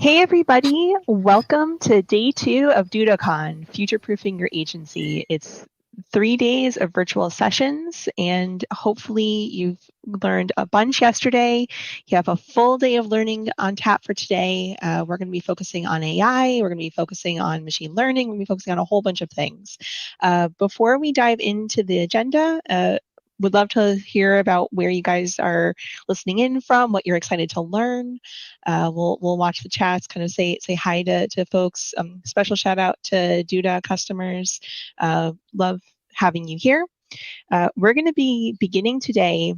Hey everybody, welcome to day 2 of DudaCon, Future-Proofing Your Agency. It's 3 days of virtual sessions, and hopefully you've learned a bunch yesterday. You have a full day of learning on tap for today. We're going to be focusing on AI, we're going to be focusing on machine learning, we're going to be focusing on a whole bunch of things. Before we dive into the agenda, would love to hear about where you guys are listening in from, what you're excited to learn. We'll watch the chats, kind of say hi to folks. Special shout out to Duda customers. Love having you here. We're going to be beginning today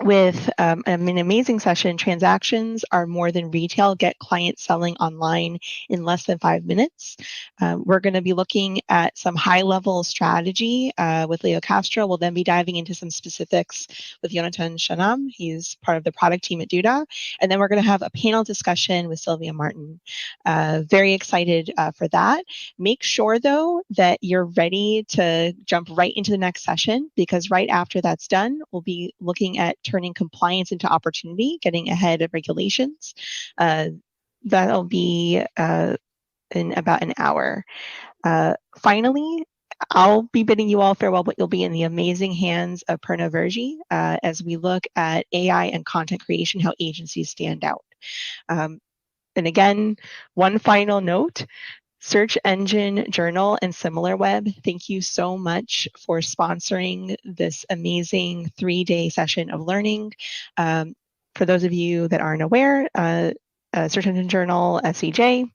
with an amazing session. Transactions are more than retail. Get clients selling online in less than 5 minutes. We're going to be looking at some high-level strategy with Leo Castro. We'll then be diving into some specifics with Jonathan Shanam. He's part of the product team at Duda. And then we're going to have a panel discussion with Sylvia Martin. Very excited for that. Make sure, though, that you're ready to jump right into the next session, because right after that's done, we'll be looking at turning compliance into opportunity, getting ahead of regulations. That'll be in about an hour. Finally, I'll be bidding you all farewell, but you'll be in the amazing hands of Perna Verji as we look at AI and content creation, how agencies stand out. And again, one final note. Search Engine Journal and SimilarWeb, thank you so much for sponsoring this amazing 3-day session of learning. For those of you that aren't aware, Search Engine Journal, SEJ,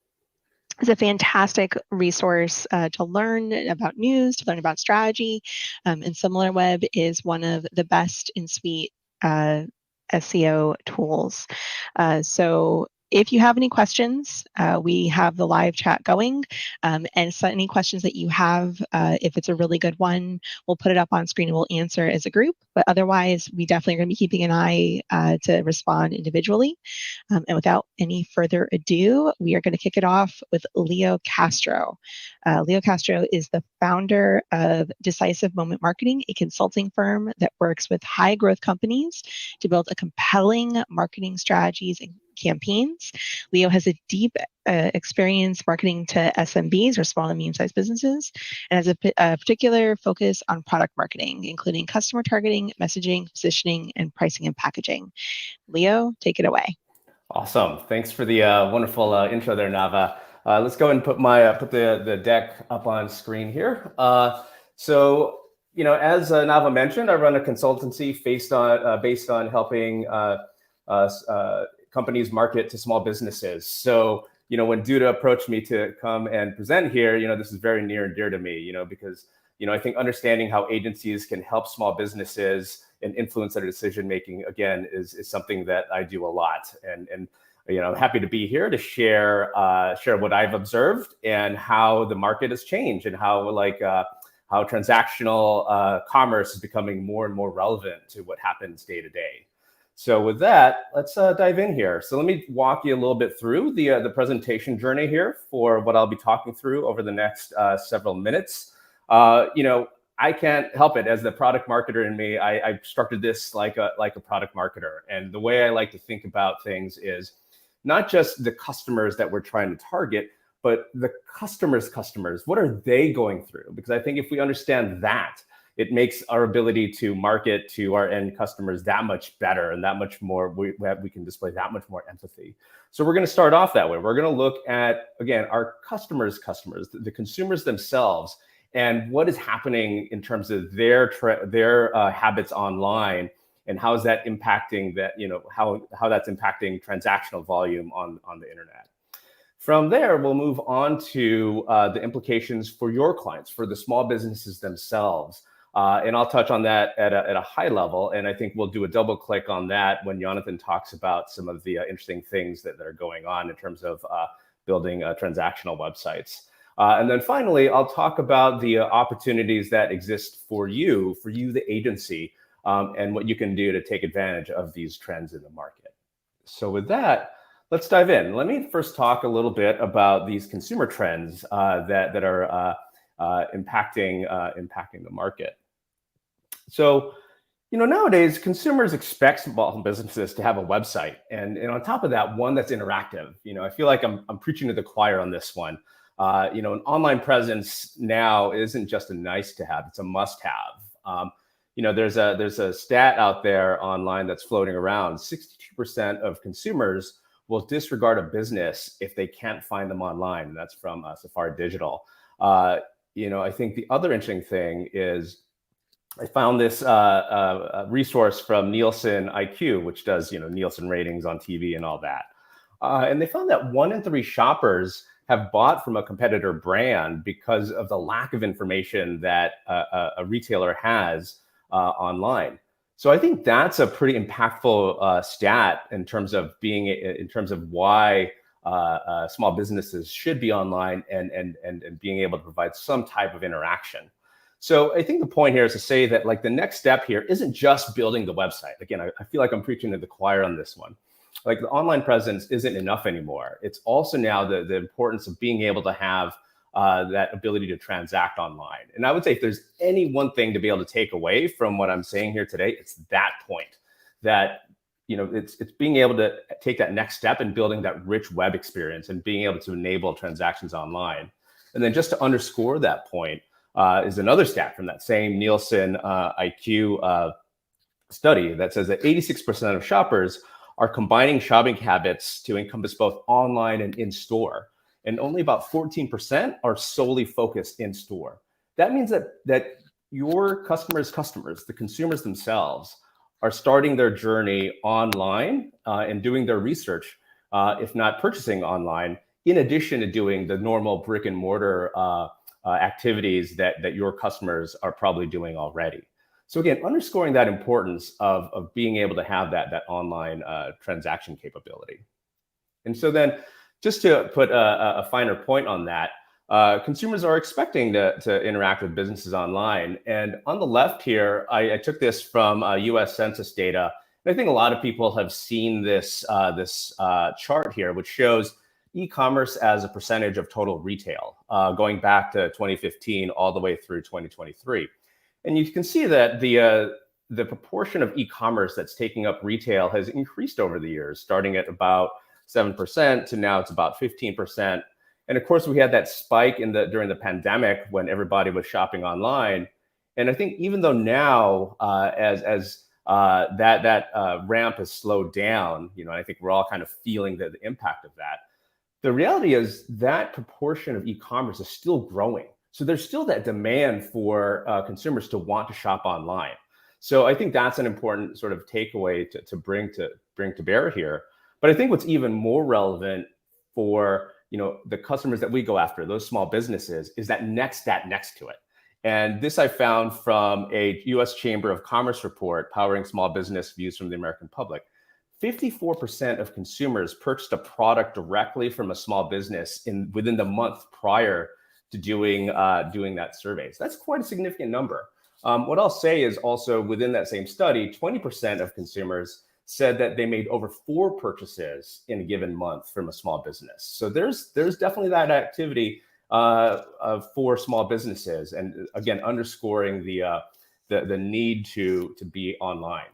is a fantastic resource to learn about news, to learn about strategy, and SimilarWeb is one of the best in suite SEO tools. So if you have any questions, we have the live chat going, and so any questions that you have, if it's a really good one, we'll put it up on screen and we'll answer as a group, but otherwise we definitely are going to be keeping an eye to respond individually. And without any further ado, we are going to kick it off with Leo Castro. Leo Castro is the founder of Decisive Moment Marketing, a consulting firm that works with high growth companies to build a compelling marketing strategies and campaigns. Leo has a deep experience marketing to SMBs, or small and medium-sized businesses, and has a particular focus on product marketing, including customer targeting, messaging, positioning, and pricing and packaging. Leo, take it away. Awesome. Thanks for the wonderful intro there, Nava. Let's go and put the deck up on screen here. So, as Nava mentioned, I run a consultancy based on helping companies market to small businesses. So, when Duda approached me to come and present here, this is very near and dear to me, because, I think understanding how agencies can help small businesses and influence their decision-making, again, is something that I do a lot. And I'm happy to be here to share what I've observed and how the market has changed, and how transactional commerce is becoming more and more relevant to what happens day to day. So with that, let's dive in here. So let me walk you a little bit through the presentation journey here for what I'll be talking through over the next several minutes. I can't help it, as the product marketer in me. I structured this like a product marketer, and the way I like to think about things is not just the customers that we're trying to target, but the customers. What are they going through? Because I think if we understand that, it makes our ability to market to our end customers that much better, and that much more we can display that much more empathy. So we're going to start off that way. We're going to look at, again, our customers, the consumers themselves, and what is happening in terms of their habits online, and how is that impacting that, how that's impacting transactional volume on the internet. From there, we'll move on to the implications for your clients, for the small businesses themselves. And I'll touch on that at a high level. And I think we'll do a double click on that when Jonathan talks about some of the interesting things that are going on in terms of building transactional websites. And then finally, I'll talk about the opportunities that exist for you, the agency, and what you can do to take advantage of these trends in the market. So with that, let's dive in. Let me first talk a little bit about these consumer trends that are impacting the market. So, Nowadays, consumers expect small businesses to have a website. And on top of that, one that's interactive. I feel like I'm preaching to the choir on this one. An online presence now isn't just a nice to have, it's a must have. There's a stat out there online that's floating around. 62% of consumers will disregard a business if they can't find them online. And that's from Safari Digital. I think the other interesting thing is I found this resource from Nielsen IQ, which does Nielsen ratings on TV and all that. And they found that 1 in 3 shoppers have bought from a competitor brand because of the lack of information that a retailer has online. So I think that's a pretty impactful stat in terms of why small businesses should be online and being able to provide some type of interaction. So I think the point here is to say that the next step here isn't just building the website. Again, I feel like I'm preaching to the choir on this one. The online presence isn't enough anymore. It's also now the importance of being able to have that ability to transact online. And I would say if there's any one thing to be able to take away from what I'm saying here today, it's that point that it's being able to take that next step in building that rich web experience and being able to enable transactions online. And then just to underscore that point, is another stat from that same Nielsen IQ study that says that 86% of shoppers are combining shopping habits to encompass both online and in-store. And only about 14% are solely focused in-store. That means that your customers, the consumers themselves, are starting their journey online and doing their research, if not purchasing online, in addition to doing the normal brick and mortar activities that your customers are probably doing already. So again, underscoring that importance of being able to have that online transaction capability. And so then just to put a finer point on that, consumers are expecting to interact with businesses online. And on the left here, I took this from US Census data. And I think a lot of people have seen this chart here, which shows e-commerce as a percentage of total retail, going back to 2015 all the way through 2023. And you can see that the proportion of e-commerce that's taking up retail has increased over the years, starting at about 7% to now it's about 15%. And of course, we had that spike during the pandemic when everybody was shopping online. And I think even though now, as that ramp has slowed down, I think we're all kind of feeling the impact of that. The reality is that proportion of e-commerce is still growing. So there's still that demand for consumers to want to shop online. So I think that's an important sort of takeaway to bring to bear here. But I think what's even more relevant for the customers that we go after, those small businesses, is that next to it. And this I found from a U.S. Chamber of Commerce report, Powering Small Business Views from the American Public. 54% of consumers purchased a product directly from a small business within the month prior to doing that survey. So that's quite a significant number. What I'll say is also within that same study, 20% of consumers said that they made over 4 purchases in a given month from a small business. So there's definitely that activity for small businesses, and again underscoring the need to be online.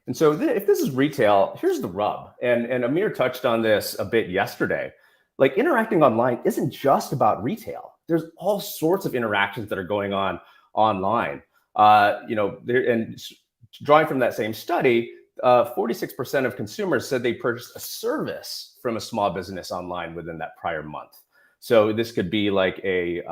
And so if this is retail, here's the rub. And Amir touched on this a bit yesterday. Interacting online isn't just about retail. There's all sorts of interactions that are going on online. And drawing from that same study, 46% of consumers said they purchased a service from a small business online within that prior month. So this could be like a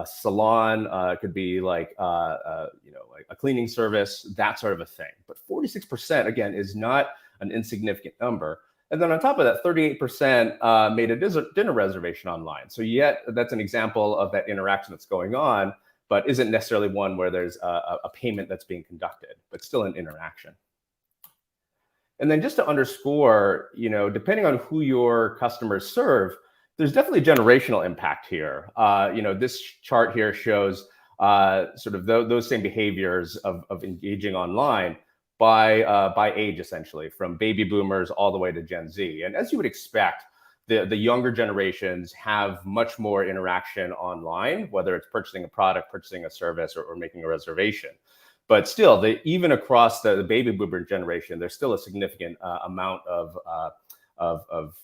salon, it could be like a cleaning service, that sort of a thing. But 46% again is not an insignificant number. And then on top of that, 38% made a dinner reservation online. So yet that's an example of that interaction that's going on, but isn't necessarily one where there's a payment that's being conducted, but still an interaction. And then just to underscore, depending on who your customers serve, there's definitely generational impact here. This chart here shows sort of those same behaviors of engaging online by age, essentially, from baby boomers all the way to Gen Z. And as you would expect, the younger generations have much more interaction online, whether it's purchasing a product, purchasing a service, or making a reservation. But still, even across the baby boomer generation, there's still a significant amount of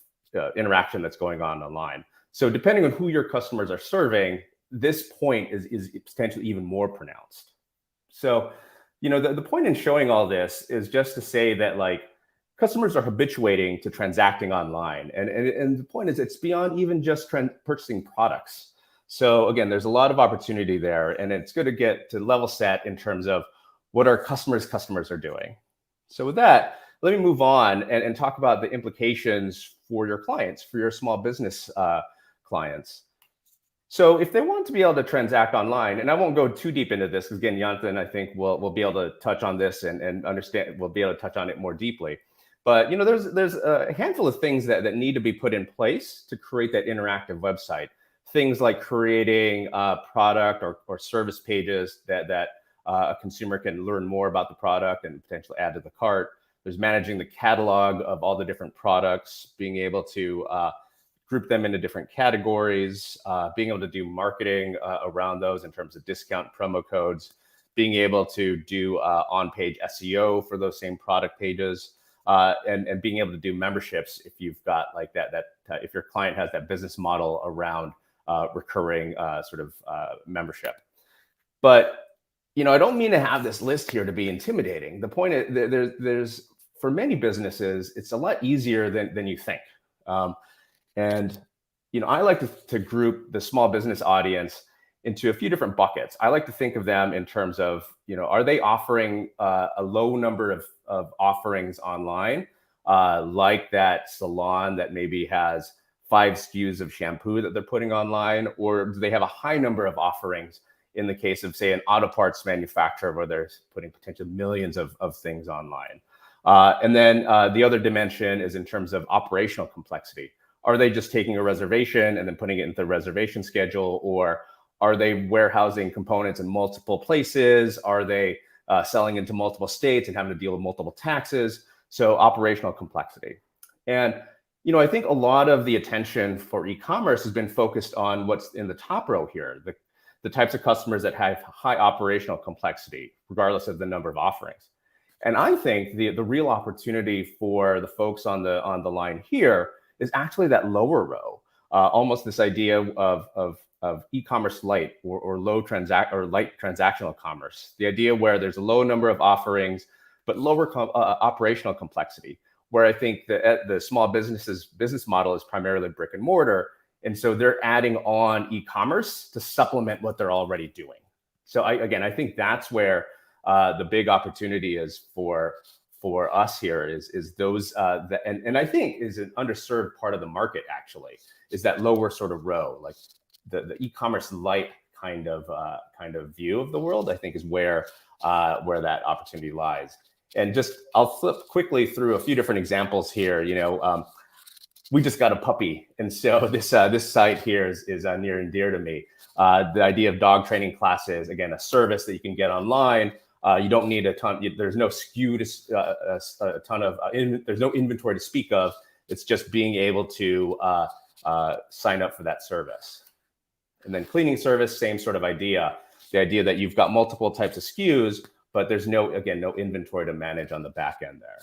interaction that's going on online. So depending on who your customers are serving, this point is potentially even more pronounced. So, the point in showing all this is just to say that like customers are habituating to transacting online. And the point is it's beyond even just purchasing products. So again, there's a lot of opportunity there, and it's good to get to level set in terms of what our customers are doing. So with that, let me move on and talk about the implications for your clients, for your small business clients. So if they want to be able to transact online, and I won't go too deep into this, because again, Jonathan, I think will be able to touch on this and understand, we'll be able to touch on it more deeply. But there's a handful of things that need to be put in place to create that interactive website. Things like creating product or service pages that a consumer can learn more about the product and potentially add to the cart. There's managing the catalog of all the different products, being able to group them into different categories, being able to do marketing around those in terms of discount promo codes, being able to do on-page SEO for those same product pages, and being able to do memberships if you've got like that if your client has that business model around recurring membership. But I don't mean to have this list here to be intimidating. The point is there's for many businesses, it's a lot easier than you think. And I like to group the small business audience into a few different buckets. I like to think of them in terms of, are they offering a low number of offerings online, like that salon that maybe has 5 SKUs of shampoo that they're putting online, or do they have a high number of offerings in the case of, say, an auto parts manufacturer where they're putting potentially millions of things online? And then the other dimension is in terms of operational complexity. Are they just taking a reservation and then putting it into the reservation schedule, or are they warehousing components in multiple places? Are they selling into multiple states and having to deal with multiple taxes? So operational complexity. And I think a lot of the attention for e-commerce has been focused on what's in the top row here, the types of customers that have high operational complexity, regardless of the number of offerings. And I think the real opportunity for the folks on the line here is actually that lower row, almost this idea of e-commerce light or light transactional commerce. The idea where there's a low number of offerings, but lower operational complexity, where I think the small business's business model is primarily brick and mortar. And so they're adding on e-commerce to supplement what they're already doing. So I think that's where the big opportunity is for us here is those and I think is an underserved part of the market actually is that lower sort of row, like the e-commerce light kind of view of the world. I think is where that opportunity lies. And I'll flip quickly through a few different examples here. We just got a puppy, and so this site here is near and dear to me. The idea of dog training classes, again, a service that you can get online. You don't need a ton. There's no SKU to a ton of. There's no inventory to speak of. It's just being able to sign up for that service. And then cleaning service, same sort of idea. The idea that you've got multiple types of SKUs, but there's no inventory to manage on the back end there.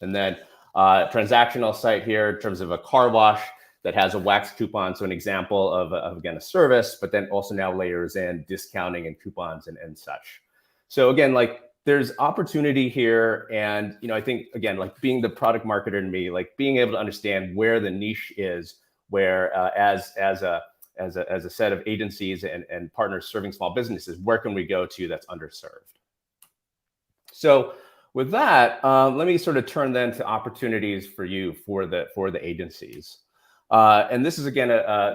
And then transactional site here in terms of a car wash that has a wax coupon. So an example of again, a service, but then also now layers in discounting and coupons and such. So again, like there's opportunity here. And, I think, again, like being the product marketer in me, like being able to understand where the niche is, where as a set of agencies and partners serving small businesses, where can we go to that's underserved? So with that, let me sort of turn then to opportunities for you for the agencies. And this is again,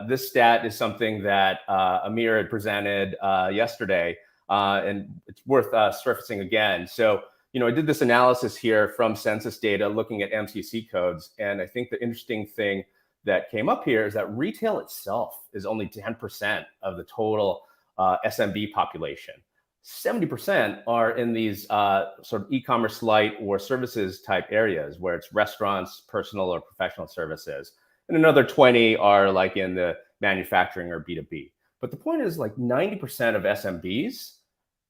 this stat is something that Amir had presented yesterday, and it's worth surfacing again. So, I did this analysis here from census data looking at MCC codes. And I think the interesting thing that came up here is that retail itself is only 10% of the total SMB population. 70% are in these sort of e-commerce light or services type areas where it's restaurants, personal or professional services. And another 20 are like in the manufacturing or B2B. But the point is like 90% of SMBs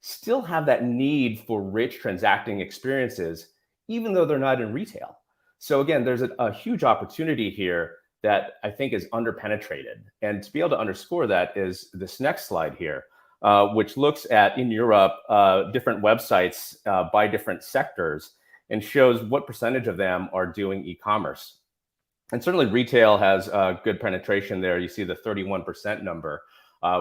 still have that need for rich transacting experiences, even though they're not in retail. So again, there's a huge opportunity here that I think is underpenetrated. And to be able to underscore that is this next slide here, which looks at, in Europe, different websites by different sectors and shows what percentage of them are doing e-commerce. And certainly retail has good penetration there. You see the 31% number,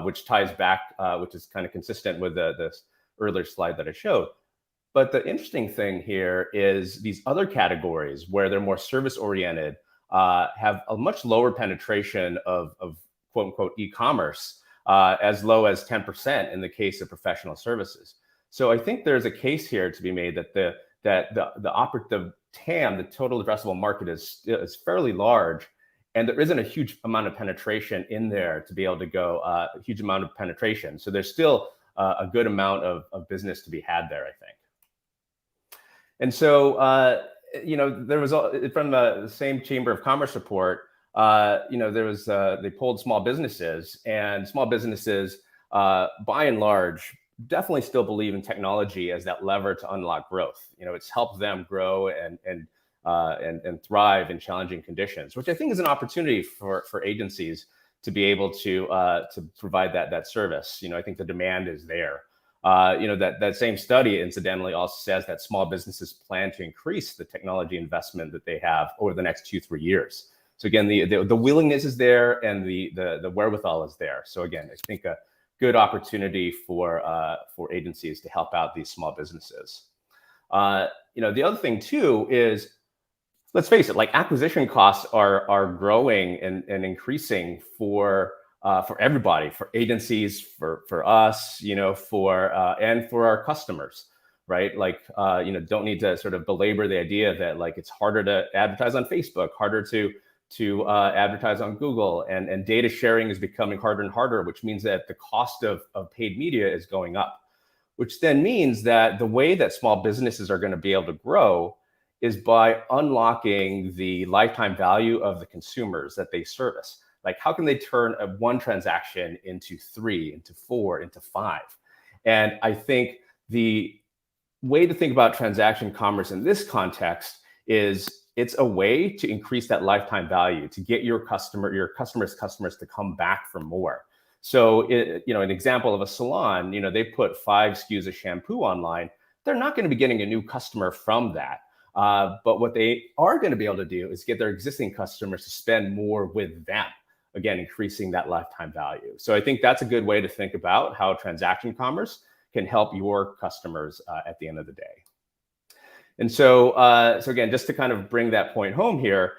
which ties back, which is kind of consistent with this earlier slide that I showed. But the interesting thing here is these other categories where they're more service oriented have a much lower penetration of quote unquote e-commerce, as low as 10% in the case of professional services. So I think there's a case here to be made that the TAM, the total addressable market, is fairly large, and there isn't a huge amount of penetration in there to be able to go a huge amount of penetration. So there's still a good amount of business to be had there, I think. And so, there was, from the same Chamber of Commerce report, there was, they polled small businesses, and small businesses, by and large, definitely still believe in technology as that lever to unlock growth. It's helped them grow and thrive in challenging conditions, which I think is an opportunity for agencies to be able to provide that service. I think the demand is there. That same study, incidentally, also says that small businesses plan to increase the technology investment that they have over the next 2-3 years. So again, the willingness is there, and the wherewithal is there. So again, I think a good opportunity for agencies to help out these small businesses. The other thing too is, let's face it, like acquisition costs are growing and increasing for everybody, for agencies, for us, and for our customers, right? Like, don't need to sort of belabor the idea that like it's harder to advertise on Facebook, harder to advertise on Google, and data sharing is becoming harder and harder, which means that the cost of paid media is going up, which then means that the way that small businesses are going to be able to grow is by unlocking the lifetime value of the consumers that they service. Like, how can they turn one transaction into 3, into 4, into 5? And I think the way to think about transaction commerce in this context is it's a way to increase that lifetime value, to get your customers to come back for more. So, an example of a salon, they put 5 SKUs of shampoo online. They're not going to be getting a new customer from that. But what they are going to be able to do is get their existing customers to spend more with them, again, increasing that lifetime value. So I think that's a good way to think about how transaction commerce can help your customers at the end of the day. And so again, just to kind of bring that point home here,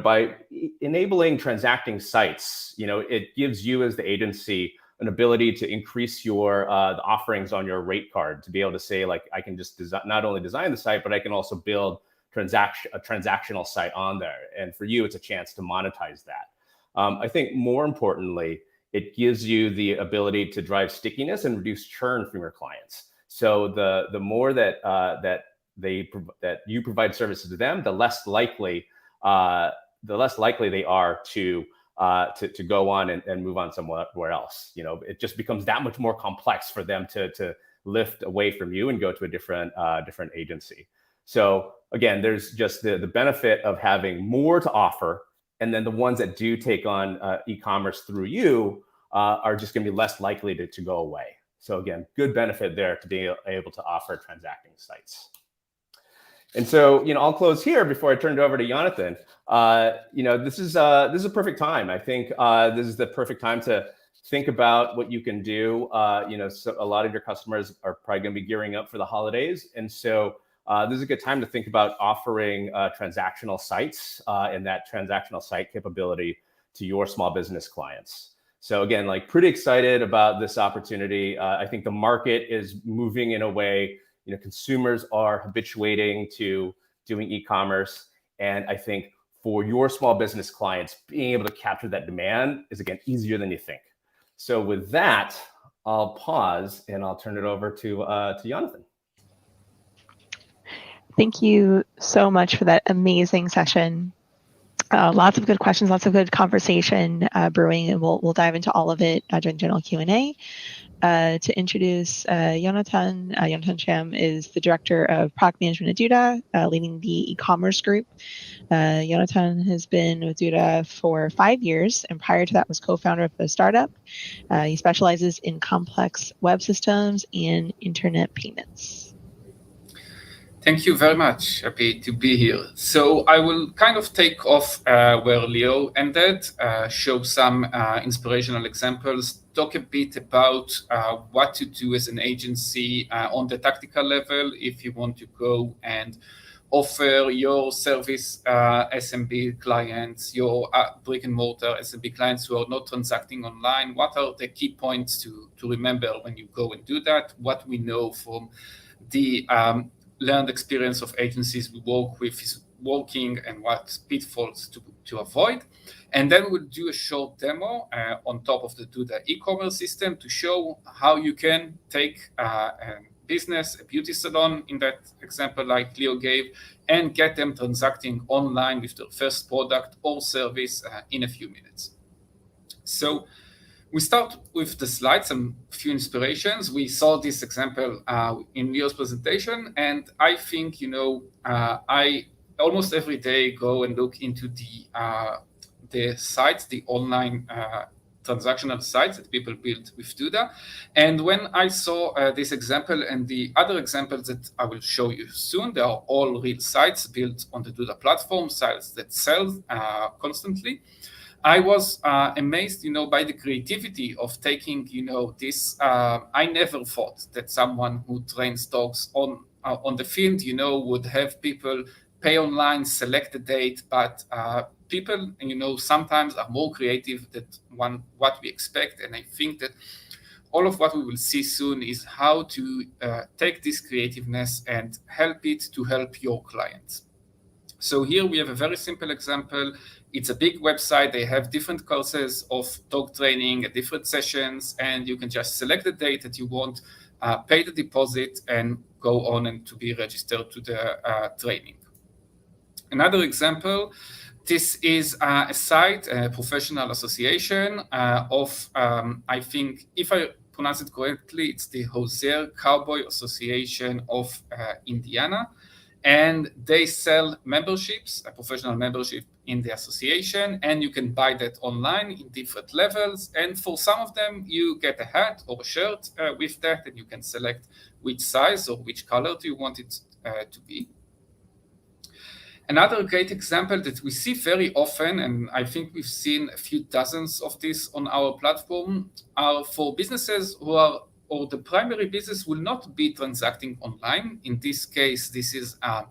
by enabling transacting sites, it gives you as the agency an ability to increase your the offerings on your rate card, to be able to say, like, I can just not only design the site, but I can also build a transactional site on there. And for you, it's a chance to monetize that. I think more importantly, it gives you the ability to drive stickiness and reduce churn from your clients. So the more that you provide services to them, the less likely they are to go on and move on somewhere else. It just becomes that much more complex for them to lift away from you and go to a different agency. So again, there's just the benefit of having more to offer, and then the ones that do take on e-commerce through you are just going to be less likely to go away. So again, good benefit there to be able to offer transacting sites. And so, I'll close here before I turn it over to Jonathan. This is a perfect time. I think this is the perfect time to think about what you can do. So a lot of your customers are probably going to be gearing up for the holidays, and so this is a good time to think about offering transactional sites and that transactional site capability to your small business clients. So again, like, pretty excited about this opportunity. I think the market is moving in a way. Consumers are habituating to doing e-commerce. And I think for your small business clients, being able to capture that demand is, again, easier than you think. So with that, I'll pause and I'll turn it over to Jonathan. Thank you so much for that amazing session. Lots of good questions, lots of good conversation brewing, and we'll dive into all of it during general Q&A. to introduce Jonathan. Jonathan Cham is the Director of Product Management at Duda, leading the eCommerce group. Jonathan has been with Duda for 5 years, and prior to that was co-founder of the startup. He specializes in complex web systems and internet payments. Thank you very much. Happy to be here. So I will kind of take off where Leo ended, show some inspirational examples, talk a bit about what to do as an agency on the tactical level if you want to go and offer your service SMB clients, your brick and mortar SMB clients who are not transacting online. What are the key points to remember when you go and do that? What we know from the learned experience of agencies we work with is working and what pitfalls to avoid. And then we'll do a short demo on top of the Duda e-commerce system to show how you can take a business, a beauty salon in that example like Leo gave, and get them transacting online with their first product or service in a few minutes. So we start with the slides and a few inspirations. We saw this example in Leo's presentation, and I think, I almost every day go and look into the sites, the online transactional sites that people build with Duda. And when I saw this example and the other examples that I will show you soon, they are all real sites built on the Duda platform, sites that sell constantly. I was amazed, by the creativity of taking, this. I never thought that someone who trains dogs on the field, would have people pay online, select a date, but people, sometimes are more creative than what we expect. And I think that all of what we will see soon is how to take this creativeness and help it to help your clients. So here we have a very simple example. It's a big website. They have different courses of dog training at different sessions, and you can just select the date that you want, pay the deposit, and go on and to be registered to the training. Another example, this is a site, a professional association of, I think, if I pronounce it correctly, it's the Hosier Cowboy Association of Indiana. And they sell memberships, a professional membership in the association, and you can buy that online in different levels. And for some of them, you get a hat or a shirt with that, and you can select which size or which color do you want it to be. Another great example that we see very often, and I think we've seen a few dozens of this on our platform, are for businesses who are, or the primary business will not be transacting online. In this case, this is a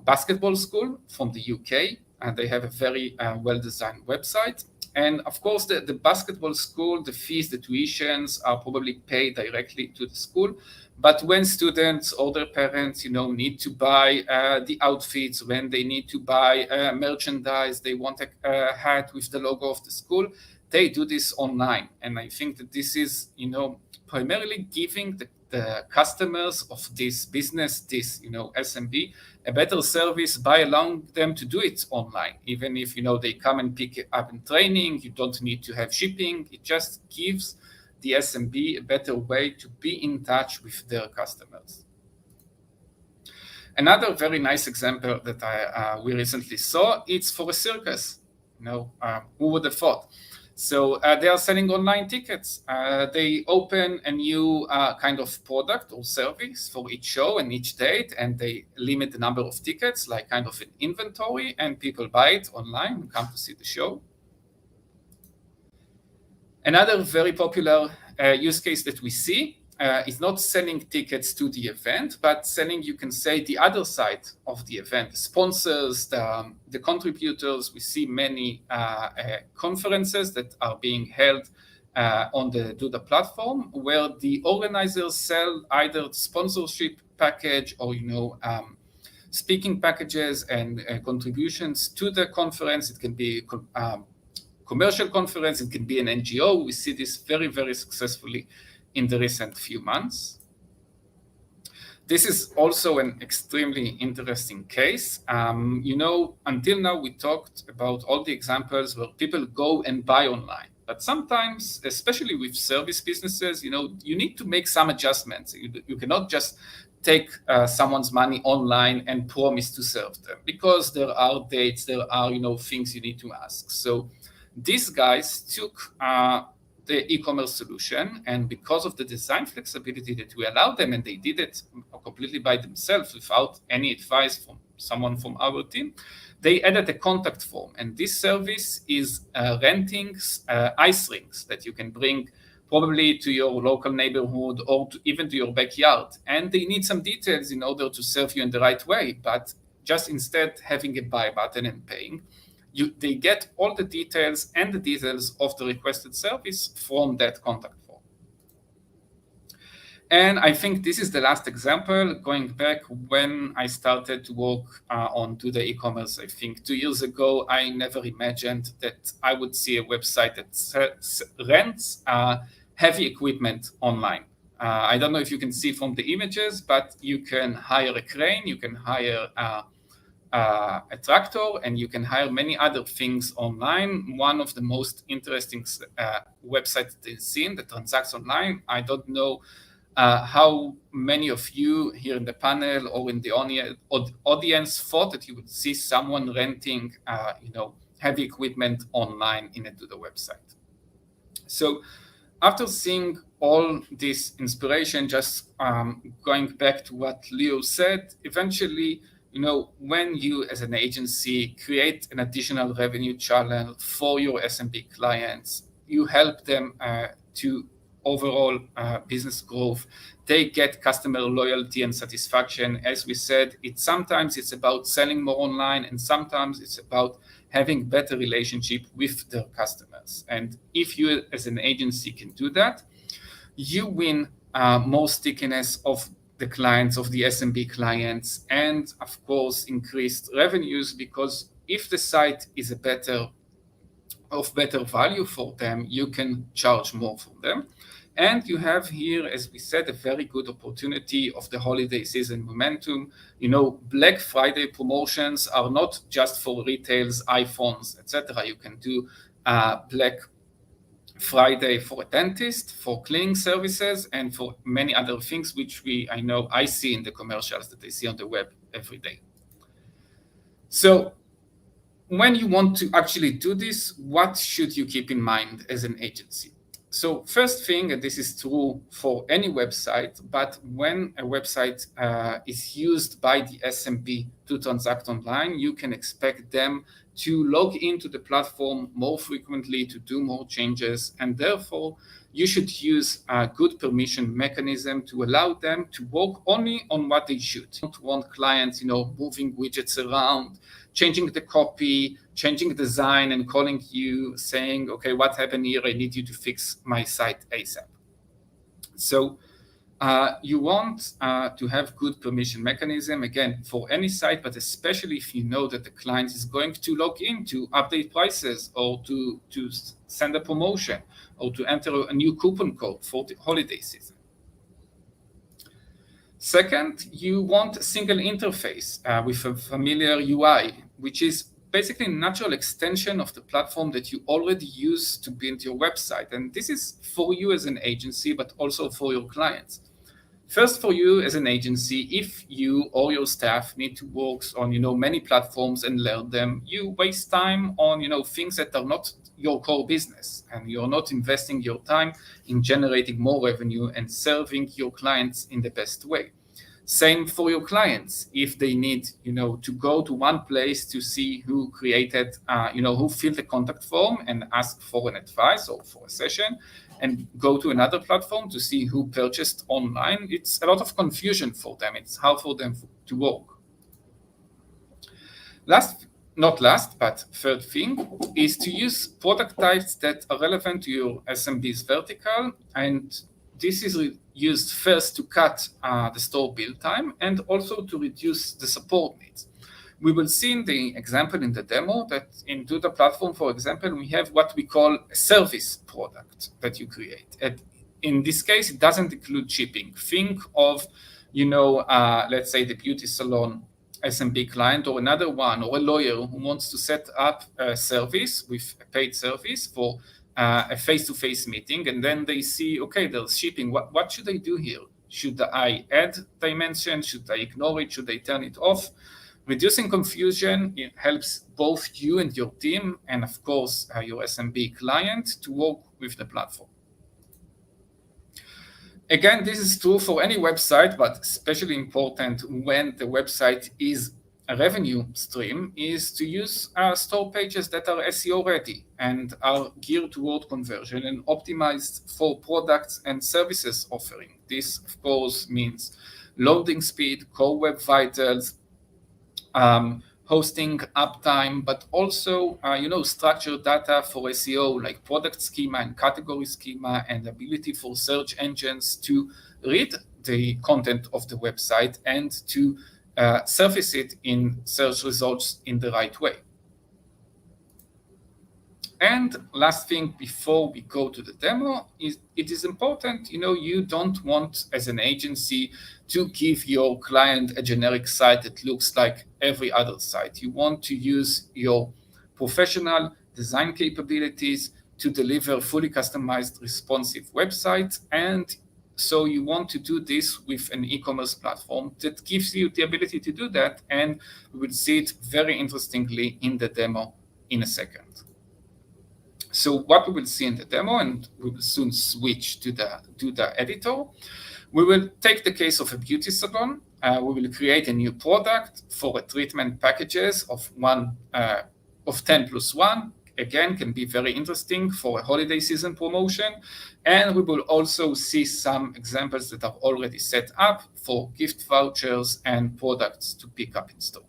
basketball school from the UK, and they have a very well-designed website. And of course, the basketball school, the fees, the tuitions are probably paid directly to the school. But when students or their parents, need to buy the outfits, when they need to buy merchandise, they want a hat with the logo of the school, they do this online. And I think that this is, primarily giving the customers of this business, this, SMB, a better service by allowing them to do it online. Even if, they come and pick it up in training, you don't need to have shipping. It just gives the SMB a better way to be in touch with their customers. Another very nice example that we recently saw, it's for a circus. Who would have thought? So they are selling online tickets. They open a new kind of product or service for each show and each date, and they limit the number of tickets, like kind of an inventory, and people buy it online and come to see the show. Another very popular use case that we see is not selling tickets to the event, but selling, you can say, the other side of the event, the sponsors, the contributors. We see many conferences that are being held on the Duda platform, where the organizers sell either sponsorship package or, speaking packages and contributions to the conference. It can be commercial conference, it can be an NGO. We see this very, very successfully in the recent few months. This is also an extremely interesting case. Until now, we talked about all the examples where people go and buy online. But sometimes, especially with service businesses, you need to make some adjustments. You cannot just take someone's money online and promise to serve them, because there are dates, there are things you need to ask. So these guys took the e-commerce solution, and because of the design flexibility that we allowed them, and they did it completely by themselves without any advice from someone from our team, they added a contact form. And this service is renting ice rinks that you can bring probably to your local neighborhood or even to your backyard. And they need some details in order to serve you in the right way. But just instead having a buy button and paying, they get all the details and the details of the requested service from that contact form. And I think this is the last example, going back when I started to work on Duda e-commerce. I think 2 years ago, I never imagined that I would see a website that rents heavy equipment online. I don't know if you can see from the images, but you can hire a crane, you can hire a tractor, and you can hire many other things online. One of the most interesting websites that I've seen that transacts online, I don't know how many of you here in the panel or in the audience thought that you would see someone renting heavy equipment online in a Duda website. So after seeing all this inspiration, just going back to what Leo said, eventually, when you as an agency create an additional revenue channel for your SMB clients, you help them to overall business growth. They get customer loyalty and satisfaction. As we said, sometimes it's about selling more online, and sometimes it's about having better relationship with their customers. And if you as an agency can do that, you win more stickiness of the clients, of the SMB clients, and of course increased revenues, because if the site is of better value for them, you can charge more from them. And you have here, as we said, a very good opportunity of the holiday season momentum. Black Friday promotions are not just for retails, iPhones, etc. You can do Black Friday for a dentist, for cleaning services, and for many other things, which I see in the commercials that I see on the web every day. So when you want to actually do this, what should you keep in mind as an agency? So first thing, and this is true for any website, but when a website is used by the SMB to transact online, you can expect them to log into the platform more frequently, to do more changes, and therefore you should use a good permission mechanism to allow them to work only on what they should. You don't want clients, moving widgets around, changing the copy, changing design, and calling you saying, okay, what happened here? I need you to fix my site ASAP. So you want to have good permission mechanism, again, for any site, but especially if you know that the client is going to log in to update prices, or to send a promotion, or to enter a new coupon code for the holiday season. Second, you want a single interface with a familiar UI, which is basically a natural extension of the platform that you already use to build your website. And this is for you as an agency, but also for your clients. First, for you as an agency, if you or your staff need to work on many platforms and learn them, you waste time on things that are not your core business, and you're not investing your time in generating more revenue and serving your clients in the best way. Same for your clients. If they need, to go to one place to see who created, who filled the contact form and ask for an advice or for a session, and go to another platform to see who purchased online, it's a lot of confusion for them. It's hard for them to work. Not last, but third thing is to use product types that are relevant to your SMB's vertical. And this is used first to cut the store build time, and also to reduce the support needs. We will see in the example in the demo that in Duda platform, for example, we have what we call a service product that you create. And in this case, it doesn't include shipping. Think of, let's say the beauty salon SMB client, or another one, or a lawyer who wants to set up a service with a paid service for a face-to-face meeting, and then they see, okay, there's shipping. What should I do here? Should I add dimension? Should I ignore it? Should I turn it off? Reducing confusion, it helps both you and your team, and of course, your SMB client, to work with the platform. Again, this is true for any website, but especially important when the website is a revenue stream, is to use store pages that are SEO ready and are geared toward conversion and optimized for products and services offering. This, of course, means loading speed, core web vitals, hosting uptime, but also, structured data for SEO, like product schema and category schema, and ability for search engines to read the content of the website and to surface it in search results in the right way. And last thing before we go to the demo is it is important, you don't want as an agency to give your client a generic site that looks like every other site. You want to use your professional design capabilities to deliver fully customized responsive websites. And so you want to do this with an e-commerce platform that gives you the ability to do that. And we will see it very interestingly in the demo in a second. So what we will see in the demo, and we will soon switch to the Duda editor, we will take the case of a beauty salon. We will create a new product for a treatment packages of 10 plus 1. Again, can be very interesting for a holiday season promotion. And we will also see some examples that are already set up for gift vouchers and products to pick up in store.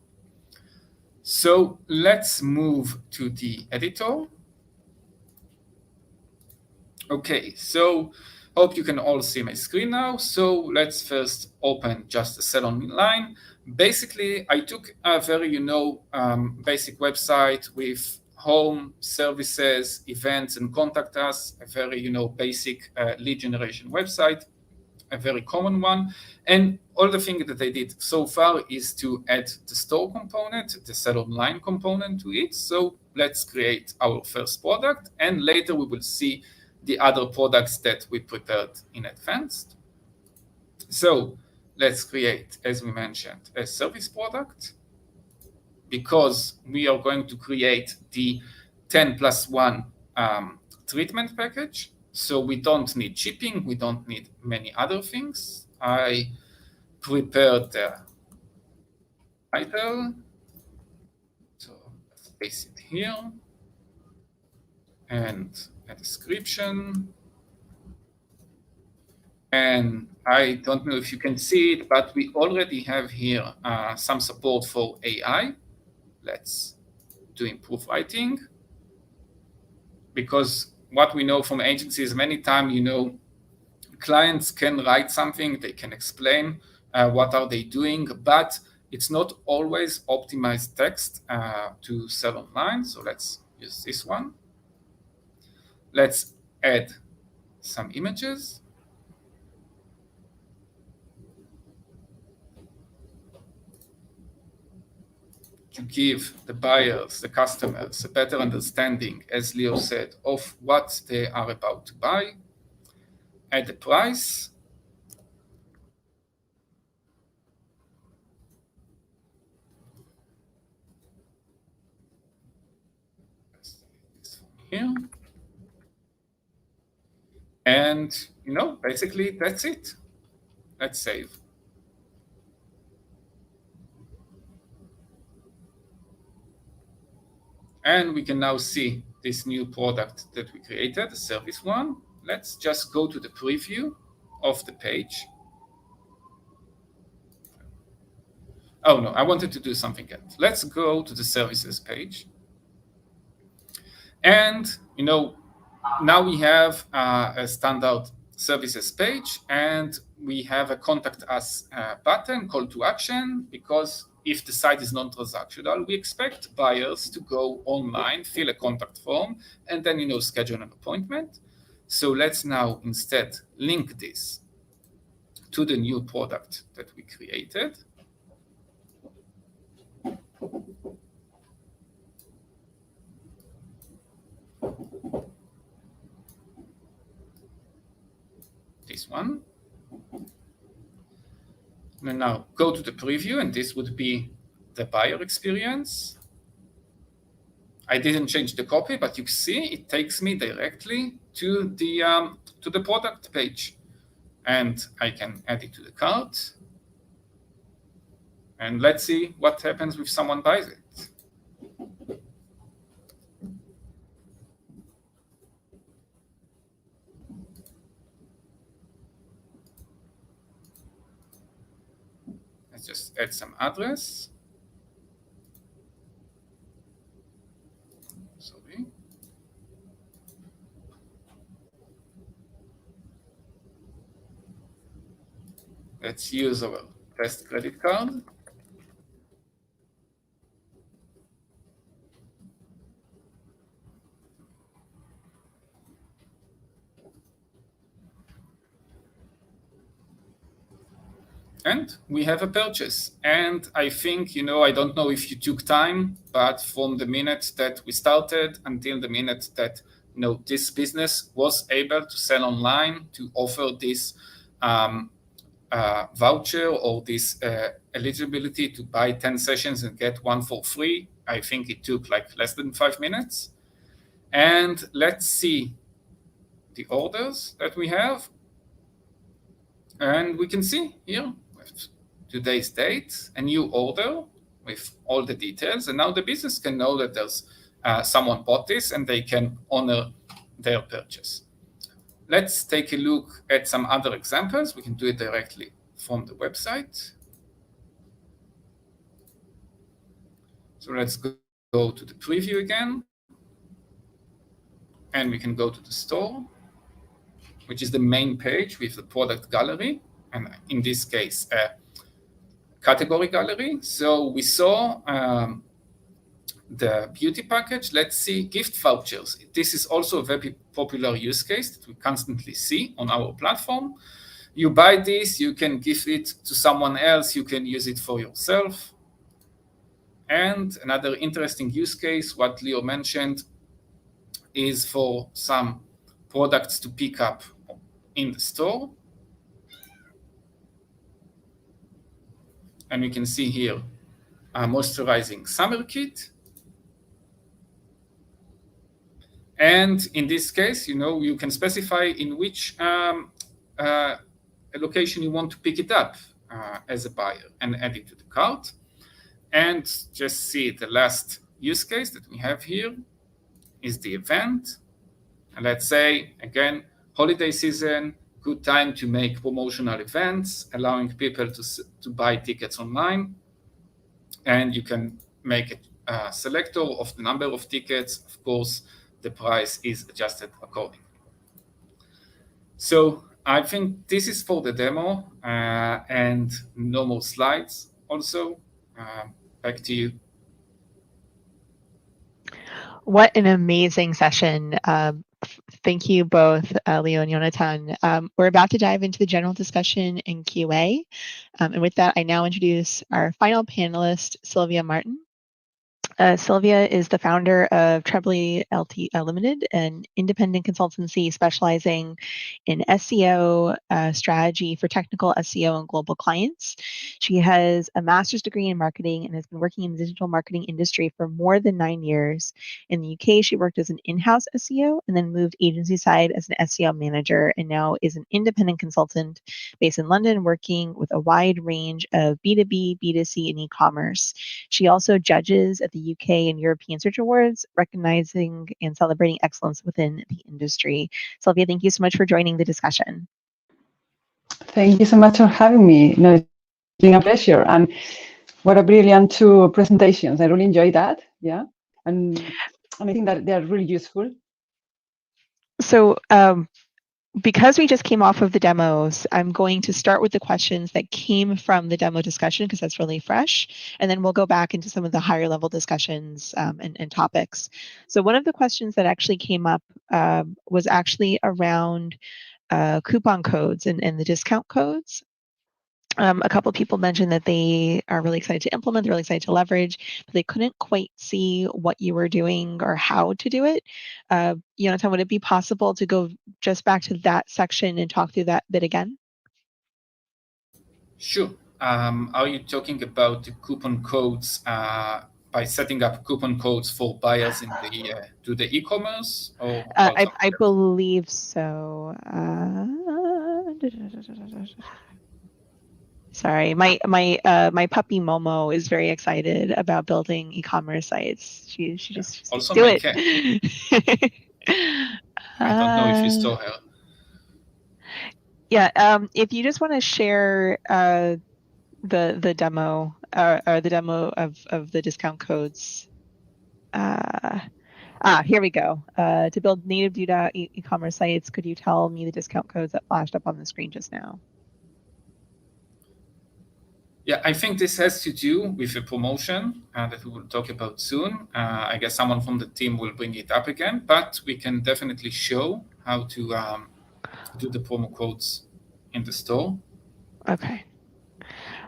So let's move to the editor. Okay, so hope you can all see my screen now. So let's first open just the salon line. Basically, I took a very, basic website with home, services, events, and contact us, a very, basic lead generation website, a very common one. And all the thing that I did so far is to add the store component, the salon line component to it. So let's create our first product, and later we will see the other products that we prepared in advance. So let's create, as we mentioned, a service product, because we are going to create the 10 plus 1 treatment package. So we don't need shipping, we don't need many other things. I prepared the title, so let's paste it here, and a description. And I don't know if you can see it, but we already have here some support for AI. Let's do improve writing, because what we know from agencies, many times, clients can write something, they can explain what are they doing, but it's not always optimized text to sell online. So let's use this one. Let's add some images. To give the buyers, the customers, a better understanding, as Leo said, of what they are about to buy. Add the price. This from here. And, basically that's it. Let's save. And we can now see this new product that we created, the service one. Let's just go to the preview of the page. Oh no, I wanted to do something else. Let's go to the services page. And, now we have a standard services page, and we have a contact us button, call to action, because if the site is non-transactional, we expect buyers to go online, fill a contact form, and then, schedule an appointment. So let's now instead link this to the new product that we created. one. And now go to the preview, and this would be the buyer experience. I didn't change the copy, but you see it takes me directly to the product page, and I can add it to the cart. And let's see what happens if someone buys it. Let's just add some address. Sorry. Let's use our test credit card. And we have a purchase. And I think, I don't know if you took time, but from the minute that we started until the minute that, this business was able to sell online, to offer this voucher or this eligibility to buy 10 sessions and get one for free, I think it took like less than 5 minutes. And let's see the orders that we have. And we can see here with today's date, a new order with all the details. And now the business can know that there's someone bought this and they can honor their purchase. Let's take a look at some other examples. We can do it directly from the website. So let's go to the preview again. And we can go to the store, which is the main page with the product gallery, and in this case, a category gallery. So we saw the beauty package. Let's see gift vouchers. This is also a very popular use case that we constantly see on our platform. You buy this, you can give it to someone else, you can use it for yourself. And another interesting use case, what Leo mentioned, is for some products to pick up in the store. And you can see here a moisturizing summer kit. And in this case, you can specify in which location you want to pick it up as a buyer and add it to the cart. And just see the last use case that we have here is the event. And let's say, again, holiday season, good time to make promotional events, allowing people to buy tickets online. And you can make a selector of the number of tickets. Of course, the price is adjusted accordingly. So I think this is for the demo and no more slides also. Back to you. What an amazing session. Thank you both, Leo and Jonathan. We're about to dive into the general discussion and QA. And with that, I now introduce our final panelist, Sylvia Martin. Sylvia is the founder of Trebly Limited, an independent consultancy specializing in SEO strategy for technical SEO and global clients. She has a master's degree in marketing and has been working in the digital marketing industry for more than 9 years. In the UK, she worked as an in-house SEO and then moved agency side as an SEO manager, and now is an independent consultant based in London, working with a wide range of B2B, B2C, and e-commerce. She also judges at the UK and European Search Awards, recognizing and celebrating excellence within the industry. Sylvia, thank you so much for joining the discussion. Thank you so much for having me. No, it's been a pleasure. And what a brilliant 2 presentations. I really enjoyed that. Yeah. And I think that they are really useful. So, because we just came off of the demos, I'm going to start with the questions that came from the demo discussion because that's really fresh. And then we'll go back into some of the higher level discussions and topics. So one of the questions that actually came up was actually around coupon codes and the discount codes. A couple of people mentioned that they are really excited to implement, they're really excited to leverage, but they couldn't quite see what you were doing or how to do it. Jonathan, would it be possible to go just back to that section and talk through that bit again? Sure. Are you talking about the coupon codes by setting up coupon codes for buyers in the to the e-commerce? Or I believe so. Sorry, my puppy Momo is very excited about building e-commerce sites. She just also do my it. cat. I don't know if you saw her. Yeah, if you just want to share the demo or the demo of the discount codes. Here we go. To build native Duda e-commerce sites, could you tell me the discount codes that flashed up on the screen just now? Yeah, I think this has to do with a promotion that we will talk about soon. I guess someone from the team will bring it up again, but we can definitely show how to do the promo codes in the store. Okay.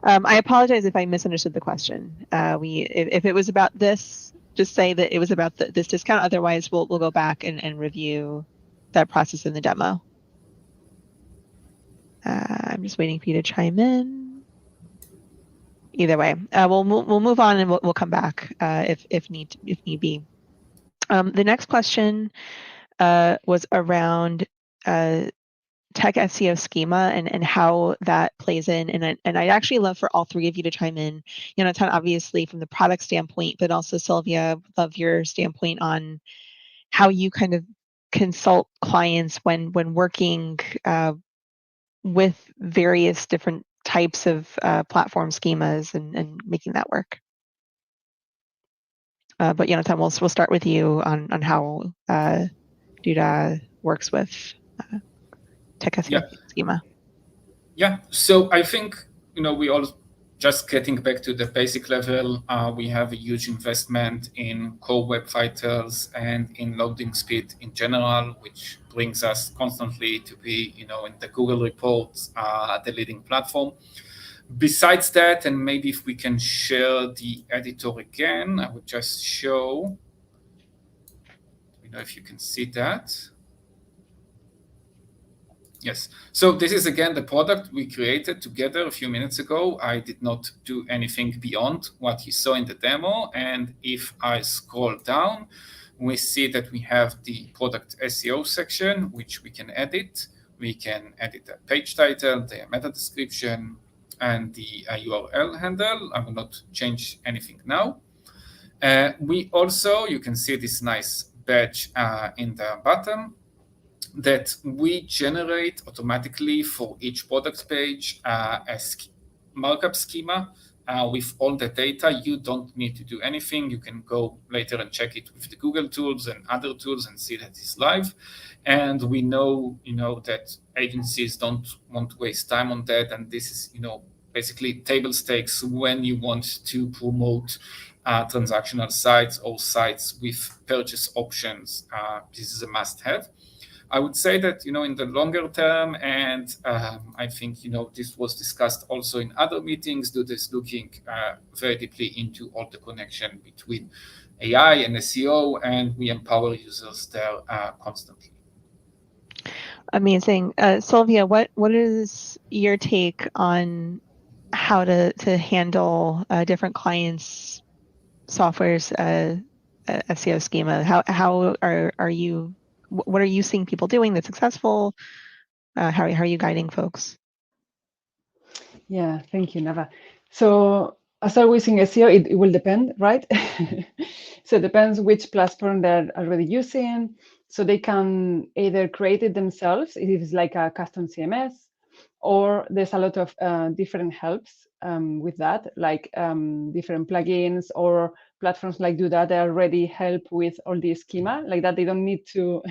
I apologize if I misunderstood the question. If it was about this, just say that it was about this discount. Otherwise, we'll go back and review that process in the demo. I'm just waiting for you to chime in. Either way, we'll move on and we'll come back if need be. The next question was around tech SEO schema and how that plays in, and I'd actually love for all three of you to chime in. Jonathan, obviously from the product standpoint, but also Sylvia, love your standpoint on how you kind of consult clients when working with various different types of platform schemas and making that work. But Jonathan, we'll start with you on how Duda works with tech SEO schema. Yeah, so I think we all just getting back to the basic level. We have a huge investment in core web vitals and in loading speed in general, which brings us constantly to be in the Google reports, the leading platform. Besides that, and maybe if we can share the editor again, I would just show, if you can see that. Yes, so this is again the product we created together a few minutes ago. I did not do anything beyond what you saw in the demo. And if I scroll down, we see that we have the product SEO section, which we can edit. We can edit the page title, the meta description, and the URL handle. I will not change anything now. We also, you can see this nice badge in the bottom that we generate automatically for each product page a markup schema with all the data. You don't need to do anything. You can go later and check it with the Google tools and other tools and see that it's live. And we know, that agencies don't want to waste time on that. And this is, basically table stakes when you want to promote transactional sites or sites with purchase options. This is a must-have. I would say that, in the longer term, and I think, this was discussed also in other meetings, Duda is looking very deeply into all the connection between AI and SEO, and we empower users there constantly. Amazing. Sylvia, what is your take on how to handle different clients' software's SEO schema? How are you? What are you seeing people doing that's successful? How are you guiding folks? Yeah, thank you, Nava. So as always in SEO, it will depend, right? So it depends which platform they're already using. So they can either create it themselves, if it's like a custom CMS, or there's a lot of different helps with that, like different plugins or platforms like Duda that already help with all the schema, like that they don't need to,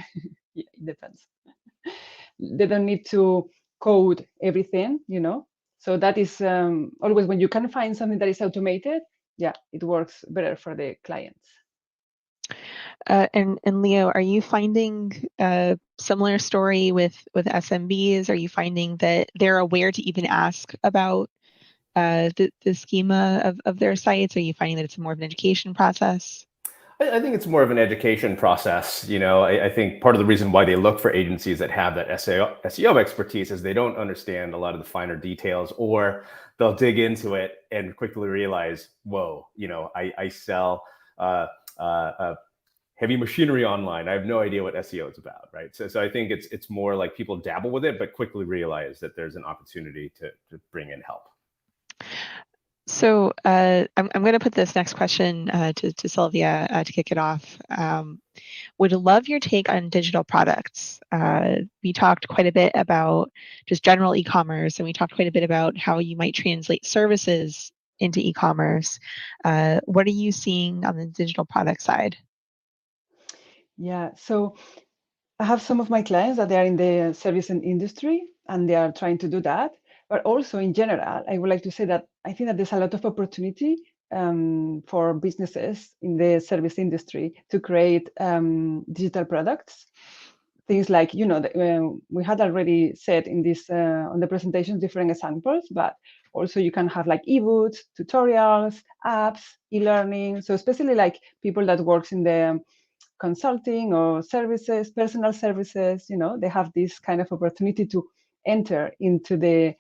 yeah, it depends. They don't need to code everything, So that is always when you can find something that is automated, yeah, it works better for the clients. And Leo, are you finding a similar story with SMBs? Are you finding that they're aware to even ask about the schema of their sites? Are you finding that it's more of an education process? I think it's more of an education process. I think part of the reason why they look for agencies that have that SEO expertise is they don't understand a lot of the finer details, or they'll dig into it and quickly realize, whoa, I sell heavy machinery online. I have no idea what SEO is about, right? So I think it's more like people dabble with it, but quickly realize that there's an opportunity to bring in help. So I'm going to put this next question to Sylvia to kick it off. Would love your take on digital products. We talked quite a bit about just general e-commerce, and we talked quite a bit about how you might translate services into e-commerce. What are you seeing on the digital product side? Yeah, so I have some of my clients that they are in the service industry, and they are trying to do that. But also in general, I would like to say that I think that there's a lot of opportunity for businesses in the service industry to create digital products. Things like, we had already said in this on the presentation different examples, but also you can have like ebooks, tutorials, apps, e-learning. So especially like people that works in the consulting or services, personal services, they have this kind of opportunity to enter into the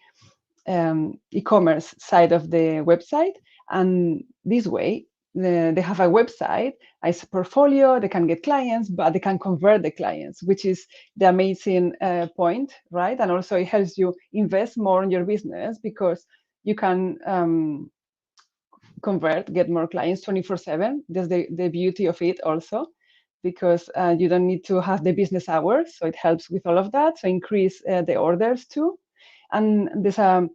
e-commerce side of the website. And this way, they have a website as a portfolio, they can get clients, but they can convert the clients, which is the amazing point, right? And also it helps you invest more in your business because you can get more clients 24/7. That's the beauty of it also, because you don't need to have the business hours. So it helps with all of that. So increase the orders too. And there's a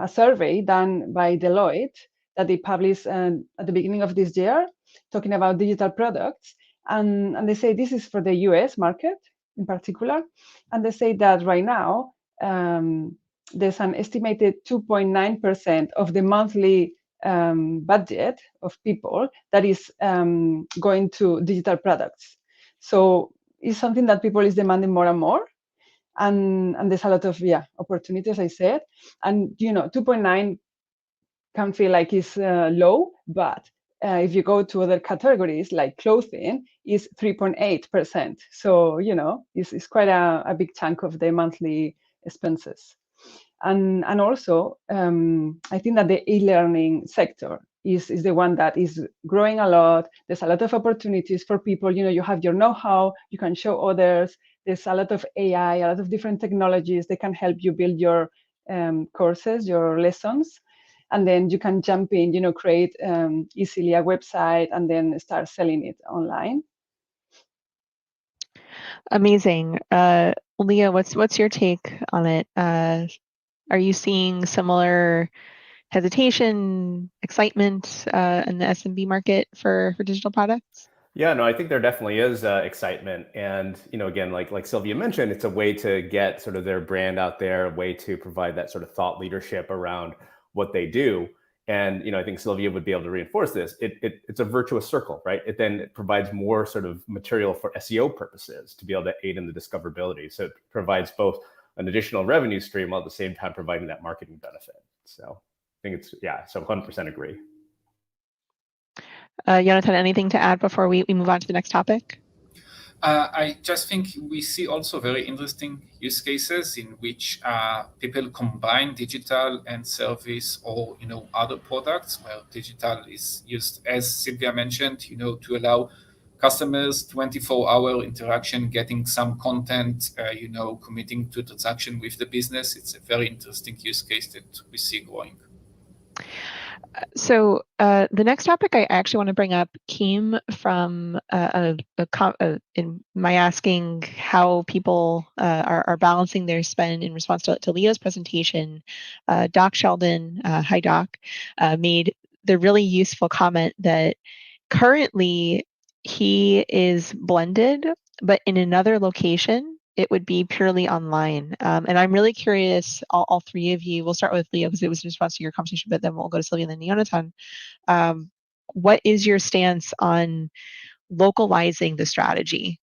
survey done by Deloitte that they published at the beginning of this year, talking about digital products. And they say this is for the US market in particular. And they say that right now, there's an estimated 2.9% of the monthly budget of people that is going to digital products. So it's something that people is demanding more and more. And there's a lot of opportunities, I said. And 2.9 can feel like it's low, but if you go to other categories like clothing, is 3.8%. So it's quite a big chunk of the monthly expenses. And also, I think that the e-learning sector is the one that is growing a lot. There's a lot of opportunities for people. You have your know-how, you can show others. There's a lot of AI, a lot of different technologies that can help you build your courses, your lessons. And then you can jump in, create easily a website and then start selling it online. Amazing. Leah, what's your take on it? Are you seeing similar hesitation, excitement in the SMB market for digital products? Yeah, no, I think there definitely is excitement. And, again, like Sylvia mentioned, it's a way to get sort of their brand out there, a way to provide that sort of thought leadership around what they do. And, I think Sylvia would be able to reinforce this. It's a virtuous circle, right? It provides more sort of material for SEO purposes to be able to aid in the discoverability. So it provides both an additional revenue stream while at the same time providing that marketing benefit. So I think so 100% agree. Jonathan, anything to add before we move on to the next topic? I just think we see also very interesting use cases in which people combine digital and service or other products where digital is used, as Sylvia mentioned, to allow customers 24-hour interaction, getting some content, committing to transaction with the business. It's a very interesting use case that we see growing. So the next topic I actually want to bring up came from in my asking how people are balancing their spend in response to Leo's presentation. Doc Sheldon, hi Doc, made the really useful comment that currently he is blended, but in another location, it would be purely online. And I'm really curious, all three of you, we'll start with Leo because it was in response to your conversation, but then we'll go to Sylvia and then Jonathan. What is your stance on localizing the strategy?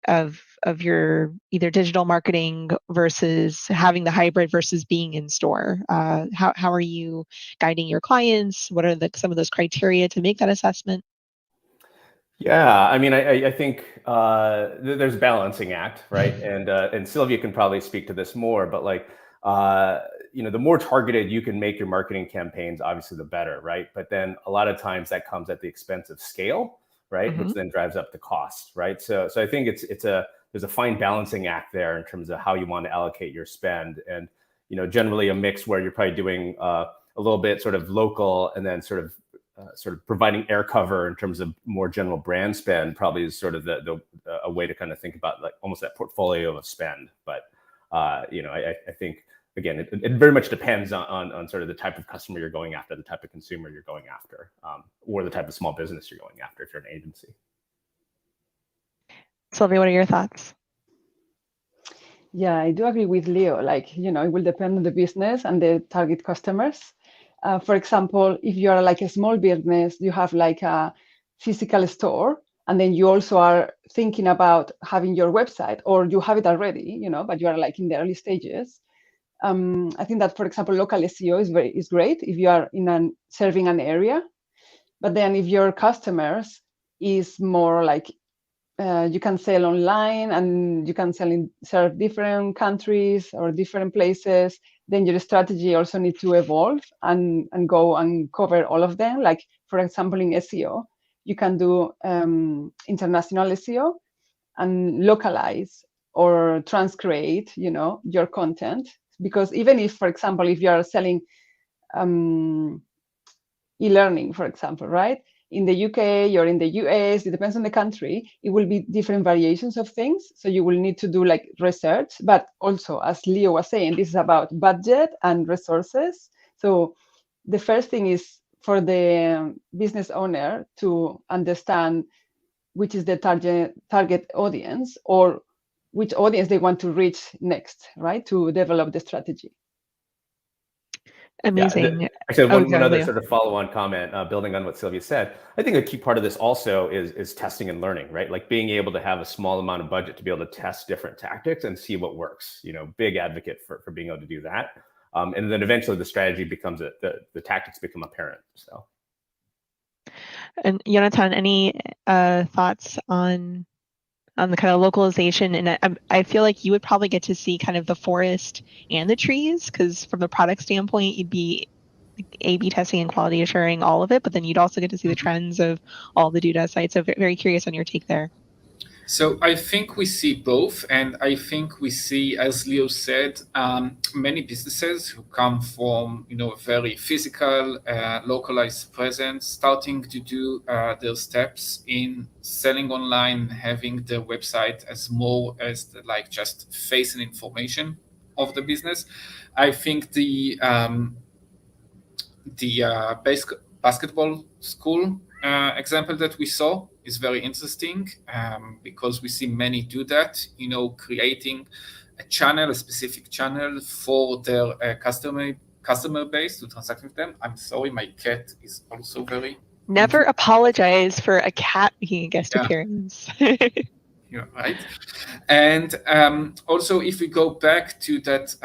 of your either digital marketing versus having the hybrid versus being in store? How are you guiding your clients? What are some of those criteria to make that assessment? Yeah, I mean, I think there's a balancing act, right? And Sylvia can probably speak to this more, but like, the more targeted you can make your marketing campaigns, obviously the better, right? But then a lot of times that comes at the expense of scale, right? Mm-hmm. Which then drives up the cost, right? So I think there's a fine balancing act there in terms of how you want to allocate your spend, and generally a mix where you're probably doing a little bit sort of local and then sort of providing air cover in terms of more general brand spend probably is sort of a way to kind of think about like almost that portfolio of spend. But I think again it very much depends on sort of the type of customer you're going after, the type of consumer you're going after, or the type of small business you're going after if you're an agency. Sylvia, what are your thoughts? Yeah, I do agree with Leo. Like, it will depend on the business and the target customers. For example, if you are like a small business, you have like a physical store, and then you also are thinking about having your website, or you have it already, but you are like in the early stages. I think that, for example, local SEO is great if you are serving an area. But then if your customers is more like you can sell online and you can serve different countries or different places, then your strategy also needs to evolve and go and cover all of them. Like, for example, in SEO, you can do international SEO and localize or transcreate, your content. Because even if, for example, if you are selling e-learning, for example, right? In the UK or in the US, it depends on the country, it will be different variations of things. So you will need to do like research, but also, as Leo was saying, this is about budget and resources. So the first thing is for the business owner to understand which is the target audience, or which audience they want to reach next, right? To develop the strategy. Amazing. Yeah, actually, one other Leo. sort of follow-on comment, building on what Sylvia said. I think a key part of this also is testing and learning, right? Like being able to have a small amount of budget to be able to test different tactics and see what works. Big advocate for being able to do that. And then eventually the strategy becomes the tactics become apparent. So. And Jonathan, any thoughts on the kind of localization? And I feel like you would probably get to see kind of the forest and the trees, because from a product standpoint, you'd be A/B testing and quality assuring all of it, but then you'd also get to see the trends of all the Duda sites. So very curious on your take there. So I think we see both, and I think we see, as Leo said, many businesses who come from a very physical, localized presence, starting to do their steps in selling online, having their website as more as like just face and information of the business. I think the basketball school example that we saw is very interesting, because we see many do that, creating a specific channel for their customer base to transact with them. I'm sorry, my cat is also very... Never apologize for a cat making a guest appearance. Yeah, right. And also, if we go back to that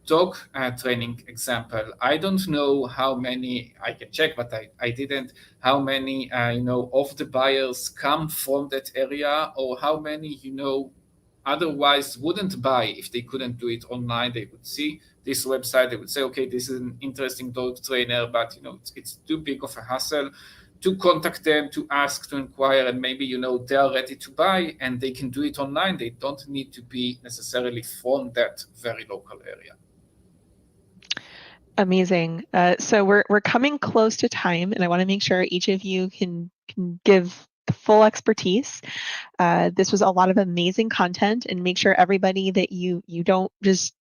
dog training example, I don't know how many, I can check, but I didn't, how many, of the buyers come from that area, or how many, otherwise wouldn't buy if they couldn't do it online. They would see this website, they would say, okay, this is an interesting dog trainer, but, it's too big of a hassle to contact them, to ask, to inquire, and maybe, they are ready to buy and they can do it online. They don't need to be necessarily from that very local area. Amazing. So we're coming close to time, and I want to make sure each of you can give the full expertise. This was a lot of amazing content, and make sure everybody that you don't just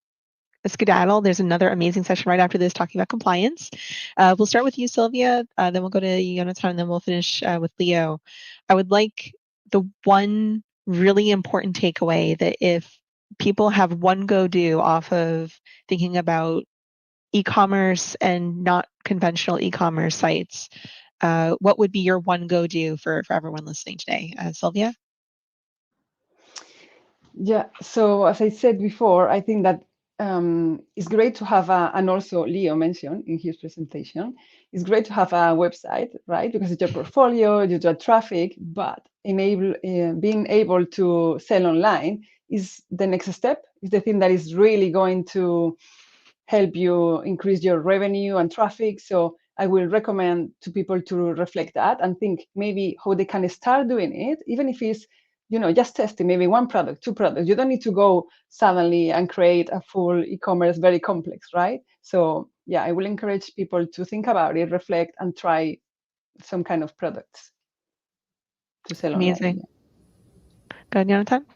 skedaddle. There's another amazing session right after this talking about compliance. We'll start with you, Sylvia, then we'll go to Jonathan, and then we'll finish with Leo. I would like the one really important takeaway that if people have one go-do off of thinking about e-commerce and not conventional e-commerce sites, what would be your one go-do for everyone listening today? Sylvia? Yeah, so as I said before, I think that it's great to have and also Leo mentioned in his presentation, it's great to have a website, right? Because it's your portfolio, you draw traffic, but being able to sell online is the next step, is the thing that is really going to help you increase your revenue and traffic. So I will recommend to people to reflect that and think maybe how they can start doing it, even if it's, just testing maybe one product, two products. You don't need to go suddenly and create a full e-commerce, very complex, right? So yeah, I will encourage people to think about it, reflect, and try some kind of products to sell Amazing. online. Yeah. Go ahead, Jonathan.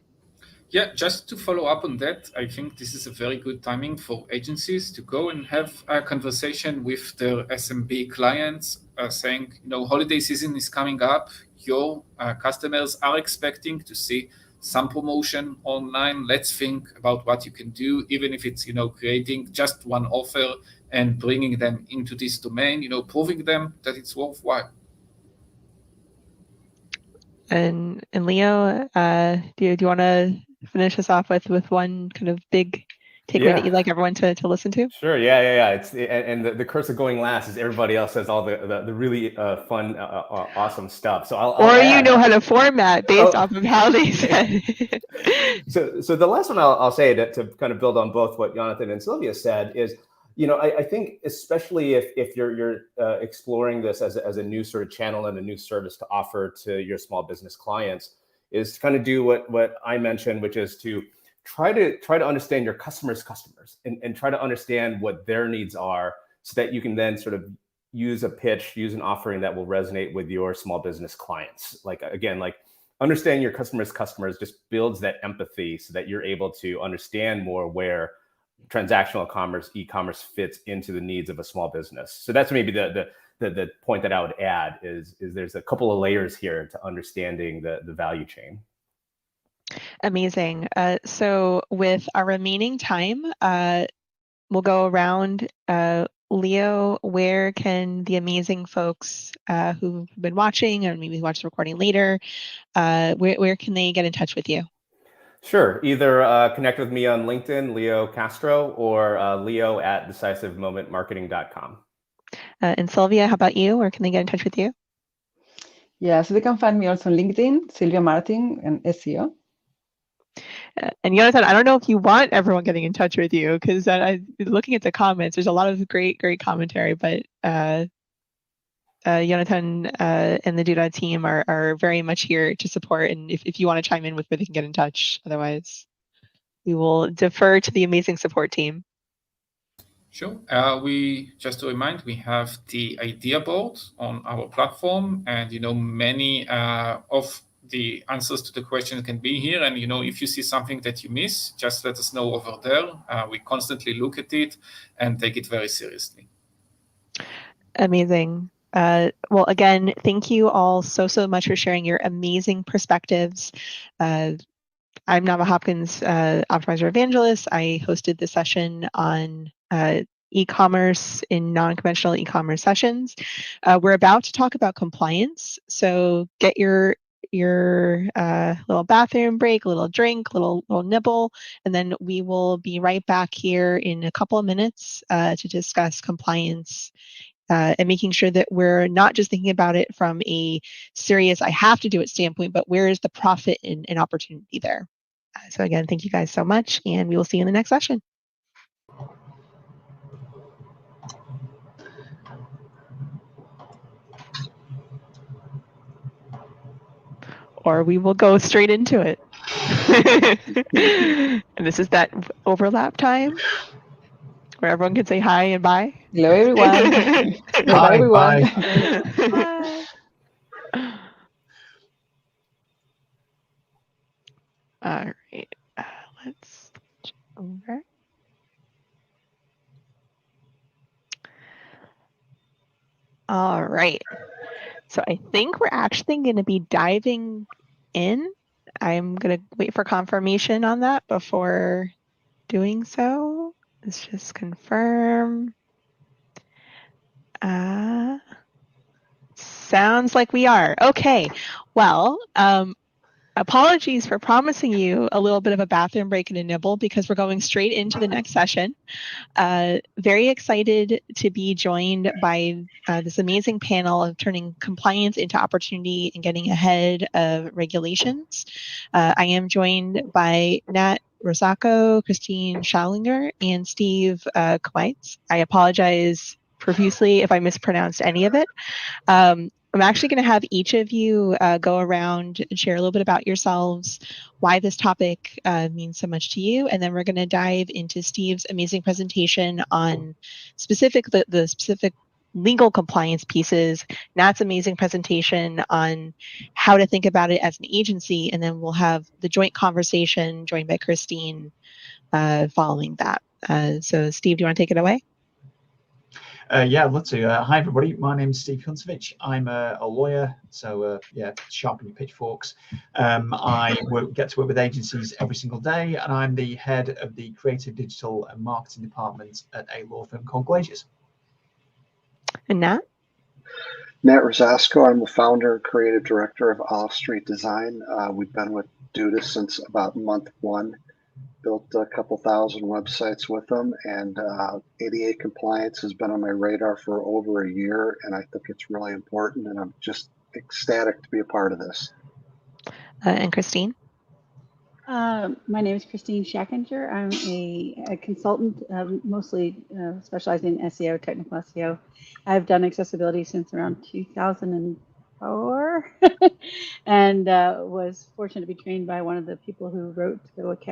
Yeah, just to follow up on that, I think this is a very good timing for agencies to go and have a conversation with their SMB clients, saying, holiday season is coming up. Your customers are expecting to see some promotion online. Let's think about what you can do, even if it's, creating just one offer and bringing them into this domain, proving them that it's worthwhile. And Leo, do you want to finish us off with one kind of big takeaway that you'd like everyone to listen to? Sure. Yeah. It's and the curse of going last is everybody else says all the really fun, awesome stuff. So I'll or add. You know how to format based off of how they said. So the last one I'll say to kind of build on both what Jonathan and Sylvia said is, I think especially if you're exploring this as a new sort of channel and a new service to offer to your small business clients, is to kind of do what I mentioned, which is to try to understand your customers' customers and try to understand what their needs are, so that you can then sort of use a pitch, use an offering that will resonate with your small business clients. Like understanding your customers' customers just builds that empathy, so that you're able to understand more where transactional commerce, e-commerce fits into the needs of a small business. So that's maybe the point that I would add is there's a couple of layers here to understanding the value chain. Amazing. So with our remaining time, we'll go around. Leo, where can the amazing folks who've been watching or maybe watch the recording later, where can they get in touch with you? Sure. Either connect with me on LinkedIn, Leo Castro, or Leo at decisivemomentmarketing.com. And Sylvia, how about you? Where can they get in touch with you? Yeah, so they can find me also on LinkedIn, Sylvia Martin, and SEO. And Jonathan, I don't know if you want everyone getting in touch with you, because looking at the comments, there's a lot of great commentary, but Jonathan and the Duda team are very much here to support. And if you want to chime in with where they can get in touch, otherwise we will defer to the amazing support team. Sure. Just to remind, we have the idea board on our platform, and many of the answers to the question can be here. And if you see something that you miss, just let us know over there. We constantly look at it and take it very seriously. Amazing. Well, again, thank you all so much for sharing your amazing perspectives. I'm Nava Hopkins, Optimizer Evangelist. I hosted the session on e-commerce in non-conventional e-commerce sessions. We're about to talk about compliance, so get your little bathroom break, a little drink, little nibble, and then we will be right back here in a couple of minutes to discuss compliance. And making sure that we're not just thinking about it from a serious, I have to do it standpoint, but where is the profit and opportunity there? So again, thank you guys so much, and we will see you in the next session. Or we will go straight into it. And this is that overlap time where everyone can say hi and bye. Hello, everyone. Bye, everyone. Bye. All right, let's switch over. All right, so I think we're actually going to be diving in. I'm going to wait for confirmation on that before doing so. Let's just confirm. Sounds like we are. Okay, well, Apologies for promising you a little bit of a bathroom break and a nibble because we're going straight into the next session. Very excited to be joined by this amazing panel of turning compliance into opportunity and getting ahead of regulations. I am joined by Nat Rosacco, Christine Schallinger, and Steve Kweitz. I apologize profusely if I mispronounced any of it. I'm actually going to have each of you go around and share a little bit about yourselves, why this topic means so much to you, and then we're going to dive into Steve's amazing presentation on the specific legal compliance pieces, Nat's amazing presentation on how to think about it as an agency, and then we'll have the joint conversation joined by Christine following that. So Steve, do you want to take it away? Yeah, I'd love to. Hi, everybody. My name's Steve Huntovich. I'm a lawyer, so yeah, sharpen your pitchforks. I get to work with agencies every single day, and I'm the head of the creative, digital, and marketing department at a law firm called Glaziers. And Nat? Nat Rosacco. I'm the founder and creative director of Olive Street Design. We've been with Duda since about month 1. Built a couple thousand websites with them, and ADA compliance has been on my radar for over a year, and I think it's really important, and I'm just ecstatic to be a part of this. And Christine? My name is Christine Schackinger. I'm a consultant, mostly specializing in SEO, technical SEO. I've done accessibility since around 2004 and was fortunate to be trained by one of the people who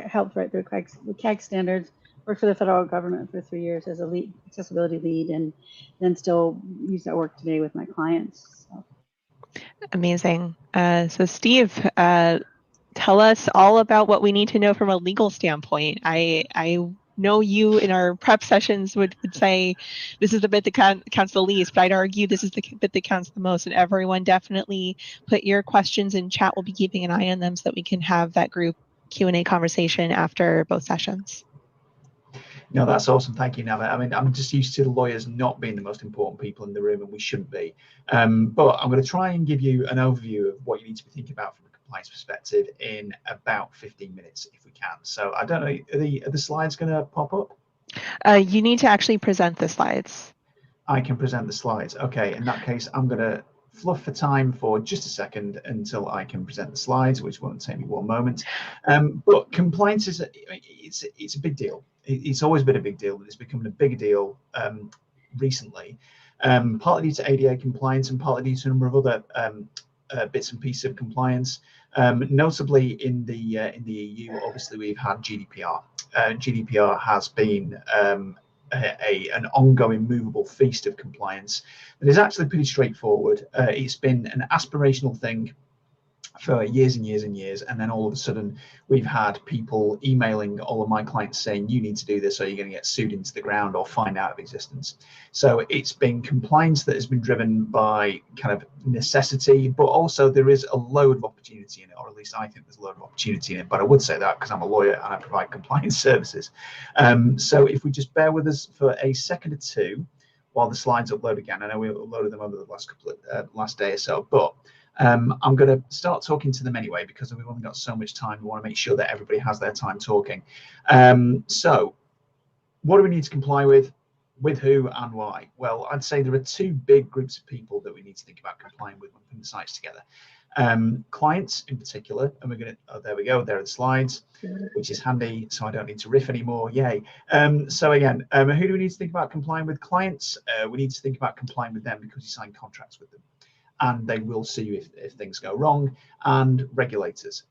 helped write the CAG standards. Worked for the federal government for 3 years as a lead accessibility lead, and then still use that work today with my clients. So. Amazing. So Steve, tell us all about what we need to know from a legal standpoint. I know you in our prep sessions would say this is the bit that counts the least, but I'd argue this is the bit that counts the most. And everyone definitely put your questions in chat. We'll be keeping an eye on them so that we can have that group Q&A conversation after both sessions. No, that's awesome. Thank you, Nava. I mean, I'm just used to the lawyers not being the most important people in the room, and we shouldn't be. But I'm going to try and give you an overview of what you need to be thinking about from a compliance perspective in about 15 minutes, if we can. So I don't know, are the slides going to pop up? You need to actually present the slides. I can present the slides. Okay, in that case, I'm going to fluff for time for just a second until I can present the slides, which won't take me 1 moment. But compliance is it's a big deal. It's always been a big deal, but it's becoming a bigger deal recently. Partly due to ADA compliance and partly due to a number of other bits and pieces of compliance. Notably in the EU, obviously we've had GDPR. GDPR has been an ongoing movable feast of compliance that is actually pretty straightforward. It's been an aspirational thing for years and years and years, and then all of a sudden we've had people emailing all of my clients saying you need to do this or you're going to get sued into the ground or fined out of existence. So it's been compliance that has been driven by kind of necessity, but also there is a load of opportunity in it, or at least I think there's a load of opportunity in it, but I would say that because I'm a lawyer and I provide compliance services. So if we just bear with us for a second or two while the slides upload again. I know we uploaded them over the last day or so, but I'm going to start talking to them anyway because we've only got so much time. We want to make sure that everybody has their time talking. So what do we need to comply with who and why? Well, I'd say there are 2 big groups of people that we need to think about complying with when putting the sites together. Clients in particular, and we're going to, oh, there we go, there are the slides, which is handy, so I don't need to riff anymore, yay. So again, who do we need to think about complying with? Clients, we need to think about complying with them because you sign contracts with them, and they will sue you if things go wrong. And regulators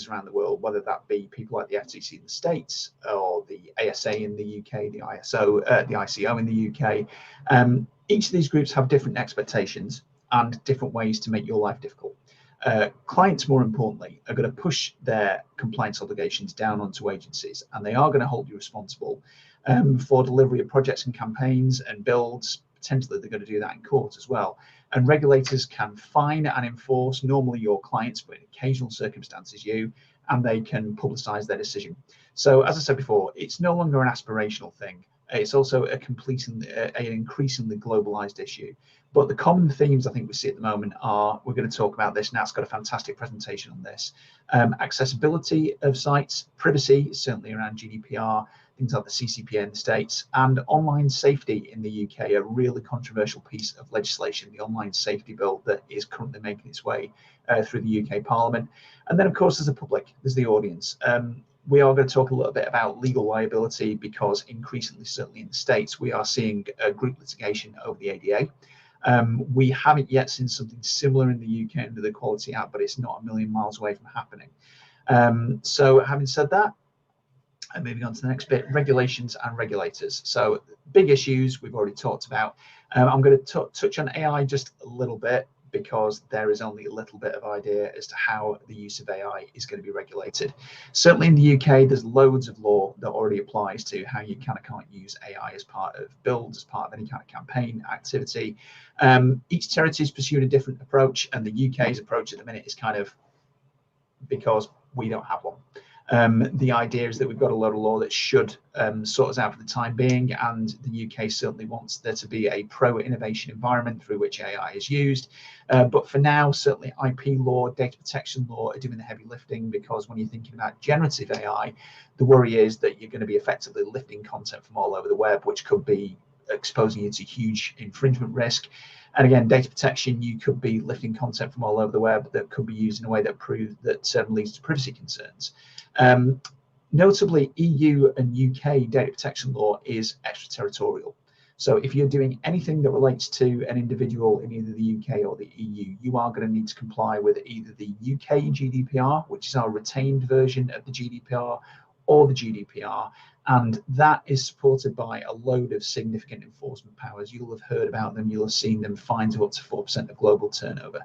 around the world, whether that be people like the FTC in the States or the ASA in the UK, the ICO in the UK. Each of these groups have different expectations and different ways to make your life difficult. Clients, more importantly, are going to push their compliance obligations down onto agencies, and they are going to hold you responsible for delivery of projects and campaigns and builds. Potentially they're going to do that in court as well. And regulators can fine and enforce normally your clients, but in occasional circumstances you, and they can publicize their decision. So as I said before, it's no longer an aspirational thing. It's also an increasingly globalized issue. But the common themes I think we see at the moment are, we're going to talk about this, Nat's got a fantastic presentation on this, accessibility of sites, privacy, certainly around GDPR, things like the CCPA in the States, and online safety in the UK, a really controversial piece of legislation, the Online Safety Bill that is currently making its way through the UK Parliament. And then, of course, there's the public, there's the audience. We are going to talk a little bit about legal liability, because increasingly, certainly in the States, we are seeing group litigation over the ADA. We haven't yet seen something similar in the UK under the Equality Act, but it's not a million miles away from happening. So having said that, and moving on to the next bit, regulations and regulators. So big issues we've already talked about. I'm going to touch on AI just a little bit, because there is only a little bit of idea as to how the use of AI is going to be regulated. Certainly in the UK, there's loads of law that already applies to how you kind of can't use AI as part of builds, as part of any kind of campaign activity. Each territory is pursuing a different approach, and the UK's approach at the minute is kind of, because we don't have one. The idea is that we've got a lot of law that should sort us out for the time being, and the UK certainly wants there to be a pro-innovation environment through which AI is used. But for now, certainly IP law, data protection law are doing the heavy lifting, because when you're thinking about generative AI, the worry is that you're going to be effectively lifting content from all over the web, which could be exposing you to huge infringement risk. And again, data protection, you could be lifting content from all over the web that could be used in a way that leads to privacy concerns. Notably, EU and UK data protection law is extraterritorial. So if you're doing anything that relates to an individual in either the UK or the EU, you are going to need to comply with either the UK GDPR, which is our retained version of the GDPR, or the GDPR. And that is supported by a load of significant enforcement powers. You'll have heard about them, you'll have seen them, fines of up to 4% of global turnover.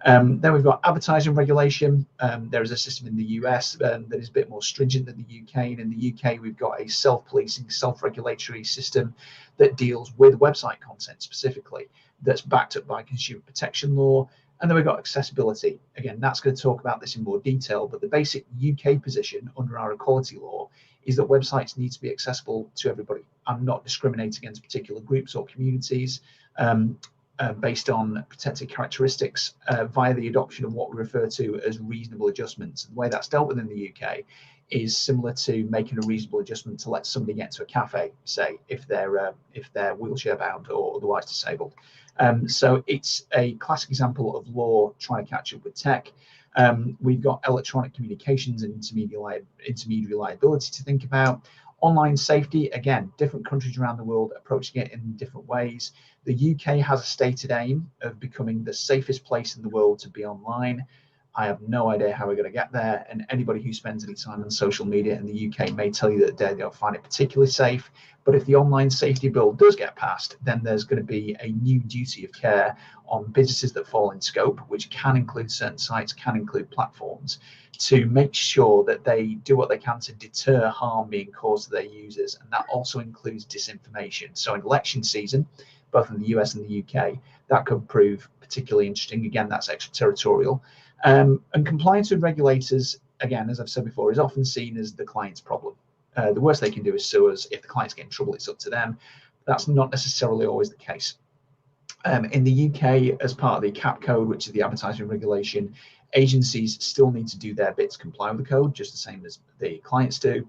Then we've got advertising regulation. There is a system in the US that is a bit more stringent than the UK. And in the UK, we've got a self-policing, self-regulatory system that deals with website content specifically, that's backed up by consumer protection law. And then we've got accessibility. Again, Nat's going to talk about this in more detail, but the basic UK position under our equality law is that websites need to be accessible to everybody and not discriminate against particular groups or communities based on protected characteristics via the adoption of what we refer to as reasonable adjustments. The way that's dealt with in the UK is similar to making a reasonable adjustment to let somebody get to a cafe, say, if they're wheelchair bound or otherwise disabled. So it's a classic example of law trying to catch up with tech. We've got electronic communications and intermediary liability to think about. Online safety, again, different countries around the world approaching it in different ways. The UK has a stated aim of becoming the safest place in the world to be online. I have no idea how we're going to get there, and anybody who spends any time on social media in the UK may tell you that they don't find it particularly safe. But if the online safety bill does get passed, then there's going to be a new duty of care on businesses that fall in scope, which can include certain sites, can include platforms, to make sure that they do what they can to deter harm being caused to their users. And that also includes disinformation. So in election season, both in the US and the UK, that could prove particularly interesting. Again, that's extraterritorial. And compliance with regulators, again, as I've said before, is often seen as the client's problem. The worst they can do is sue us. If the clients get in trouble, it's up to them. That's not necessarily always the case. In the UK, as part of the CAP code, which is the advertising regulation, agencies still need to do their bit to comply with the code, just the same as the clients do.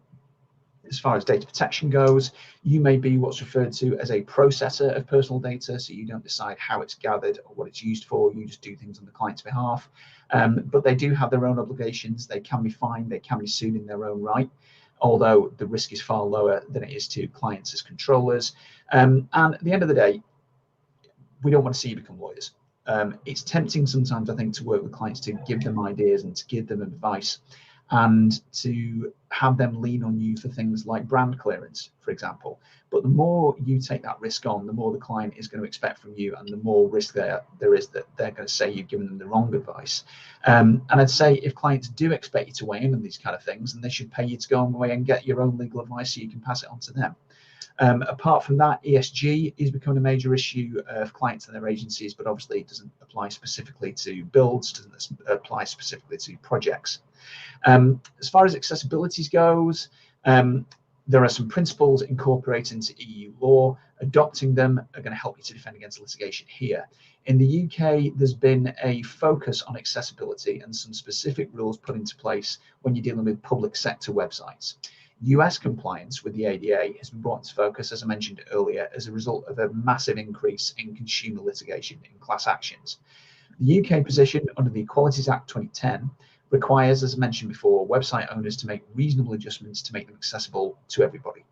As far as data protection goes, you may be what's referred to as a processor of personal data, so you don't decide how it's gathered or what it's used for, you just do things on the client's behalf. But they do have their own obligations. They can be fined, they can be sued in their own right, although the risk is far lower than it is to clients as controllers. And at the end of the day, we don't want to see you become lawyers. It's tempting sometimes, I think, to work with clients to give them ideas and to give them advice and to have them lean on you for things like brand clearance, for example. But the more you take that risk on, the more the client is going to expect from you, and the more risk there is that they're going to say you've given them the wrong advice. And I'd say if clients do expect you to weigh in on these kind of things, then they should pay you to go away and get your own legal advice so you can pass it on to them. Apart from that, ESG is becoming a major issue of clients and their agencies, but obviously it doesn't apply specifically to builds, doesn't apply specifically to projects. As far as accessibility goes, There are some principles incorporated into EU law. Adopting them are going to help you to defend against litigation here. In the UK, there's been a focus on accessibility and some specific rules put into place when you're dealing with public sector websites. US compliance with the ADA has been brought into focus, as I mentioned earlier, as a result of a massive increase in consumer litigation in class actions. The UK position under the Equalities Act 2010 requires, as I mentioned before, website owners to make reasonable adjustments to make them accessible to everybody.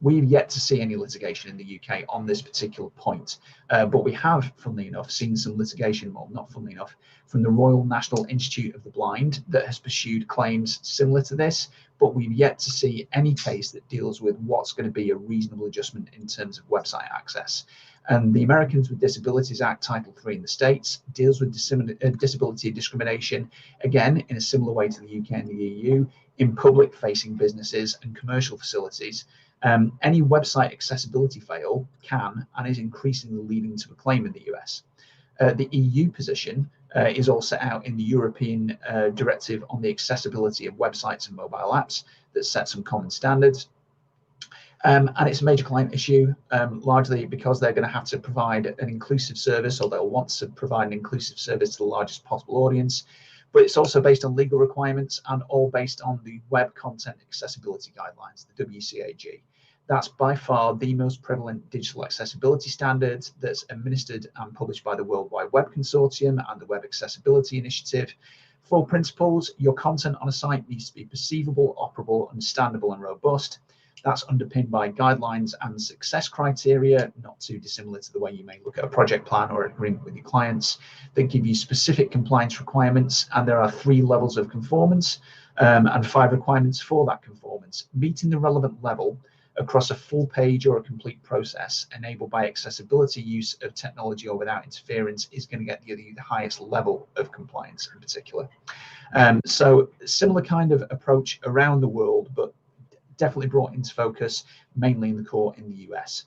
We've yet to see any litigation in the UK on this particular point, but we have, funnily enough, seen some litigation, well, not funnily enough, from the Royal National Institute of the Blind that has pursued claims similar to this, but we've yet to see any case that deals with what's going to be a reasonable adjustment in terms of website access. And the Americans with Disabilities Act, Title III in the States, deals with disability discrimination, again, in a similar way to the UK and the EU, in public-facing businesses and commercial facilities. Any website accessibility fail can and is increasingly leading to a claim in the US. The EU position is all set out in the European Directive on the Accessibility of Websites and Mobile Apps that sets some common standards. And it's a major client issue, largely because they're going to have to provide an inclusive service, or they'll want to provide an inclusive service to the largest possible audience. But it's also based on legal requirements and all based on the Web Content Accessibility Guidelines, the WCAG. That's by far the most prevalent digital accessibility standard that's administered and published by the World Wide Web Consortium and the Web Accessibility Initiative. For principles, your content on a site needs to be perceivable, operable, understandable, and robust. That's underpinned by guidelines and success criteria, not too dissimilar to the way you may look at a project plan or an agreement with your clients, that give you specific compliance requirements. And there are 3 levels of conformance and 5 requirements for that conformance. Meeting the relevant level across a full page or a complete process enabled by accessibility use of technology or without interference is going to get you the highest level of compliance in particular. So similar kind of approach around the world, but definitely brought into focus mainly in the core in the US.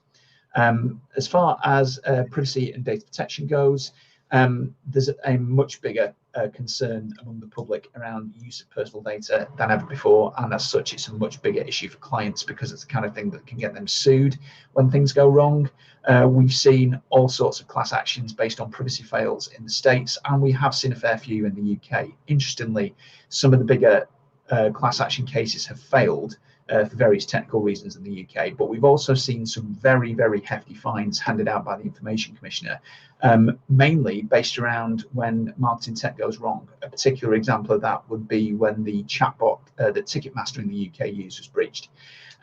As far as privacy and data protection goes, there's a much bigger concern among the public around use of personal data than ever before, and as such it's a much bigger issue for clients because it's the kind of thing that can get them sued when things go wrong. We've seen all sorts of class actions based on privacy fails in the States, and we have seen a fair few in the UK. Interestingly, some of the bigger class action cases have failed for various technical reasons in the UK, but we've also seen some very, very hefty fines handed out by the Information Commissioner, mainly based around when marketing tech goes wrong. A particular example of that would be when the chatbot that Ticketmaster in the UK used was breached.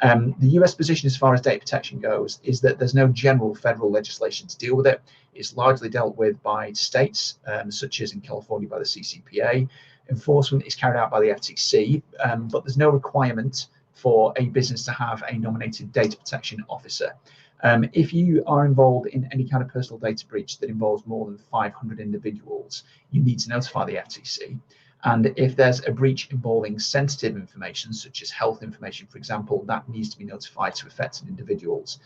The US position as far as data protection goes is that there's no general federal legislation to deal with it. It's largely dealt with by states, such as in California by the CCPA. Enforcement is carried out by the FTC, but there's no requirement for a business to have a nominated data protection officer. If you are involved in any kind of personal data breach that involves more than 500 individuals, you need to notify the FTC. And if there's a breach involving sensitive information, such as health information, for example, that needs to be notified to affected individuals.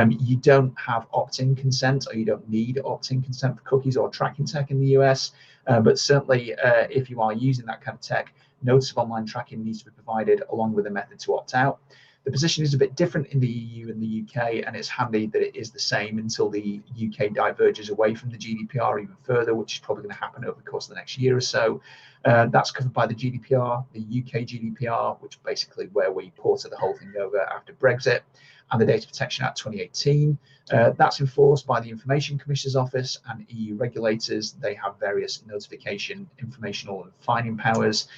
You don't have opt-in consent, or you don't need opt-in consent for cookies or tracking tech in the US, but certainly if you are using that kind of tech, notice of online tracking needs to be provided along with a method to opt out. The position is a bit different in the EU and the UK, and it's handy that it is the same until the UK diverges away from the GDPR even further, which is probably going to happen over the course of the next year or so. That's covered by the GDPR, the UK GDPR, which basically where we ported the whole thing over after Brexit, and the Data Protection Act 2018. That's enforced by the Information Commissioner's Office and EU regulators. They have various notification, informational and fining powers.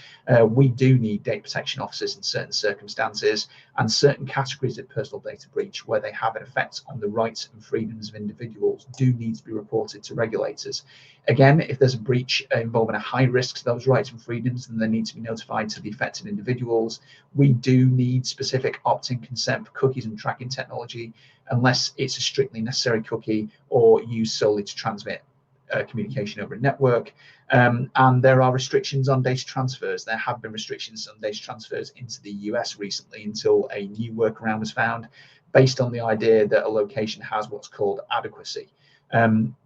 We do need data protection officers in certain circumstances and certain categories of personal data breach where they have an effect on the rights and freedoms of individuals do need to be reported to regulators. Again, if there's a breach involving a high risk to those rights and freedoms, then they need to be notified to the affected individuals. We do need specific opt-in consent for cookies and tracking technology, unless it's a strictly necessary cookie or used solely to transmit communication over a network. And there are restrictions on data transfers. There have been restrictions on data transfers into the US recently until a new workaround was found based on the idea that a location has what's called adequacy.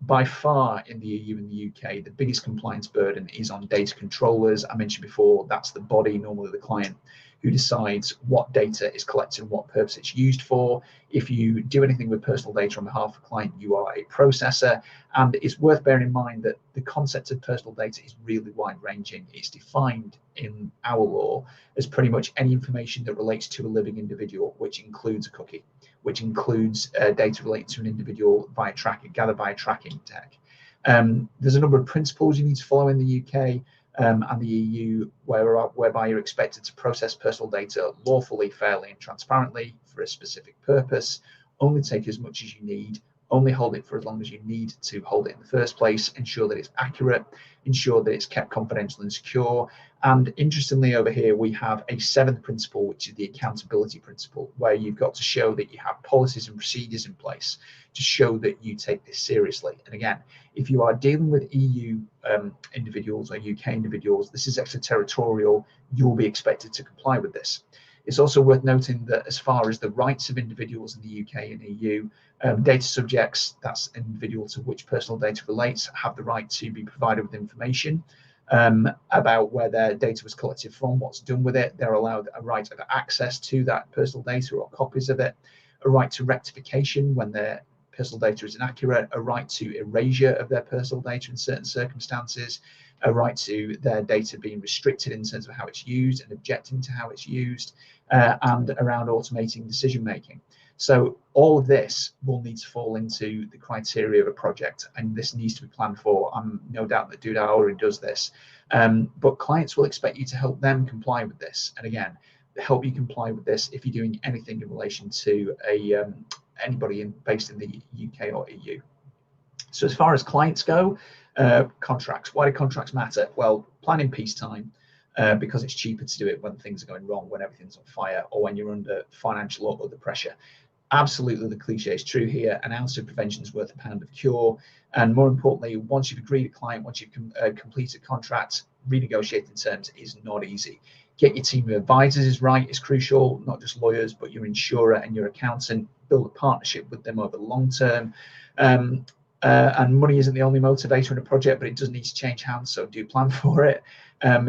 By far in the EU and the UK, the biggest compliance burden is on data controllers. I mentioned before, that's the body, normally the client, who decides what data is collected and what purpose it's used for. If you do anything with personal data on behalf of a client, you are a processor. And it's worth bearing in mind that the concept of personal data is really wide-ranging. It's defined in our law as pretty much any information that relates to a living individual, which includes a cookie, which includes data related to an individual via tracking, gathered by a tracking tech. There's a number of principles you need to follow in the UK and the EU, whereby you're expected to process personal data lawfully, fairly, and transparently for a specific purpose, only take as much as you need, only hold it for as long as you need to hold it in the first place, ensure that it's accurate, ensure that it's kept confidential and secure. And interestingly, over here, we have a seventh principle, which is the accountability principle, where you've got to show that you have policies and procedures in place to show that you take this seriously. And again, if you are dealing with EU individuals or UK individuals, this is extraterritorial, you'll be expected to comply with this. It's also worth noting that as far as the rights of individuals in the UK and EU, data subjects, that's individuals to which personal data relates, have the right to be provided with information about where their data was collected from, what's done with it. They're allowed a right of access to that personal data or copies of it, a right to rectification when their personal data is inaccurate, a right to erasure of their personal data in certain circumstances, a right to their data being restricted in terms of how it's used and objecting to how it's used, and around automating decision making. So all of this will need to fall into the criteria of a project, and this needs to be planned for. I'm no doubt that Duda already does this, but clients will expect you to help them comply with this. And again, help you comply with this if you're doing anything in relation to anybody based in the UK or EU. So as far as clients go, contracts. Why do contracts matter? Well, planning peacetime, because it's cheaper to do it when things are going wrong, when everything's on fire, or when you're under financial or other pressure. Absolutely, the cliche is true here. An ounce of prevention is worth a pound of cure. And more importantly, once you've agreed a client, once you've completed a contract, renegotiating terms is not easy. Get your team of advisors right is crucial, not just lawyers, but your insurer and your accountant. Build a partnership with them over the long term. And money isn't the only motivator in a project, but it does need to change hands, so do plan for it.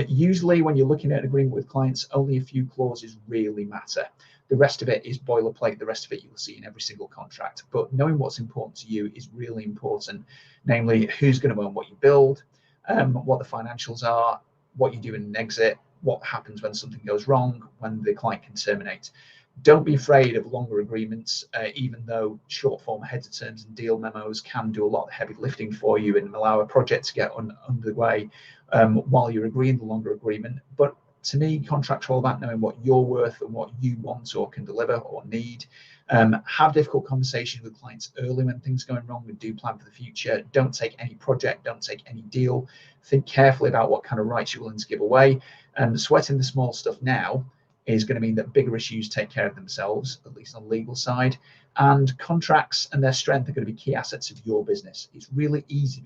Usually when you're looking at an agreement with clients, only a few clauses really matter. The rest of it is boilerplate. The rest of it you'll see in every single contract. But knowing what's important to you is really important, namely who's going to own what you build, what the financials are, what you do in an exit, what happens when something goes wrong, when the client can terminate. Don't be afraid of longer agreements, even though short form heads of terms and deal memos can do a lot of heavy lifting for you and allow a project to get underway while you're agreeing the longer agreement. But to me, contracts are all about knowing what you're worth and what you want or can deliver or need. Have difficult conversations with clients early when things are going wrong, and do plan for the future. Don't take any project, don't take any deal. Think carefully about what kind of rights you're willing to give away. Sweating the small stuff now is going to mean that bigger issues take care of themselves, at least on the legal side. And contracts and their strength are going to be key assets of your business. It's really easy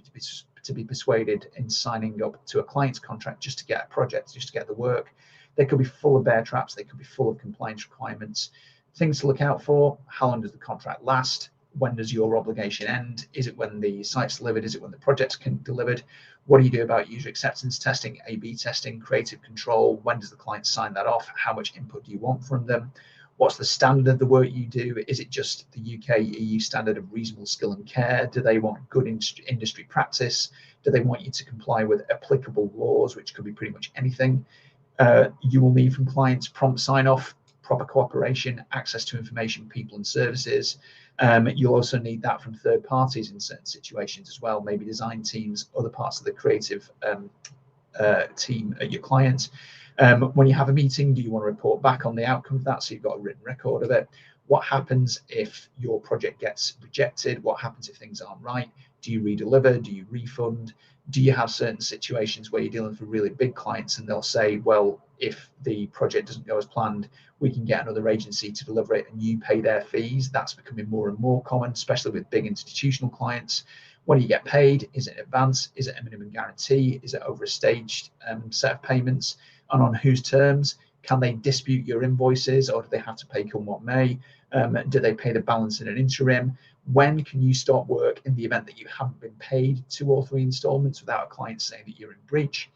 to be persuaded in signing up to a client's contract just to get a project, just to get the work. They could be full of bear traps. They could be full of compliance requirements. Things to look out for: how long does the contract last? When does your obligation end? Is it when the site's delivered? Is it when the project's delivered? What do you do about user acceptance testing, A/B testing, creative control? When does the client sign that off? How much input do you want from them? What's the standard of the work you do? Is it just the UK, EU standard of reasonable skill and care? Do they want good industry practice? Do they want you to comply with applicable laws, which could be pretty much anything? You will need from clients prompt sign-off, proper cooperation, access to information, people and services. You'll also need that from third parties in certain situations as well, maybe design teams, other parts of the creative team at your client. When you have a meeting, do you want to report back on the outcome of that so you've got a written record of it? What happens if your project gets rejected? What happens if things aren't right? Do you redeliver? Do you refund? Do you have certain situations where you're dealing with really big clients and they'll say, well, if the project doesn't go as planned, we can get another agency to deliver it and you pay their fees? That's becoming more and more common, especially with big institutional clients. When do you get paid? Is it in advance? Is it a minimum guarantee? Is it over a staged set of payments? And on whose terms? Can they dispute your invoices, or do they have to pay come what may? Do they pay the balance in an interim? When can you start work in the event that you haven't been paid 2 or 3 installments without a client saying that you're in breach?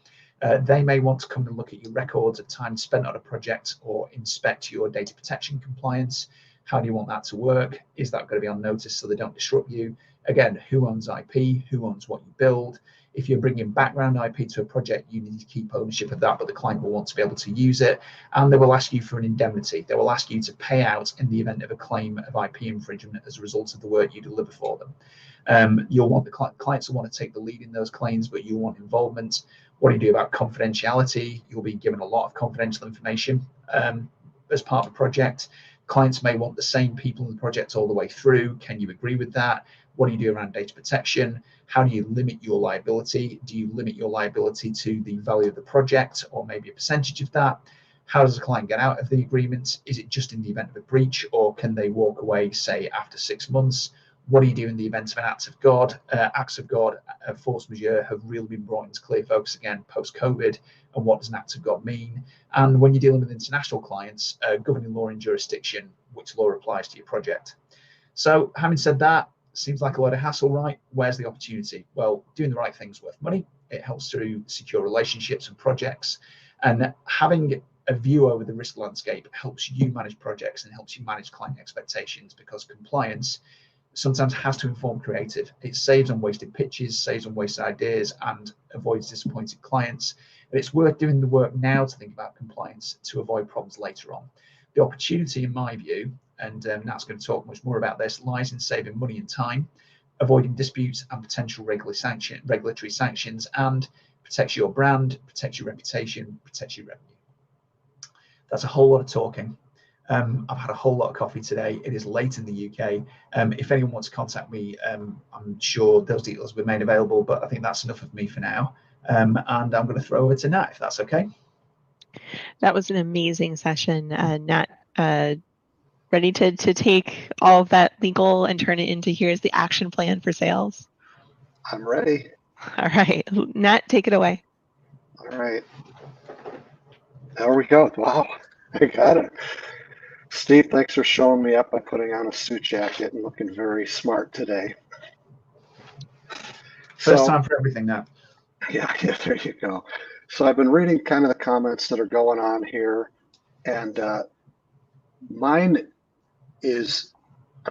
They may want to come and look at your records of time spent on a project or inspect your data protection compliance. How do you want that to work? Is that going to be on notice so they don't disrupt you? Again, who owns IP? Who owns what you build? If you're bringing background IP to a project, you need to keep ownership of that, but the client will want to be able to use it. And they will ask you for an indemnity. They will ask you to pay out in the event of a claim of IP infringement as a result of the work you deliver for them. You'll want the clients will want to take the lead in those claims, but you want involvement. What do you do about confidentiality? You'll be given a lot of confidential information as part of the project. Clients may want the same people in the project all the way through. Can you agree with that? What do you do around data protection? How do you limit your liability? Do you limit your liability to the value of the project or maybe a percentage of that? How does the client get out of the agreement? Is it just in the event of a breach, or can they walk away, say, after 6 months? What do you do in the event of an act of God? Acts of God, force majeure, have really been brought into clear focus again post-COVID. And what does an act of God mean? And when you're dealing with international clients, governing law in jurisdiction, which law applies to your project? So having said that, seems like a lot of hassle, right? Where's the opportunity? Well, doing the right thing's worth money. It helps through secure relationships and projects. And having a view over the risk landscape helps you manage projects and helps you manage client expectations, because compliance sometimes has to inform creative. It saves on wasted pitches, saves on wasted ideas, and avoids disappointed clients. But it's worth doing the work now to think about compliance to avoid problems later on. The opportunity, in my view, and Nat's going to talk much more about this, lies in saving money and time, avoiding disputes and potential regulatory sanctions, and protects your brand, protects your reputation, protects your revenue. That's a whole lot of talking. I've had a whole lot of coffee today. It is late in the UK. If anyone wants to contact me, I'm sure those details will be made available, but I think that's enough of me for now. And I'm going to throw over to Nat, if that's okay. That was an amazing session. Nat, ready to take all of that legal and turn it into here's the action plan for sales? I'm ready. All right, Nat, take it away. All right. There we go. Wow, I got it. Steve, thanks for showing me up by putting on a suit jacket and looking very smart today. First time for everything, Nat. Yeah, there you go. So I've been reading kind of the comments that are going on here, and mine is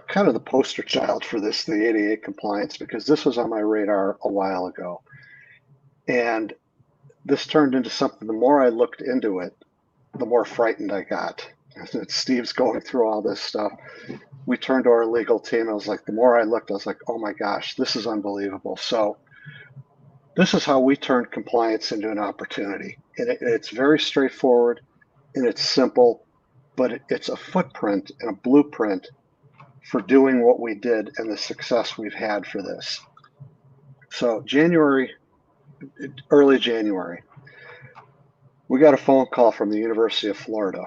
kind of the poster child for this, the ADA compliance, because this was on my radar a while ago. And this turned into something, the more I looked into it, the more frightened I got. Steve's going through all this stuff. We turned to our legal team. I was like, the more I looked, I was like, oh my gosh, this is unbelievable. So this is how we turned compliance into an opportunity. And it's very straightforward and it's simple, but it's a footprint and a blueprint for doing what we did and the success we've had for this. So early January, we got a phone call from the University of Florida.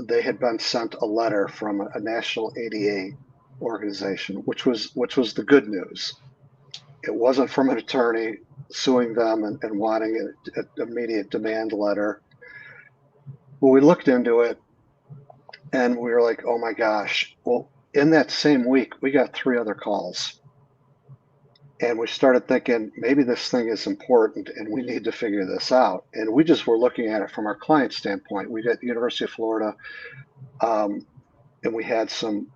They had been sent a letter from a national ADA organization, which was the good news. It wasn't from an attorney suing them and wanting an immediate demand letter. Well, we looked into it and we were like, oh my gosh. Well, in that same week, we got 3 other calls. And we started thinking, maybe this thing is important and we need to figure this out. And we just were looking at it from our client standpoint. We got the University of Florida, and we had some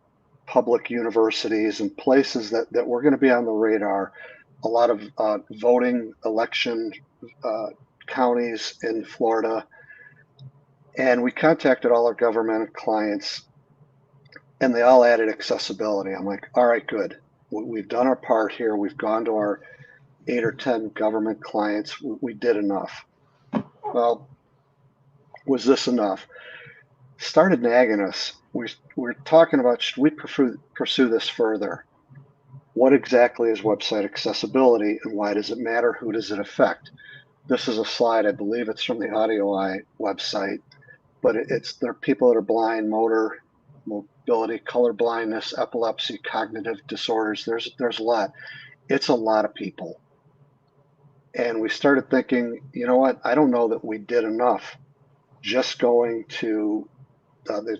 public universities and places that were going to be on the radar. A lot of voting election counties in Florida. And we contacted all our government clients and they all added accessibility. I'm like, all right, good. We've done our part here. We've gone to our 8 or 10 government clients. We did enough. Well, was this enough? Started nagging us. We're talking about, should we pursue this further? What exactly is website accessibility and why does it matter? Who does it affect? This is a slide, I believe it's from the AudioEye website, but there are people that are blind, motor, mobility, color blindness, epilepsy, cognitive disorders. There's a lot. It's a lot of people. And we started thinking, you know what? I don't know that we did enough just going to the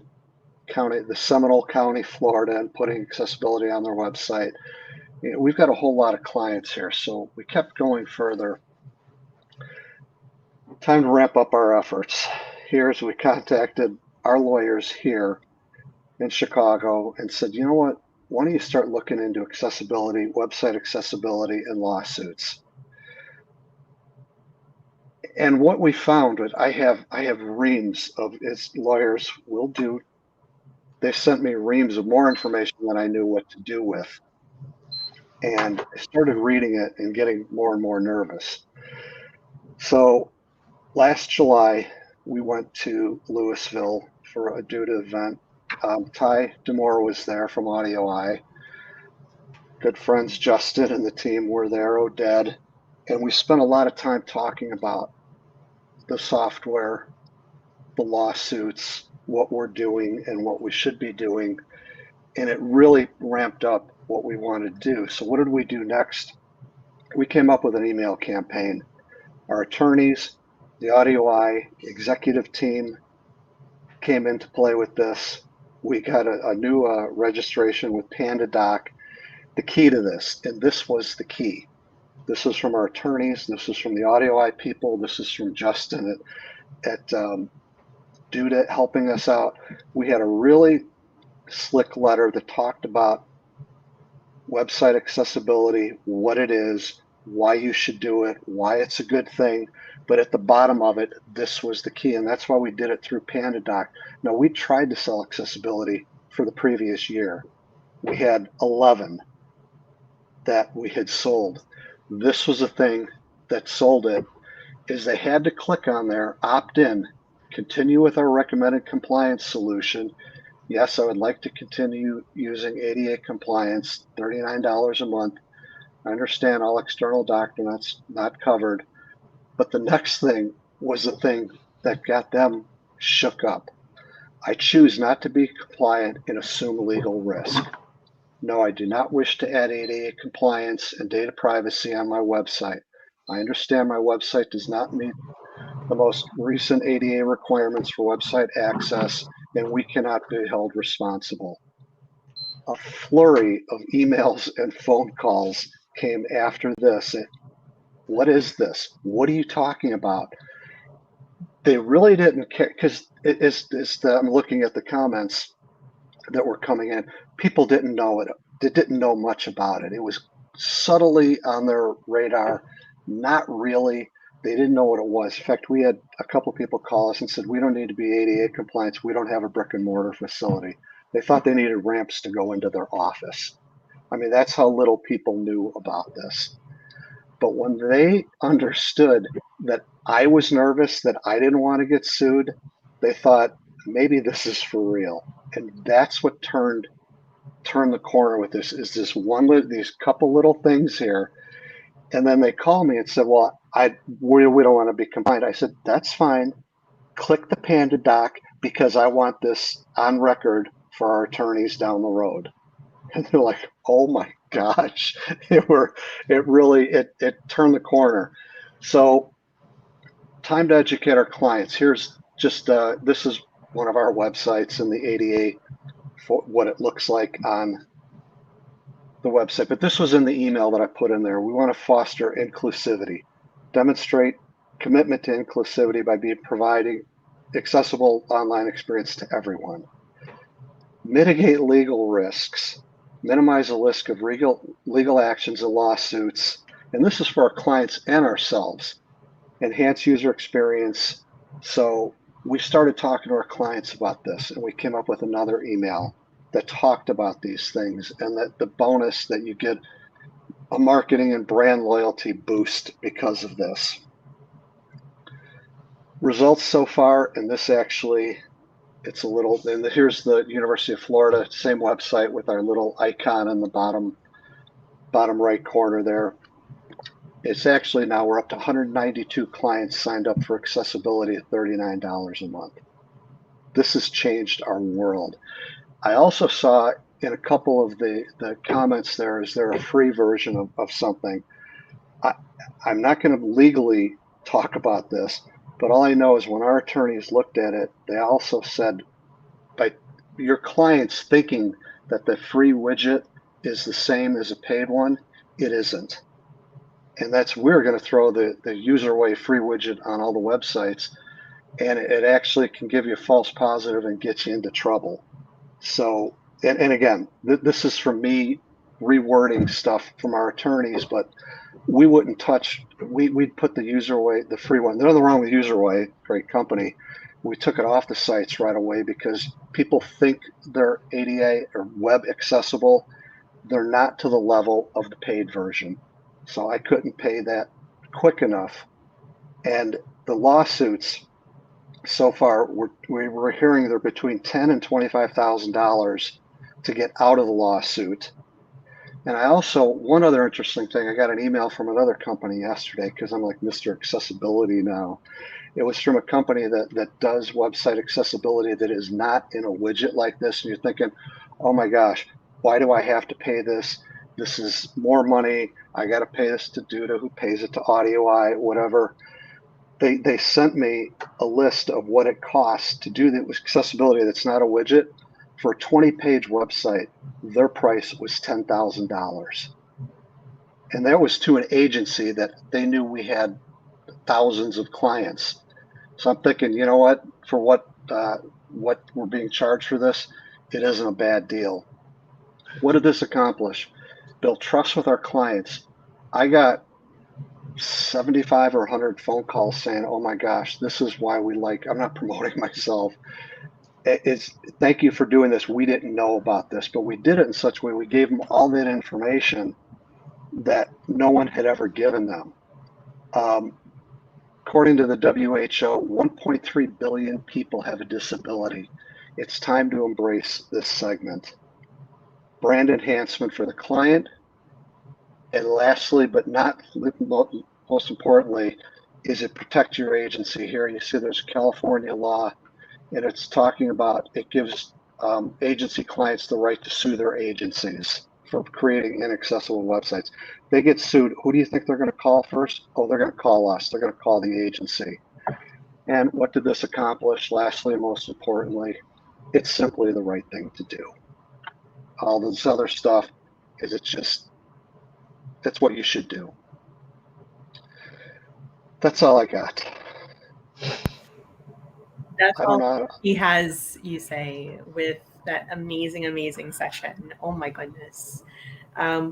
Seminole County, Florida, and putting accessibility on their website. You know, we've got a whole lot of clients here. So we kept going further. time to ramp up our efforts. Here's we contacted our lawyers here in Chicago and said, you know what? Why don't you start looking into accessibility, website accessibility, and lawsuits? And what we found was I have reams of lawyers will do. They sent me reams of more information than I knew what to do with. And I started reading it and getting more and more nervous. So last July, we went to Louisville for a Duda event. Ty Demore was there from Audio Eye. Good friends Justin and the team were there, Oded. And we spent a lot of time talking about the software, the lawsuits, what we're doing and what we should be doing. And it really ramped up what we wanted to do. So what did we do next? We came up with an email campaign. Our attorneys, the Audio Eye executive team came into play with this. We got a new registration with PandaDoc. The key to this, and this was the key. This is from our attorneys. This is from the Audio Eye people. This is from Justin at Duda helping us out. We had a really slick letter that talked about website accessibility, what it is, why you should do it, why it's a good thing. But at the bottom of it, this was the key. And that's why we did it through PandaDoc. Now, we tried to sell accessibility for the previous year. We had 11 that we had sold. This was a thing that sold it, is they had to click on there, opt in, continue with our recommended compliance solution. Yes, I would like to continue using ADA compliance, $39 a month. I understand all external documents not covered. But the next thing was the thing that got them shook up. I choose not to be compliant and assume legal risk. No, I do not wish to add ADA compliance and data privacy on my website. I understand my website does not meet the most recent ADA requirements for website access, and we cannot be held responsible. A flurry of emails and phone calls came after this. What is this? What are you talking about? They really didn't care, because I'm looking at the comments that were coming in. People didn't know it. They didn't know much about it. It was subtly on their radar, not really. They didn't know what it was. In fact, we had a couple people call us and said, we don't need to be ADA compliant. We don't have a brick and mortar facility. They thought they needed ramps to go into their office. I mean, that's how little people knew about this. But when they understood that I was nervous, that I didn't want to get sued, they thought maybe this is for real. And that's what turned the corner with this, is these couple little things here. And then they called me and said, well, we don't want to be compliant. I said, that's fine. Click the PandaDoc, because I want this on record for our attorneys down the road. And they're like, oh my gosh, it turned the corner. So time to educate our clients. Here's just, this is one of our websites in the ADA, for what it looks like on the website. But this was in the email that I put in there. We want to foster inclusivity, demonstrate commitment to inclusivity by providing accessible online experience to everyone, mitigate legal risks, minimize the risk of legal actions and lawsuits. And this is for our clients and ourselves. Enhance user experience. So we started talking to our clients about this, and we came up with another email that talked about these things, and that the bonus that you get a marketing and brand loyalty boost because of this. Results so far, and this actually, it's a little, and here's the University of Florida, same website with our little icon in the bottom right corner there. It's actually now we're up to 192 clients signed up for accessibility at $39 a month. This has changed our world. I also saw in a couple of the comments there, is there a free version of something? I'm not going to legally talk about this, but all I know is when our attorneys looked at it, they also said, by your clients thinking that the free widget is the same as a paid one, it isn't. and that's we're going to throw the user-way free widget on all the websites, and it actually can give you a false positive and get you into trouble. So, and again, this is from me rewording stuff from our attorneys, but we wouldn't touch, we'd put the user-way, the free one. There's nothing wrong with user-way, great company. We took it off the sites right away because people think they're ADA or web accessible. They're not to the level of the paid version. So I couldn't pay that quick enough. And the lawsuits so far, we're hearing they're between $10,000 and $25,000 to get out of the lawsuit. And I also, one other interesting thing, I got an email from another company yesterday because I'm like Mr. Accessibility now. It was from a company that does website accessibility that is not in a widget like this. And you're thinking, oh my gosh, why do I have to pay this? This is more money. I got to pay this to Duda, who pays it to AudioEye, whatever. They sent me a list of what it costs to do that with accessibility that's not a widget. For a 20-page website, their price was $10,000. And that was to an agency that they knew we had thousands of clients. So I'm thinking, you know what, for what we're being charged for this, it isn't a bad deal. What did this accomplish? Build trust with our clients. I got 75 or 100 phone calls saying, oh my gosh, this is why we like, I'm not promoting myself. It's thank you for doing this. We didn't know about this, but we did it in such a way, we gave them all that information that no one had ever given them. According to the WHO, 1.3 billion people have a disability. It's time to embrace this segment. Brand enhancement for the client. And lastly, but not most importantly, is it protect your agency. Here you see there's California law, and it's talking about, it gives agency clients the right to sue their agencies for creating inaccessible websites. They get sued, who do you think they're going to call first? Oh, they're going to call us. They're going to call the agency. And what did this accomplish? Lastly, most importantly, it's simply the right thing to do. All this other stuff is that's what you should do. That's all I got. That's all he has, you say, with that amazing, amazing session. Oh my goodness.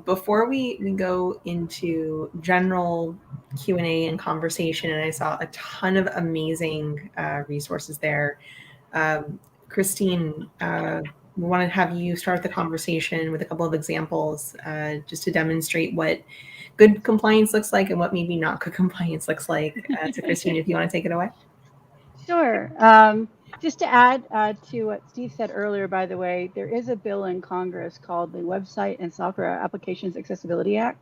Before we go into general Q&A and conversation, and I saw a ton of amazing resources there. Christine, we want to have you start the conversation with a couple of examples just to demonstrate what good compliance looks like and what maybe not good compliance looks like. So Christine, if you want to take it away. Sure. Just to add to what Steve said earlier, by the way, there is a bill in Congress called the Website and Software Applications Accessibility Act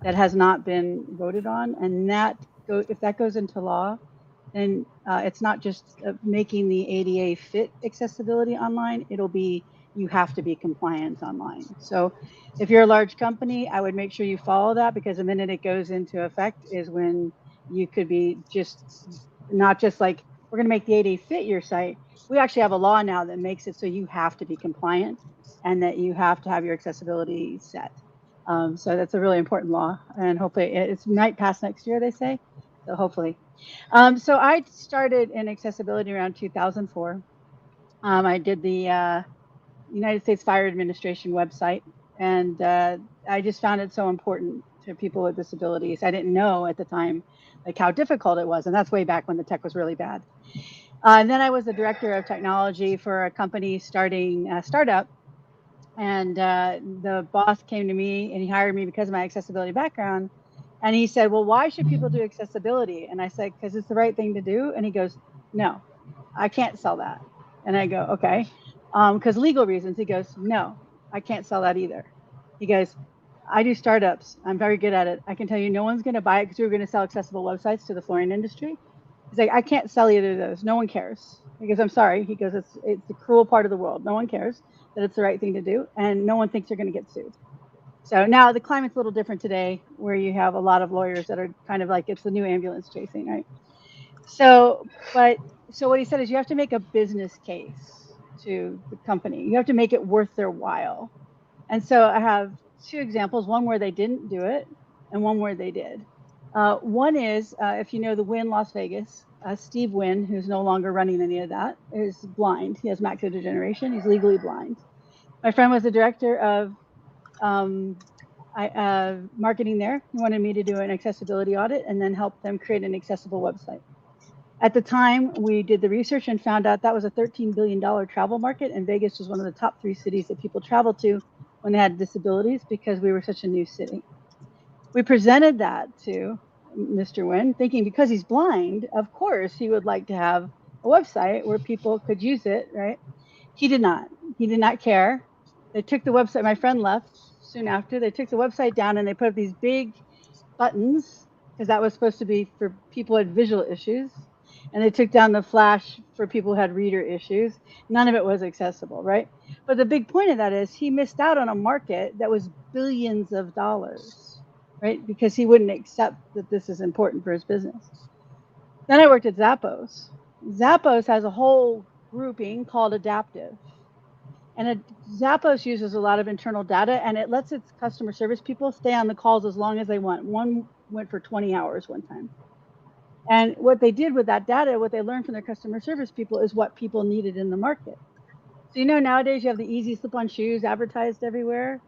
that has not been voted on. And if that goes into law, then it's not just making the ADA fit accessibility online, it'll be, you have to be compliant online. So if you're a large company, I would make sure you follow that, because the minute it goes into effect is when you could be not just like, we're going to make the ADA fit your site. We actually have a law now that makes it so you have to be compliant and that you have to have your accessibility set. So that's a really important law, and hopefully it might pass next year, they say. So hopefully. So I started in accessibility around 2004. I did the United States Fire Administration website, and I just found it so important to people with disabilities. I didn't know at the time like how difficult it was, and that's way back when the tech was really bad. And then I was the director of technology for a company starting a startup, and the boss came to me and he hired me because of my accessibility background. And he said, well, why should people do accessibility? And I said, because it's the right thing to do. And he goes, no, I can't sell that. And I go, okay, because legal reasons. He goes, no, I can't sell that either. He goes, I do startups. I'm very good at it. I can tell you no one's going to buy it because we're going to sell accessible websites to the flooring industry. He's like, I can't sell either of those. No one cares. He goes, I'm sorry. He goes, it's the cruel part of the world. No one cares that it's the right thing to do, and no one thinks you're going to get sued. So now the climate's a little different today, where you have a lot of lawyers that are kind of like, it's the new ambulance chasing, right? So what he said is you have to make a business case to the company. You have to make it worth their while. And so I have two examples, one where they didn't do it and one where they did. One is, if you know the Wynn Las Vegas, Steve Wynn, who's no longer running any of that, is blind. He has macular degeneration. He's legally blind. My friend was the director of marketing there. He wanted me to do an accessibility audit and then help them create an accessible website. At the time, we did the research and found out that was a $13 billion travel market, and Vegas was one of the top 3 cities that people traveled to when they had disabilities because we were such a new city. We presented that to Mr. Wynn, thinking because he's blind, of course, he would like to have a website where people could use it, right? He did not. He did not care. They took the website. My friend left soon after. They took the website down and they put up these big buttons because that was supposed to be for people who had visual issues. And they took down the flash for people who had reader issues. None of it was accessible, right? But the big point of that is he missed out on a market that was billions of dollars, right? Because he wouldn't accept that this is important for his business. Then I worked at Zappos. Zappos has a whole grouping called Adaptive. And Zappos uses a lot of internal data, and it lets its customer service people stay on the calls as long as they want. One went for 20 hours one time. And what they did with that data, what they learned from their customer service people is what people needed in the market. So, you know, nowadays you have the easy slip-on shoes advertised everywhere.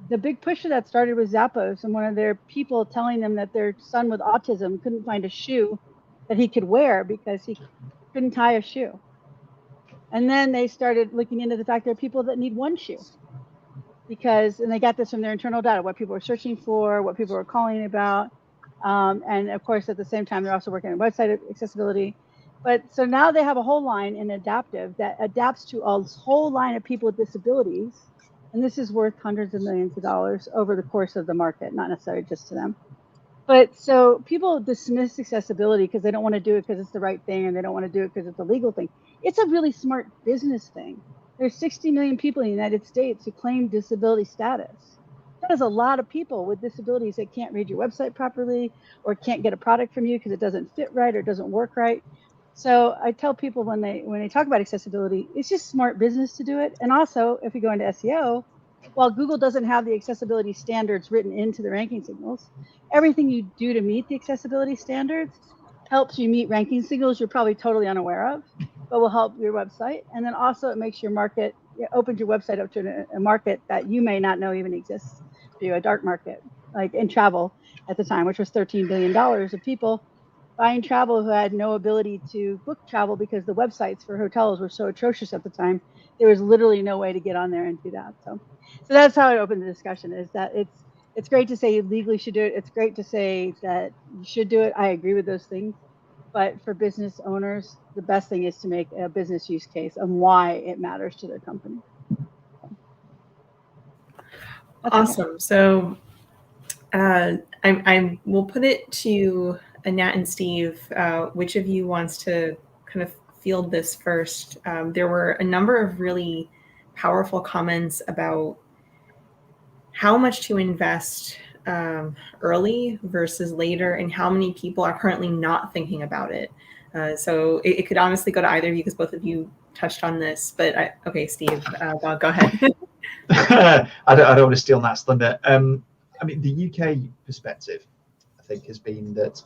The big push of that started with Zappos and one of their people telling them that their son with autism couldn't find a shoe that he could wear because he couldn't tie a shoe. And then they started looking into the fact there are people that need one shoe and they got this from their internal data, what people were searching for, what people were calling about. And of course, at the same time, they're also working on website accessibility. But so now they have a whole line in Adaptive that adapts to a whole line of people with disabilities. And this is worth hundreds of millions of dollars over the course of the market, not necessarily just to them. But so people dismiss accessibility because they don't want to do it because it's the right thing, and they don't want to do it because it's a legal thing. It's a really smart business thing. There's 60 million people in the United States who claim disability status. That is a lot of people with disabilities that can't read your website properly or can't get a product from you because it doesn't fit right or doesn't work right. So I tell people when they talk about accessibility, it's just smart business to do it. And also, if you go into SEO, while Google doesn't have the accessibility standards written into the ranking signals, everything you do to meet the accessibility standards helps you meet ranking signals you're probably totally unaware of, but will help your website. And then also it makes your market, it opens your website up to a market that you may not know even exists. A dark market, like in travel at the time, which was $13 billion of people buying travel who had no ability to book travel because the websites for hotels were so atrocious at the time. There was literally no way to get on there and do that. So that's how I opened the discussion, is that it's great to say you legally should do it. It's great to say that you should do it. I agree with those things. But for business owners, the best thing is to make a business use case and why it matters to their company. Awesome. So I will put it to Nat and Steve. Which of you wants to kind of field this first? There were a number of really powerful comments about how much to invest early versus later, and how many people are currently not thinking about it. So it could honestly go to either of you because both of you touched on this. But okay, Steve, go ahead. I don't want to steal Nat's thunder. I mean, the UK perspective, I think, has been that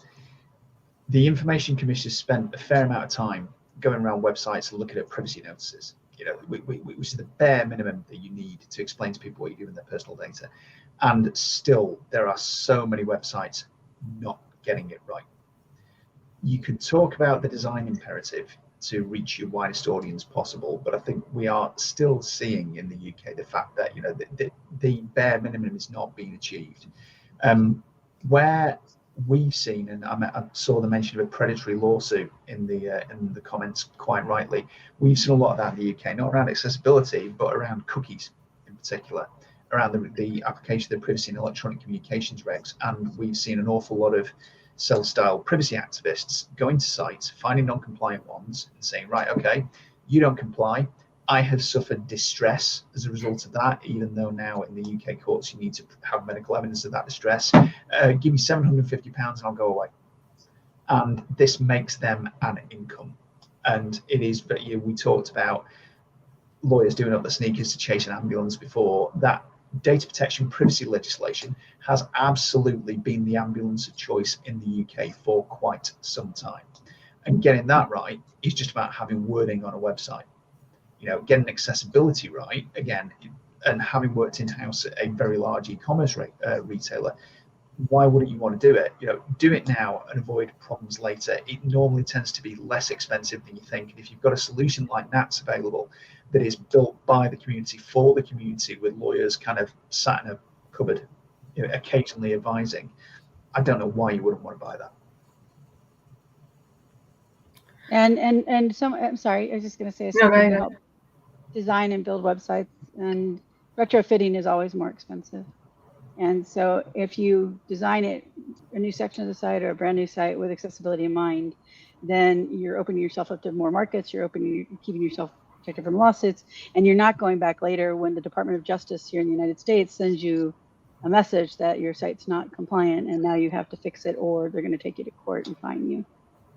the Information Commission has spent a fair amount of time going around websites and looking at privacy notices. You know, which is the bare minimum that you need to explain to people what you do with their personal data. And still, there are so many websites not getting it right. You could talk about the design imperative to reach your widest audience possible, but I think we are still seeing in the UK the fact that, you know, the bare minimum is not being achieved. Where we've seen, and I saw the mention of a predatory lawsuit in the comments quite rightly, we've seen a lot of that in the UK, not around accessibility, but around cookies in particular, around the application of the privacy and electronic communications regs. And we've seen an awful lot of cell-style privacy activists going to sites, finding non-compliant ones and saying, right, okay, you don't comply. I have suffered distress as a result of that, even though now in the UK courts you need to have medical evidence of that distress. Give me £750 and I'll go away. And this makes them an income. And it is, but we talked about lawyers doing up the sneakers to chase an ambulance before. That data protection privacy legislation has absolutely been the ambulance of choice in the UK for quite some time. And getting that right is just about having wording on a website. Getting accessibility right, again, and having worked in-house at a very large e-commerce retailer, why wouldn't you want to do it? Do it now and avoid problems later. It normally tends to be less expensive than you think. And if you've got a solution like Nat's available that is built by the community for the community, with lawyers kind of sat in a cupboard, occasionally advising, I don't know why you wouldn't want to buy that. And some, I'm sorry, I was just going to say, some people help design and build websites, and retrofitting is always more expensive. And so if you design it, a new section of the site or a brand new site with accessibility in mind, then you're opening yourself up to more markets, you're keeping yourself protected from lawsuits, and you're not going back later when the Department of Justice here in the United States sends you a message that your site's not compliant and now you have to fix it, or they're going to take you to court and fine you.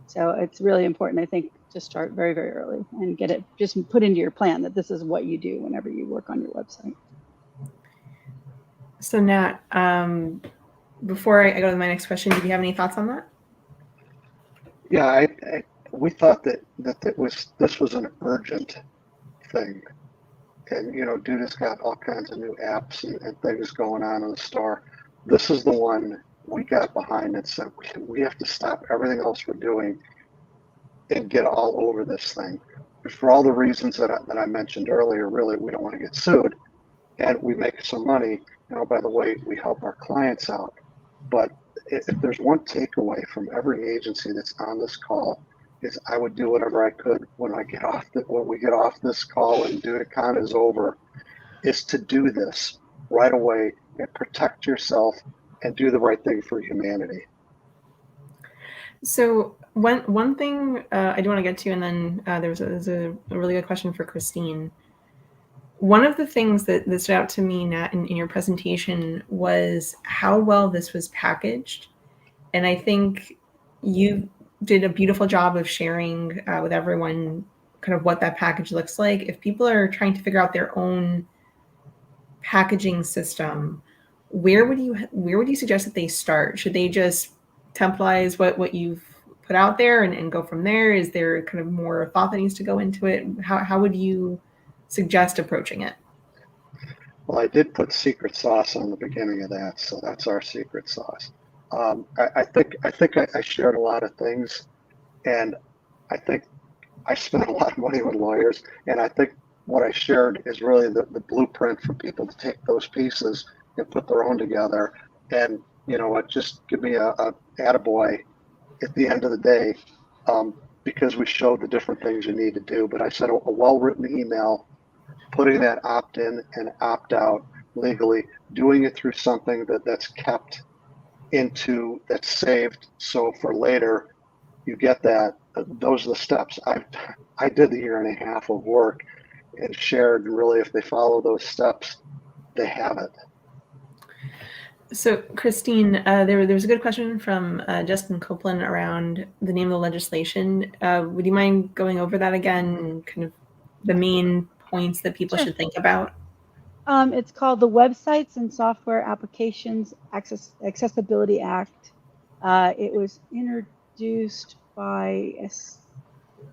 So it's really important, I think, to start very, very early and get it just put into your plan that this is what you do whenever you work on your website. So Nat, before I go to my next question, do you have any thoughts on that? Yeah, we thought that this was an urgent thing, and Duda's got all kinds of new apps and things going on in the store. This is the one we got behind and said we have to stop everything else we're doing and get all over this thing. For all the reasons that I mentioned earlier, really, we don't want to get sued, and we make some money. By the way, we help our clients out. But if there's one takeaway from every agency that's on this call, is I would do whatever I could when we get off this call and DudaCon is over, is to do this right away and protect yourself and do the right thing for humanity. So one thing I do want to get to, and then there's a really good question for Christine. One of the things that stood out to me, Nat, in your presentation was how well this was packaged. And I think you did a beautiful job of sharing with everyone kind of what that package looks like. If people are trying to figure out their own packaging system, where would you suggest that they start? Should they just templatize what you've put out there and go from there? Is there kind of more thought that needs to go into it? How would you suggest approaching it? Well, I did put secret sauce on the beginning of that, so that's our secret sauce. I think I shared a lot of things, and I think I spent a lot of money with lawyers, and I think what I shared is really the blueprint for people to take those pieces and put their own together. And just give me a attaboy at the end of the day, because we showed the different things you need to do. But I said a well-written email, putting that opt-in and opt-out legally, doing it through something that's kept into, that's saved, so for later you get that. Those are the steps. I did the 1.5 years of work and shared, and really if they follow those steps, they have it. So Christine, there was a good question from Justin Copeland around the name of the legislation. Would you mind going over that again, and kind of the main points that people should think about? It's called the Websites and Software Applications Accessibility Act. It was introduced by, I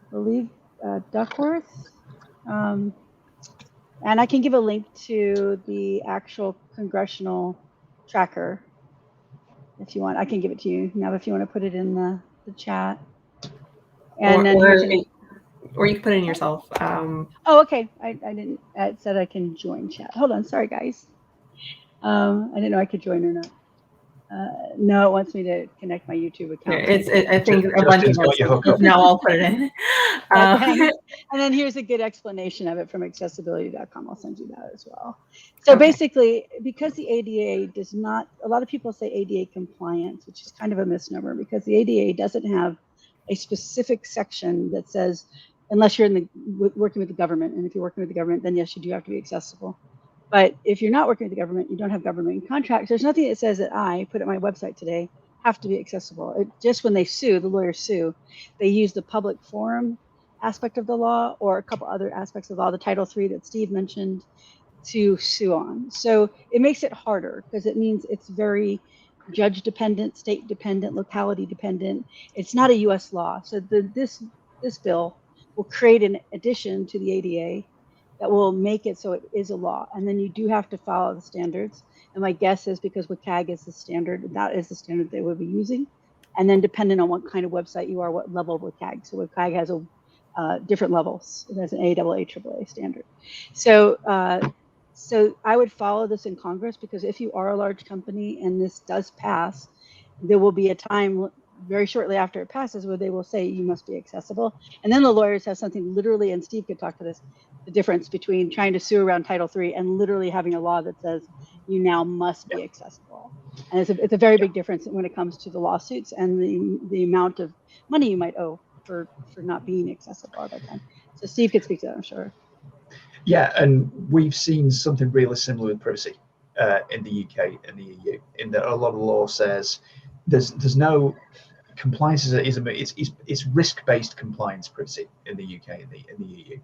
believe, Duckworth. And I can give a link to the actual congressional tracker if you want. I can give it to you now if you want to put it in the chat. And or you can put it in yourself. Oh, okay. I didn't. It said I can join chat. Hold on. Sorry, guys. I didn't know I could join or not. No, it wants me to connect my YouTube account. I think a bunch of us. Now I'll put it in. And then here's a good explanation of it from accessibility.com. I'll send you that as well. So basically, because the ADA does not, a lot of people say ADA compliance, which is kind of a misnomer, because the ADA doesn't have a specific section that says, unless you're working with the government, and if you're working with the government, then yes, you do have to be accessible. But if you're not working with the government, you don't have government contracts, there's nothing that says that I put on my website today have to be accessible. Just when they sue, the lawyers sue, they use the public forum aspect of the law or a couple other aspects of the law, the Title III that Steve mentioned. to sue on. So it makes it harder because it means it's very judge dependent, state dependent, locality dependent. It's not a U.S. law. So this bill will create an addition to the ADA that will make it so it is a law. And then you do have to follow the standards. And my guess is because WCAG is the standard, that is the standard they will be using. And then depending on what kind of website you are, what level of WCAG. So WCAG has different levels. There's an AAA standard. So so I would follow this in Congress, because if you are a large company and this does pass, there will be a time very shortly after it passes where they will say you must be accessible. And then the lawyers have something literally, and Steve could talk to this, the difference between trying to sue around Title III and literally having a law that says you now must be accessible. And it's a very big difference when it comes to the lawsuits and the amount of money you might owe for not being accessible at that time. So Steve could speak to that, I'm sure. Yeah, and we've seen something really similar with privacy in the UK and the EU, in that a lot of the law says there's no compliance it's risk-based compliance privacy in the UK and the EU,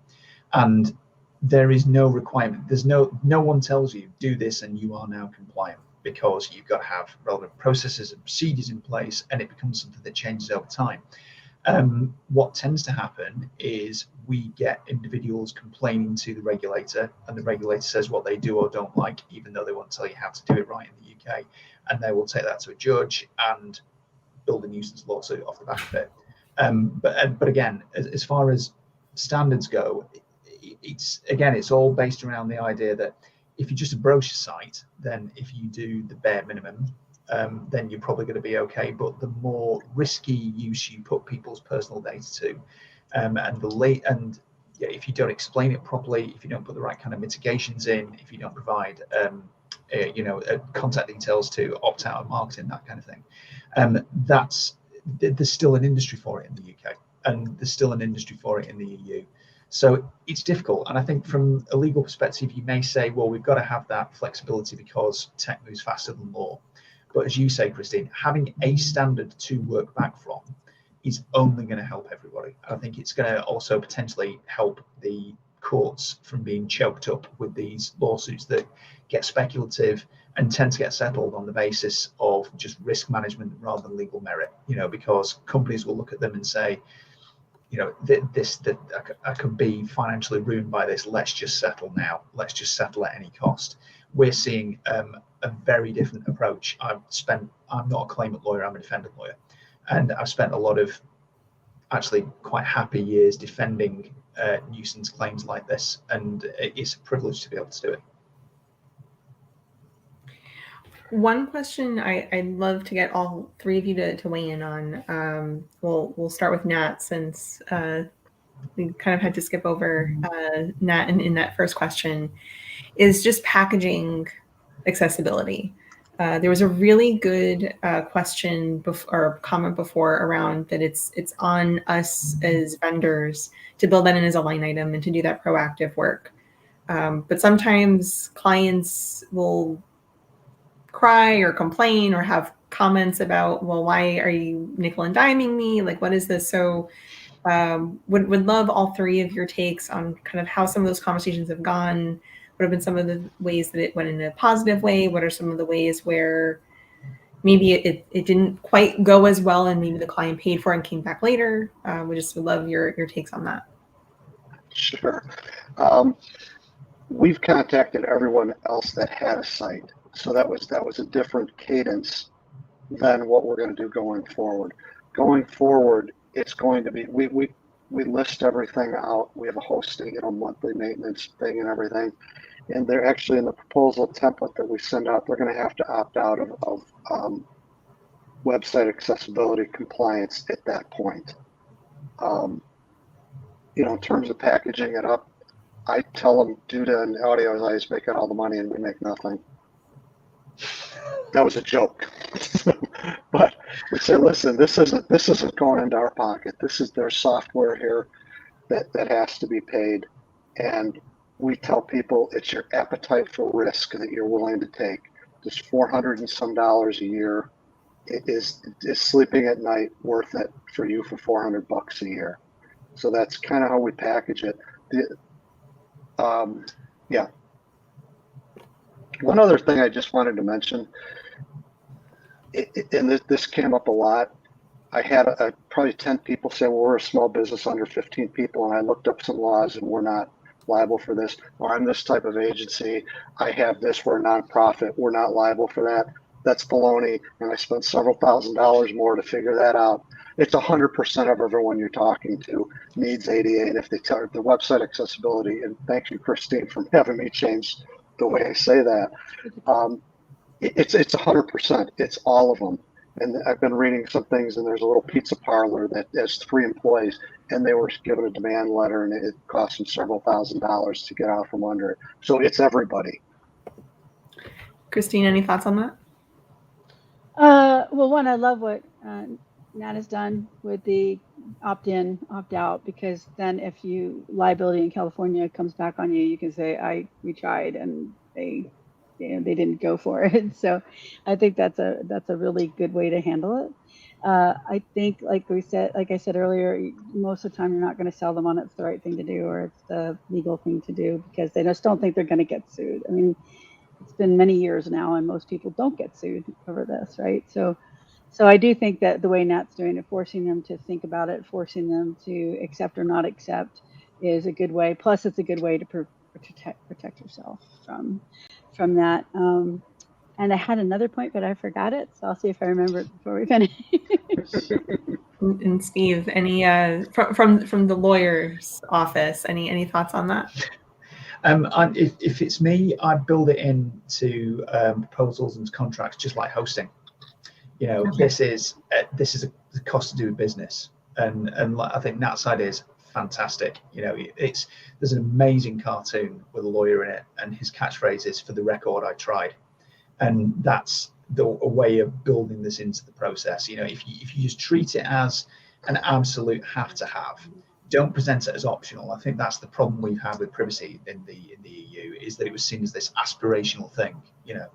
and there is no requirement. There's no one tells you do this and you are now compliant, because you've got to have relevant processes and procedures in place, and it becomes something that changes over time. What tends to happen is we get individuals complaining to the regulator, and the regulator says what they do or don't like, even though they won't tell you how to do it right in the UK, and they will take that to a judge and build a nuisance lawsuit off the back of it. But again, as far as standards go, it's all based around the idea that if you're just a brochure site, then if you do the bare minimum, then you're probably going to be okay. But the more risky use you put people's personal data to, if you don't explain it properly, if you don't put the right kind of mitigations in, if you don't provide contact details to opt out of marketing, that kind of thing, there's still an industry for it in the UK, and there's still an industry for it in the EU. So it's difficult. And I think from a legal perspective, you may say, well, we've got to have that flexibility because tech moves faster than law. But as you say, Christine, having a standard to work back from is only going to help everybody. I think it's going to also potentially help the courts from being choked up with these lawsuits that get speculative and tend to get settled on the basis of just risk management rather than legal merit, because companies will look at them and say, I could be financially ruined by this. Let's just settle now. Let's just settle at any cost. We're seeing a very different approach. I'm not a claimant lawyer, I'm a defendant lawyer. And I've spent a lot of actually quite happy years defending nuisance claims like this. And it's a privilege to be able to do it. One question I'd love to get all three of you to weigh in on. We'll start with Nat, since we kind of had to skip over Nat in that first question, is just packaging accessibility. There was a really good question or comment before around that it's on us as vendors to build that in as a line item and to do that proactive work. But sometimes clients will cry or complain or have comments about, well, why are you nickel and diming me? Like, what is this? So would love all three of your takes on kind of how some of those conversations have gone. What have been some of the ways that it went in a positive way? What are some of the ways where maybe it didn't quite go as well and maybe the client paid for it and came back later? We just would love your takes on that. Sure. We've contacted everyone else that had a site. So that was a different cadence than what we're going to do going forward. Going forward, it's going to be, we list everything out. We have a hosting, monthly maintenance thing and everything. And they're actually in the proposal template that we send out, they're going to have to opt out of website accessibility compliance at that point. In terms of packaging it up, I tell them Duda and Audio is making all the money and we make nothing. That was a joke. But we say, listen, this isn't going into our pocket. This is their software here that has to be paid. And we tell people it's your appetite for risk that you're willing to take. This $400 and some a year, is sleeping at night worth it for you for $400 a year? So that's kind of how we package it. Yeah. One other thing I just wanted to mention, and this came up a lot. I had probably 10 people say, well, we're a small business under 15 people, and I looked up some laws and we're not liable for this, or I'm this type of agency, I have this, we're a nonprofit, we're not liable for that. That's baloney, and I spent several $1,000s more to figure that out. It's 100% of everyone you're talking to needs ADA, and if they tell the website accessibility, and thank you, Christine, for having me change the way I say that. It's 100%. It's all of them. And I've been reading some things, and there's a little pizza parlor that has 3 employees, and they were given a demand letter, and it cost them several $1,000s to get out from under it. So it's everybody. Christine, any thoughts on that? Well, one, I love what Nat has done with the opt-in, opt-out, because then if liability in California comes back on you, you can say, we tried and they didn't go for it. So I think that's a really good way to handle it. I think, like I said earlier, most of the time you're not going to sell them on it's the right thing to do or it's the legal thing to do, because they just don't think they're going to get sued. I mean, it's been many years now and most people don't get sued over this, right? So I do think that the way Nat's doing it, forcing them to think about it, forcing them to accept or not accept, is a good way. Plus, it's a good way to protect yourself from that. And I had another point, but I forgot it. So I'll see if I remember it before we finish. And Steve, any from the lawyer's office, any thoughts on that? If it's me, I'd build it into proposals and contracts, just like hosting. You know, okay. This is a cost to do business, and I think Nat's side is fantastic. You know, there's an amazing cartoon with a lawyer in it, and his catchphrase is, "For the record, I tried," and that's a way of building this into the process. You know, if you just treat it as an absolute have to have, don't present it as optional. I think that's the problem we've had with privacy in the EU, is that it was seen as this aspirational thing. You know,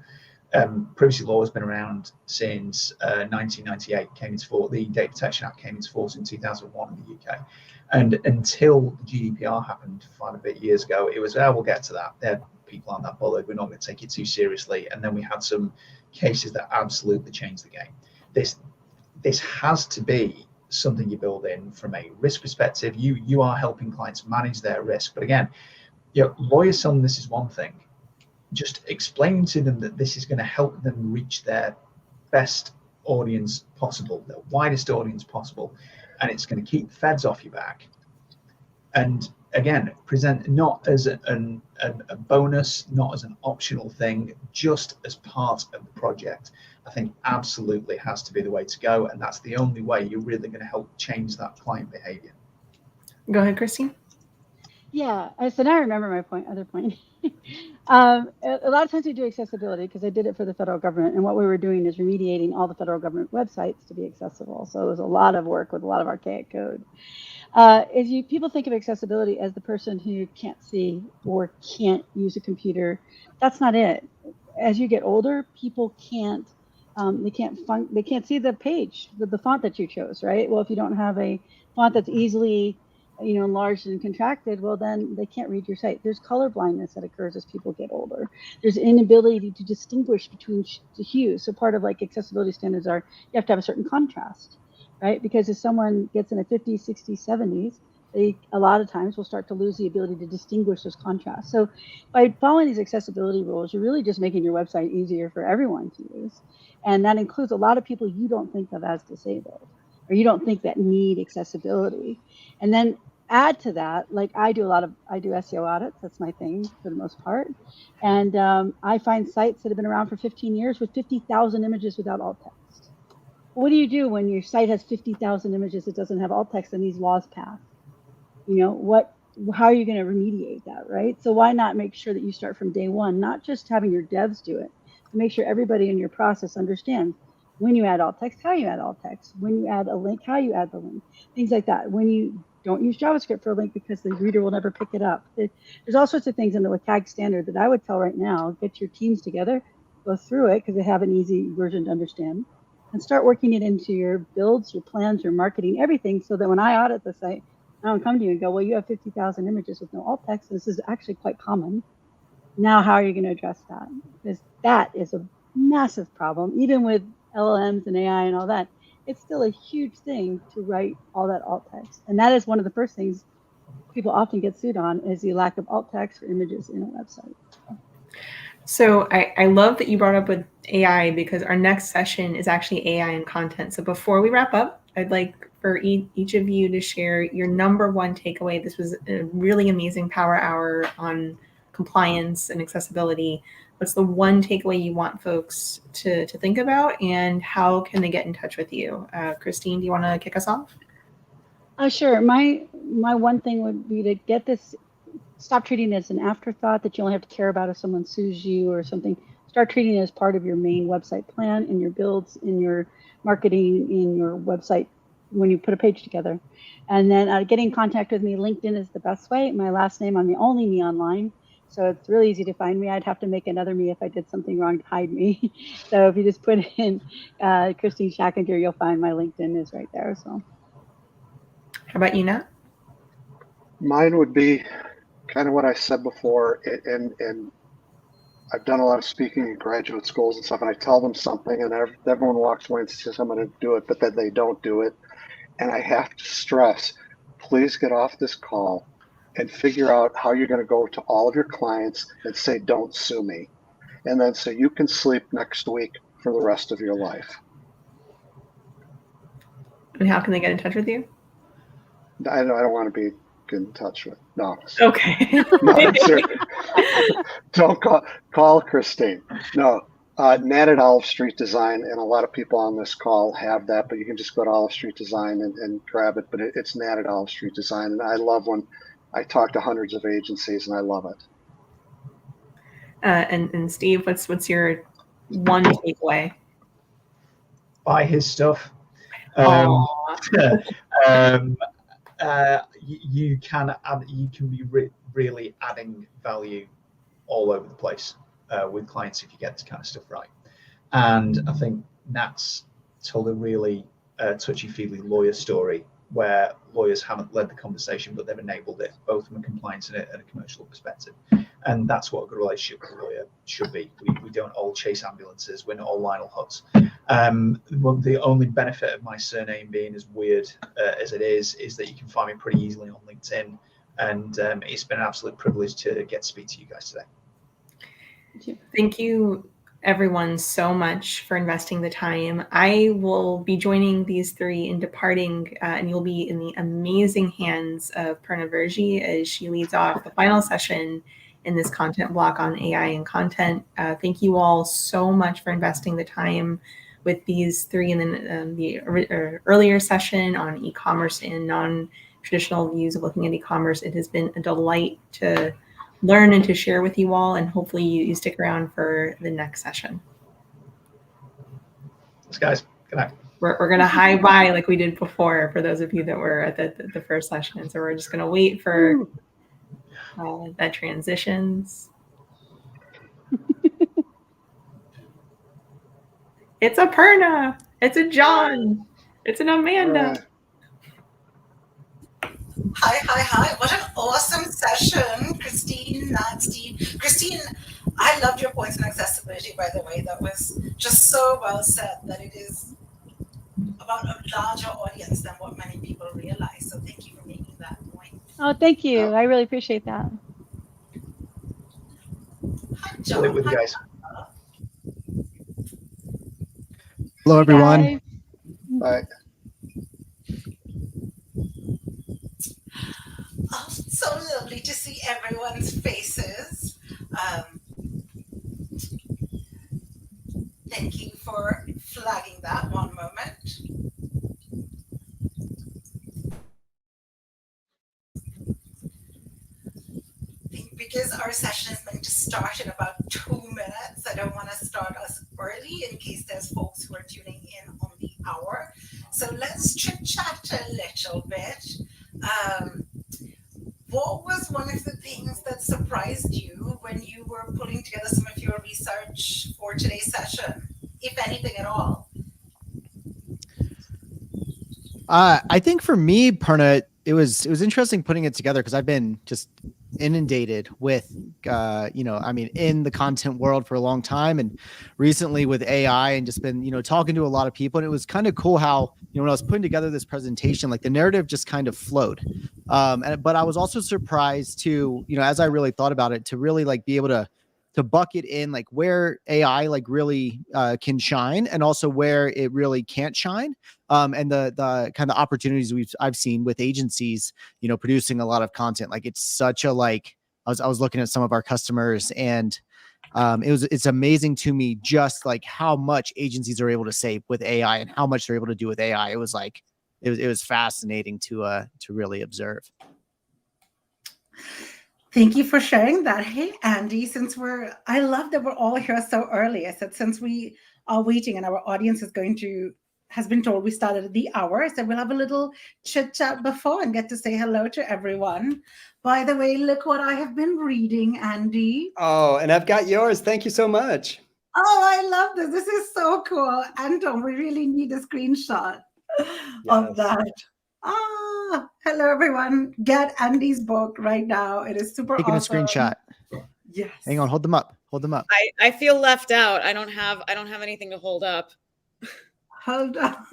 privacy law has been around since 1998. Came into force. The Data Protection Act came into force in 2001 in the UK, and until the GDPR happened 5 and a bit years ago, it was, we'll get to that. People aren't that bothered. We're not going to take it too seriously. And then we had some cases that absolutely changed the game. This has to be something you build in from a risk perspective. You are helping clients manage their risk. But again, you know, lawyers selling this is one thing. Just explaining to them that this is going to help them reach their best audience possible, the widest audience possible, and it's going to keep feds off your back. And again, present not as a bonus, not as an optional thing, just as part of the project. I think absolutely has to be the way to go, and that's the only way you're really going to help change that client behavior. Go ahead, Christine. Yeah, so now I remember my other point. A lot of times we do accessibility because I did it for the federal government, and what we were doing is remediating all the federal government websites to be accessible. So it was a lot of work with a lot of archaic code. People think of accessibility as the person who can't see or can't use a computer. That's not it. As you get older, people can't see the page with the font that you chose, right? Well, if you don't have a font that's easily enlarged and contracted, well, then they can't read your site. There's color blindness that occurs as people get older. There's inability to distinguish between the hues. So part of like accessibility standards are you have to have a certain contrast, right? Because if someone gets in a 50s, 60s, 70s, they a lot of times will start to lose the ability to distinguish those contrasts. So by following these accessibility rules, you're really just making your website easier for everyone to use. And that includes a lot of people you don't think of as disabled, or you don't think that need accessibility. And then add to that, like I do SEO audits. That's my thing for the most part. And I find sites that have been around for 15 years with 50,000 images without alt text. What do you do when your site has 50,000 images that doesn't have alt text and these laws pass? How are you going to remediate that, right? So why not make sure that you start from day one, not just having your devs do it, but make sure everybody in your process understands when you add alt text, how you add alt text, when you add a link, how you add the link, things like that. When you don't use JavaScript for a link because the reader will never pick it up. There's all sorts of things in the WCAG standard that I would tell right now, get your teams together, go through it because they have an easy version to understand, and start working it into your builds, your plans, your marketing, everything, so that when I audit the site, I don't come to you and go, well, you have 50,000 images with no alt text. This is actually quite common. Now, how are you going to address that? Because that is a massive problem. Even with LLMs and AI and all that, it's still a huge thing to write all that alt text. And that is one of the first things people often get sued on, is the lack of alt text or images in a website. So I love that you brought up with AI, because our next session is actually AI and content. So before we wrap up, I'd like for each of you to share your number one takeaway. This was a really amazing power hour on compliance and accessibility. What's the one takeaway you want folks to think about, and how can they get in touch with you? Christine, do you want to kick us off? Sure. My one thing would be to get this, stop treating it as an afterthought that you only have to care about if someone sues you or something. Start treating it as part of your main website plan, in your builds, in your marketing, in your website, when you put a page together. And then get in contact with me. LinkedIn is the best way. My last name, I'm the only me online. So it's really easy to find me. I'd have to make another me if I did something wrong to hide me. So if you just put in Christine Schackinger, you'll find my LinkedIn is right there. So. How about you, Nat? Mine would be kind of what I said before, and I've done a lot of speaking in graduate schools and stuff, and I tell them something, and everyone walks away and says, I'm going to do it, but then they don't do it. And I have to stress, please get off this call and figure out how you're going to go to all of your clients and say, don't sue me. And then so you can sleep next week for the rest of your life. And how can they get in touch with you? I don't want to be in touch with. No. Okay. No, don't call Christine. No. Nat at Olive Street Design, and a lot of people on this call have that, but you can just go to Olive Street Design and grab it. But it's Nat at Olive Street Design, and I love when I talk to hundreds of agencies, and I love it. And Steve, what's your one takeaway? Buy his stuff. You can be really adding value all over the place with clients if you get this kind of stuff right. And I think Nat's told a really touchy-feely lawyer story where lawyers haven't led the conversation, but they've enabled it, both from a compliance and a commercial perspective. And that's what a good relationship with a lawyer should be. We don't all chase ambulances. We're not all Lionel Hutz. Well, the only benefit of my surname being as weird as it is that you can find me pretty easily on LinkedIn. And it's been an absolute privilege to get to speak to you guys today. Thank you, everyone, so much for investing the time. I will be joining these three in departing, and you'll be in the amazing hands of Perna Verji as she leads off the final session in this content block on AI and content. Thank you all so much for investing the time with these three, and then the earlier session on e-commerce and non-traditional views of looking at e-commerce. It has been a delight to learn and to share with you all, and hopefully you stick around for the next session. Thanks, guys. Good night. We're going to hi bye like we did before for those of you that were at the first session. So we're just going to wait for that transitions. It's a Perna. It's a John. It's an Amanda. Hi. What an awesome session. Christine, Nat, Steve. Christine, I loved your points on accessibility, by the way. That was just so well said, that it is about a larger audience than what many people realize. So thank you for making that point. Oh, thank you. I really appreciate that. Hi, John. With you guys. Hello, everyone. Bye. Oh, so lovely to see everyone's faces. Thank you for flagging that. One moment. Because our session is meant to start in about 2 minutes, I don't want to start us early in case there's folks who are tuning in on the hour. So let's chit-chat a little bit. What was one of the things that surprised you when you were putting together some of your research for today's session, if anything at all? I think for me, Perna, it was interesting putting it together because I've been just inundated with, in the content world for a long time, and recently with AI, and just been, talking to a lot of people. And it was kind of cool how, when I was putting together this presentation, like the narrative just kind of flowed. But I was also surprised to, as I really thought about it, to really like be able to bucket in like where AI like really can shine, and also where it really can't shine. And the kind of opportunities I've seen with agencies, producing a lot of content. Like it's such a like, I was looking at some of our customers, and it's amazing to me just like how much agencies are able to save with AI and how much they're able to do with AI. It was like, it was fascinating to really observe. Thank you for sharing that. Hey, Andy, I love that we're all here so early. I said, since we are waiting and our audience has been told we started at the hour, I said we'll have a little chit chat before and get to say hello to everyone. By the way, look what I have been reading, Andy. Oh, and I've got yours. Thank you so much. Oh, I love this. This is so cool. Anton, we really need a screenshot of that. Hello, everyone. Get Andy's book right now. It is super Taking awesome. a screenshot. Yes. Hang on. Hold them up. Hold them up. I feel left out. I don't have anything to hold up. Hold up.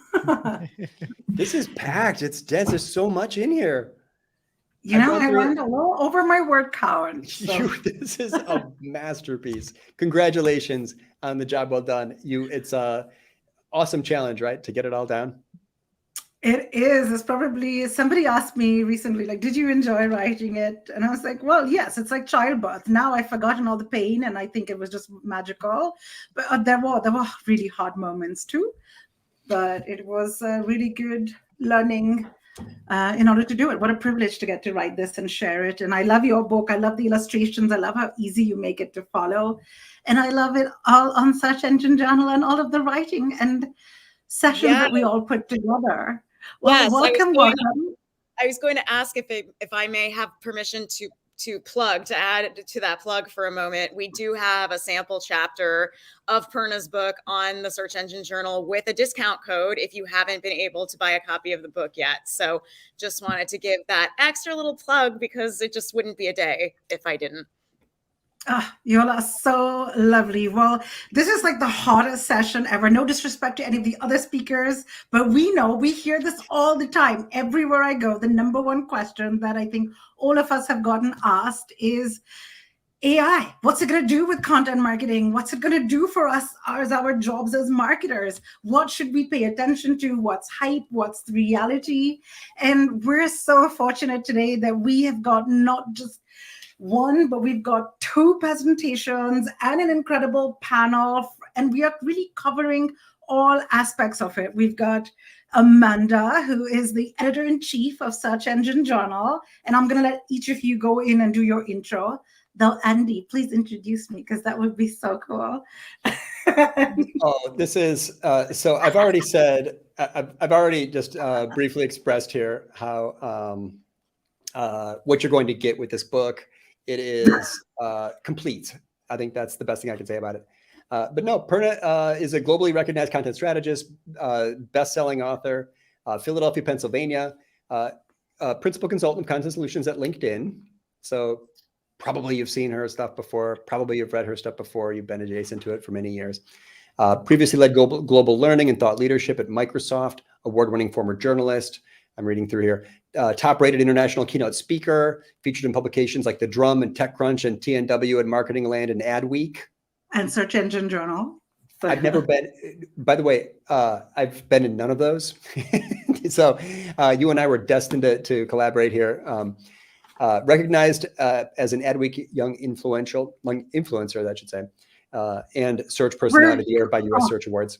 This is packed. It's dense. There's so much in here. I went a little over my word count. So. This is a masterpiece. Congratulations on the job well done. It's a awesome challenge, right? To get it all down. It is. It's probably, somebody asked me recently, like, did you enjoy writing it? And I was like, well, yes, it's like childbirth. Now I've forgotten all the pain and I think it was just magical. But there were really hard moments too. But it was really good learning in order to do it. What a privilege to get to write this and share it. And I love your book. I love the illustrations. I love how easy you make it to follow. And I love it all on Search Engine Journal and all of the writing and sessions that we all put together. Well, yes, welcome. I was going to ask if I may have permission to add to that plug for a moment. We do have a sample chapter of Purna's book on the Search Engine Journal with a discount code if you haven't been able to buy a copy of the book yet. So just wanted to give that extra little plug because it just wouldn't be a day if I didn't. You all are so lovely. Well, this is like the hottest session ever. No disrespect to any of the other speakers, but we hear this all the time. Everywhere I go, the number one question that I think all of us have gotten asked is AI. What's it going to do with content marketing? What's it going to do for us as our jobs as marketers? What should we pay attention to? What's hype? What's the reality? And we're so fortunate today that we have got not just one, but we've got two presentations and an incredible panel, and we are really covering all aspects of it. We've got Amanda, who is the editor-in-chief of Search Engine Journal, and I'm going to let each of you go in and do your intro. Though, Andy, please introduce me, because that would be so cool. This is, so I've already said, I've already just briefly expressed here how, what you're going to get with this book. It is complete. I think that's the best thing I can say about it. But no, Purna is a globally recognized content strategist, best-selling author, Philadelphia, Pennsylvania, principal consultant of content solutions at LinkedIn. So probably you've seen her stuff before. Probably you've read her stuff before. You've been adjacent to it for many years. Previously led global learning and thought leadership at Microsoft, award-winning former journalist. I'm reading through here. Top-rated international keynote speaker, featured in publications like The Drum and TechCrunch and TNW and Marketing Land and Adweek. And Search Engine Journal. I've never been, by the way, I've been in none of those. So you and I were destined to collaborate here. Recognized as an Adweek young influencer, that should say, and Search Personality of the Year by US Search Awards.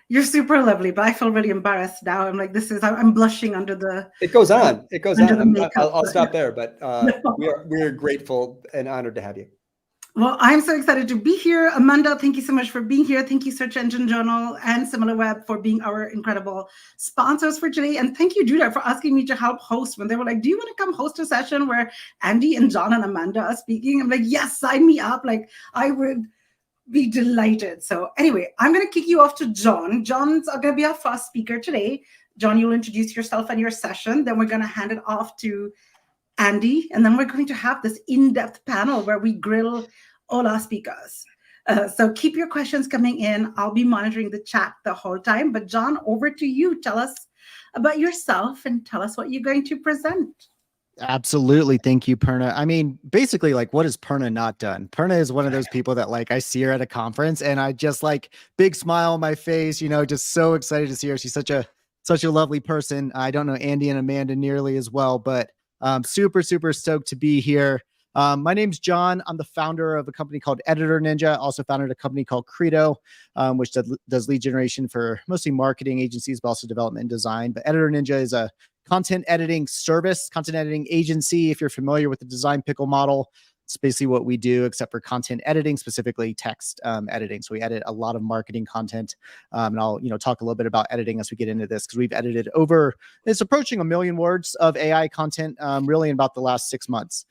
You're super lovely, but I feel really embarrassed now. I'm like, I'm blushing under the. It goes on. It goes on. I'll stop there, but we're grateful and honored to have you. Well, I'm so excited to be here. Amanda, thank you so much for being here. Thank you, Search Engine Journal and SimilarWeb, for being our incredible sponsors for today. And thank you, Duda, for asking me to help host when they were like, do you want to come host a session where Andy and John and Amanda are speaking? I'm like, yes, sign me up. Like, I would be delighted. So anyway, I'm going to kick you off to John. John's going to be our first speaker today. John, you'll introduce yourself and your session. Then we're going to hand it off to Andy, and then we're going to have this in-depth panel where we grill all our speakers. So keep your questions coming in. I'll be monitoring the chat the whole time. But John, over to you. Tell us about yourself and tell us what you're going to present. Absolutely. Thank you, Perna. I mean, basically, like, what has Perna not done? Perna is one of those people that, like, I see her at a conference and I just, like, big smile on my face, you know, just so excited to see her. She's such a lovely person. I don't know Andy and Amanda nearly as well, but super stoked to be here. My name's John. I'm the founder of a company called Editor Ninja. Also founded a company called Credo, which does lead generation for mostly marketing agencies, but also development and design. But Editor Ninja is a content editing service, content editing agency. If you're familiar with the design pickle model, it's basically what we do, except for content editing, specifically text editing. So we edit a lot of marketing content. And I'll, talk a little bit about editing as we get into this, because we've edited it's approaching 1 million words of AI content really in about the last 6 months.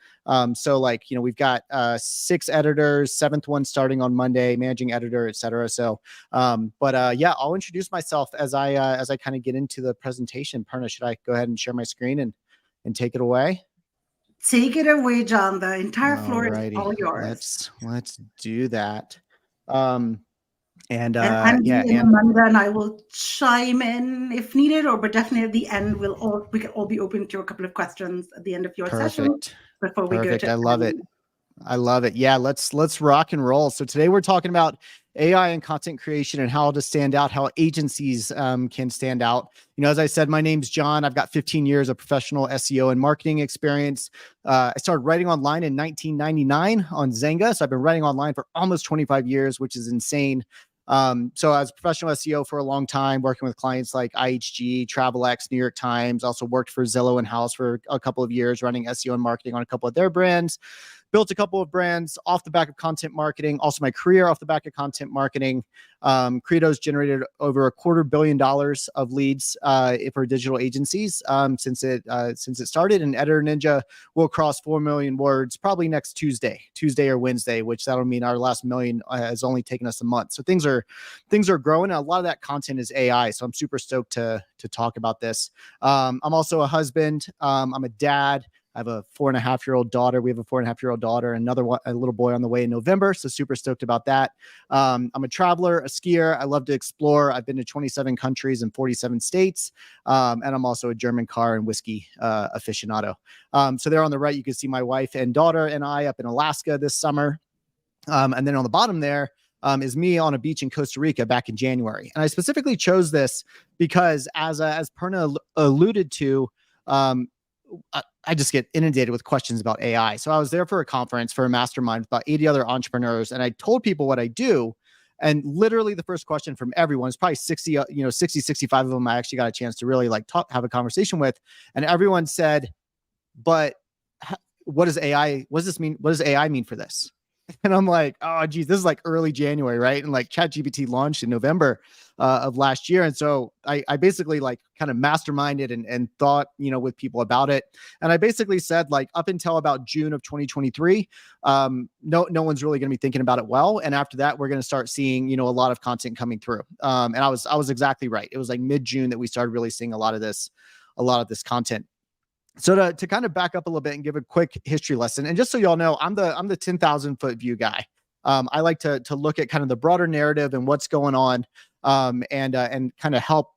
So we've got 6 editors, 7th one starting on Monday, managing editor, etc. So, yeah, I'll introduce myself as I kind of get into the presentation. Perna, should I go ahead and share my screen and take it away? Take it away, John. The entire floor is all yours. Let's do that. And Andy and Amanda and I will chime in if needed, but definitely at the end we can all be open to a couple of questions at the end of your session before we go to. I love it. I love it. Yeah, let's rock and roll. So today we're talking about AI and content creation and how to stand out, how agencies can stand out. As I said, my name's John. I've got 15 years of professional SEO and marketing experience. I started writing online in 1999 on Zynga. So I've been writing online for almost 25 years, which is insane. So I was a professional SEO for a long time, working with clients like IHG, TravelX, New York Times. Also worked for Zillow in-house for a couple of years, running SEO and marketing on a couple of their brands. Built a couple of brands off the back of content marketing. Also my career off the back of content marketing. Credo's generated over $250 million of leads for digital agencies since it started. And Editor Ninja will cross 4 million words probably next Tuesday or Wednesday, which that'll mean our last million has only taken us a month. So things are growing. And a lot of that content is AI. So I'm super stoked to talk about this. I'm also a husband. I'm a dad. I have a 4.5-year-old daughter. We have a 4.5-year-old daughter, a little boy on the way in November. So super stoked about that. I'm a traveler, a skier. I love to explore. I've been to 27 countries and 47 states. And I'm also a German car and whiskey aficionado. So there on the right, you can see my wife and daughter and I up in Alaska this summer. And then on the bottom there is me on a beach in Costa Rica back in January. And I specifically chose this because as Perna alluded to, I just get inundated with questions about AI. So I was there for a conference, for a mastermind with about 80 other entrepreneurs. And I told people what I do. And literally the first question from everyone is probably 60, 65 of them I actually got a chance to really have a conversation with. And everyone said, but what does AI mean for this? And I'm like, oh, geez, this is like early January, right? And ChatGPT launched in November of last year. And so I basically kind of masterminded and thought, with people about it. And I basically said up until about June of 2023, no one's really going to be thinking about it well. And after that, we're going to start seeing, a lot of content coming through. And I was exactly right. It was mid-June that we started really seeing a lot of this content. So to kind of back up a little bit and give a quick history lesson, and just so y'all know, I'm the 10,000 foot view guy. I like to look at kind of the broader narrative and what's going on, and kind of help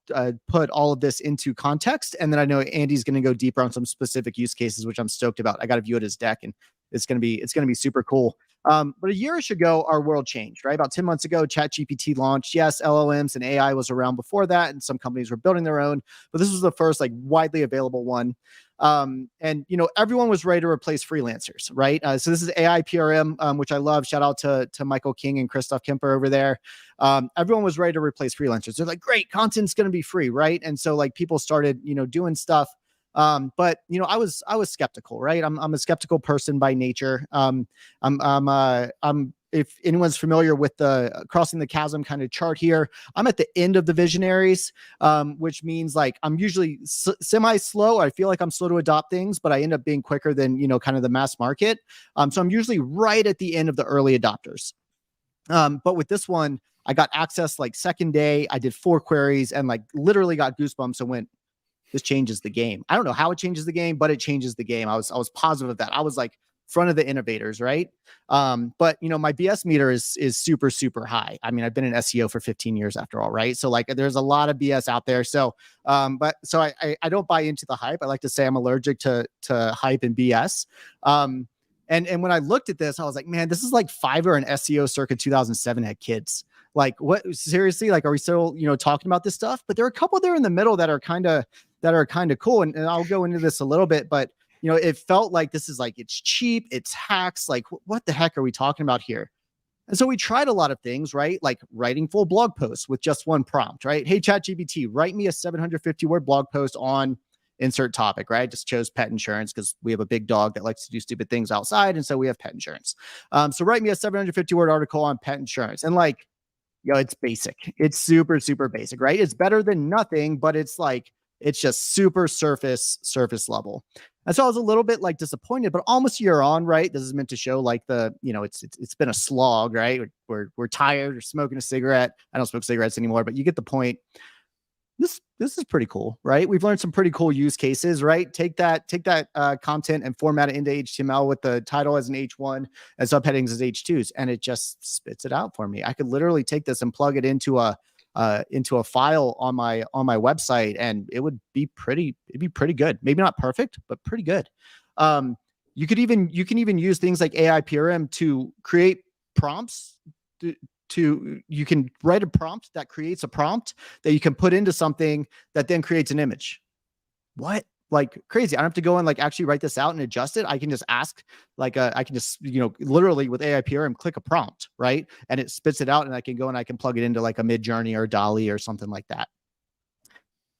put all of this into context. And then I know Andy's going to go deeper on some specific use cases, which I'm stoked about. I got to view it his deck, and it's going to be super cool. But a year ago, our world changed, right? About 10 months ago, ChatGPT launched. Yes, LLMs and AI was around before that, and some companies were building their own, but this was the first widely available one. And everyone was ready to replace freelancers, right? So this is AI PRM, which I love. Shout out to Michael King and Christoph Kemper over there. Everyone was ready to replace freelancers. They're like, great, content's going to be free, right? And so people started, doing stuff. But I was skeptical, right? I'm a skeptical person by nature. If anyone's familiar with the crossing the chasm kind of chart here, I'm at the end of the visionaries, which means I'm usually semi-slow. I feel like I'm slow to adopt things, but I end up being quicker than, kind of the mass market. So I'm usually right at the end of the early adopters. But with this one, I got access second day. I did 4 queries and literally got goosebumps and went, this changes the game. I don't know how it changes the game, but it changes the game. I was positive of that. I was like front of the innovators, right? But you know, my BS meter is super, super high. I mean, I've been in SEO for 15 years after all, right? So like there's a lot of BS out there. So but so I don't buy into the hype. I like to say I'm allergic to hype and BS. And when I looked at this, I was like, man, this is like Fiverr and SEO circa 2007 had kids. Like, what, seriously? Like, are we still, you know, talking about this stuff? But there are a couple there in the middle that are kind of cool. And I'll go into this a little bit, but you know, it felt like this is like, it's cheap, it's hacks. Like, what the heck are we talking about here? And so we tried a lot of things, right? Like writing full blog posts with just one prompt, right? Hey, ChatGPT, write me a 750 word blog post on insert topic, right? Just chose pet insurance because we have a big dog that likes to do stupid things outside. And so we have pet insurance. So write me a 750 word article on pet insurance. And like, yo, it's basic. It's super, super basic, right? It's better than nothing, but it's like, it's just super surface level. And so I was a little bit like disappointed, but almost a year on, right? This is meant to show like the, you know, it's been a slog, right? We're tired, we're smoking a cigarette. I don't smoke cigarettes anymore, but you get the point. This is pretty cool, right? We've learned some pretty cool use cases, right? Take that content and format it into HTML with the title as an H1 and subheadings as H2s, and it just spits it out for me. I could literally take this and plug it into a file on my website, and it'd be pretty good. Maybe not perfect, but pretty good. You can even use things like AI PRM to create prompts. You can write a prompt that creates a prompt that you can put into something that then creates an image. What? Like crazy. I don't have to go and like actually write this out and adjust it. I can just ask, like, I can just, you know, literally with AI PRM, click a prompt, right? And it spits it out, and I can go and I can plug it into like a Midjourney or DALL-E or something like that.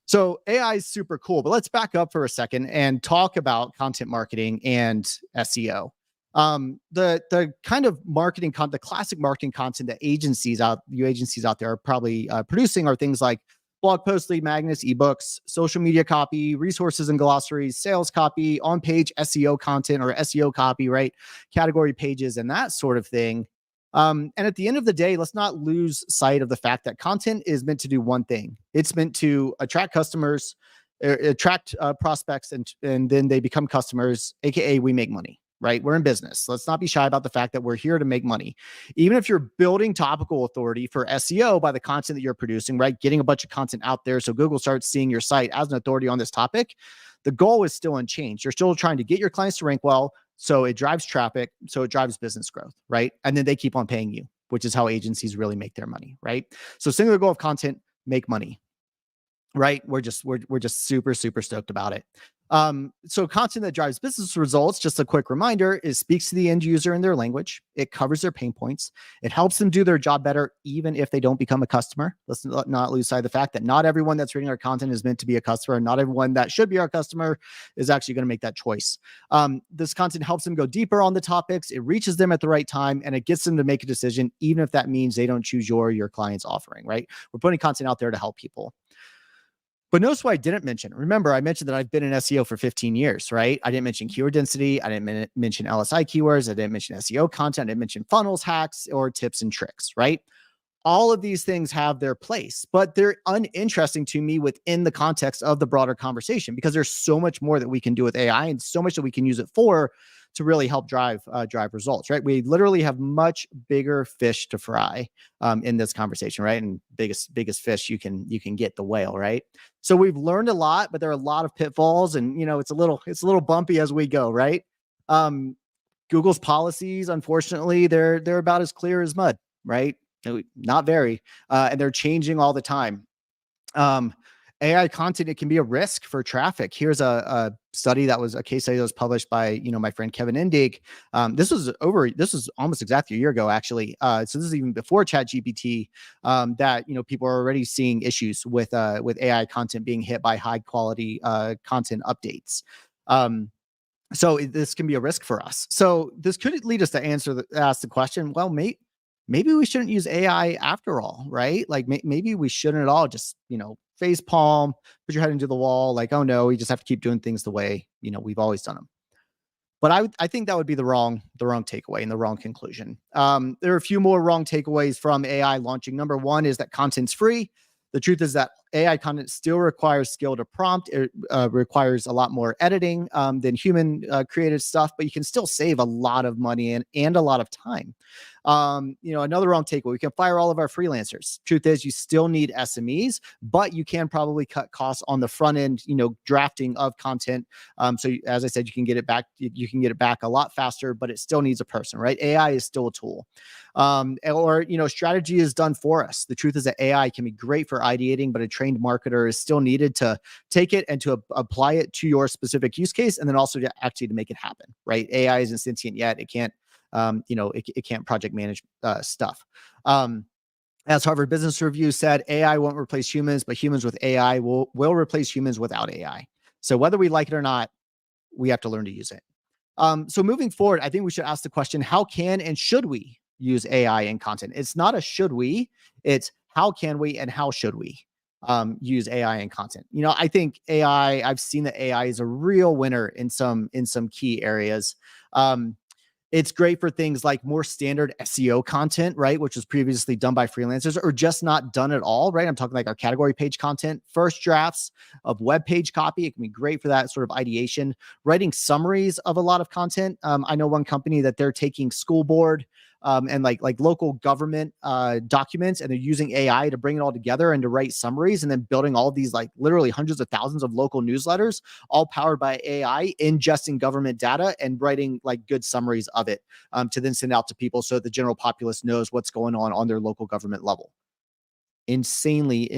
So AI is super cool, but let's back up for a second and talk about content marketing and SEO. The kind of marketing the classic marketing content that agencies out there are probably producing are things like blog posts, lead magnets, ebooks, social media copy, resources and glossaries, sales copy, on-page SEO content or SEO copy, right? Category pages and that sort of thing. And at the end of the day, let's not lose sight of the fact that content is meant to do one thing. It's meant to attract customers, attract prospects, and then they become customers, aka we make money. Right? We're in business. Let's not be shy about the fact that we're here to make money. Even if you're building topical authority for SEO by the content that you're producing, right? Getting a bunch of content out there so Google starts seeing your site as an authority on this topic, the goal is still unchanged. You're still trying to get your clients to rank well, so it drives traffic, so it drives business growth, right? And then they keep on paying you, which is how agencies really make their money, right? So singular goal of content, make money. Right? We're just super, super stoked about it. So content that drives business results, just a quick reminder, is speaks to the end user in their language. It covers their pain points. It helps them do their job better, even if they don't become a customer. Let's not lose sight of the fact that not everyone that's reading our content is meant to be a customer. Not everyone that should be our customer is actually going to make that choice. This content helps them go deeper on the topics. It reaches them at the right time, and it gets them to make a decision, even if that means they don't choose your client's offering, right? We're putting content out there to help people. But notice what I didn't mention. Remember, I mentioned that I've been in SEO for 15 years, right? I didn't mention keyword density. I didn't mention LSI keywords. I didn't mention SEO content. I didn't mention funnels, hacks, or tips and tricks, right? All of these things have their place, but they're uninteresting to me within the context of the broader conversation, because there's so much more that we can do with AI and so much that we can use it for to really help drive results, right? We literally have much bigger fish to fry in this conversation, right? And biggest fish you can get, the whale, right? So we've learned a lot, but there are a lot of pitfalls, and you know, it's a little bumpy as we go, right? Google's policies, unfortunately, they're about as clear as mud, right? Not very, and they're changing all the time. AI content, it can be a risk for traffic. Here's a study that was a case study that was published by, you know, my friend Kevin Indig. This was almost exactly a year ago, actually. So this is even before ChatGPT, that, you know, people are already seeing issues with AI content being hit by high quality content updates. So this can be a risk for us. So this could lead us to ask the question, well, maybe we shouldn't use AI after all, right? Like maybe we shouldn't at all just, you know, face palm, put your head into the wall, like, oh no, we just have to keep doing things the way, you know, we've always done them. But I think that would be the wrong takeaway and the wrong conclusion. There are a few more wrong takeaways from AI launching. Number one is that content's free. The truth is that AI content still requires skill to prompt. It requires a lot more editing than human created stuff, but you can still save a lot of money and a lot of time. Another wrong takeaway, we can fire all of our freelancers. Truth is, you still need SMEs, but you can probably cut costs on the front end, drafting of content. As I said, you can get it back. You can get it back a lot faster, but it still needs a person, right? AI is still a tool. Strategy is done for us. The truth is that AI can be great for ideating, but a trained marketer is still needed to take it and to apply it to your specific use case, and then also to actually to make it happen, right? AI isn't sentient yet. It can't, it can't project manage stuff. As Harvard Business Review said, AI won't replace humans, but humans with AI will replace humans without AI. So whether we like it or not, we have to learn to use it. So moving forward, I think we should ask the question, how can and should we use AI in content? It's not a should we, it's how can we and how should we use AI in content? I think AI, I've seen that AI is a real winner in some key areas. It's great for things like more standard SEO content, right? Which was previously done by freelancers or just not done at all, right? I'm talking like our category page content, first drafts of web page copy. It can be great for that sort of ideation, writing summaries of a lot of content. I know one company that they're taking school board and like local government documents, and they're using AI to bring it all together and to write summaries, and then building all these like literally hundreds of thousands of local newsletters, all powered by AI, ingesting government data and writing like good summaries of it to then send out to people so that the general populace knows what's going on their local government level. Insanely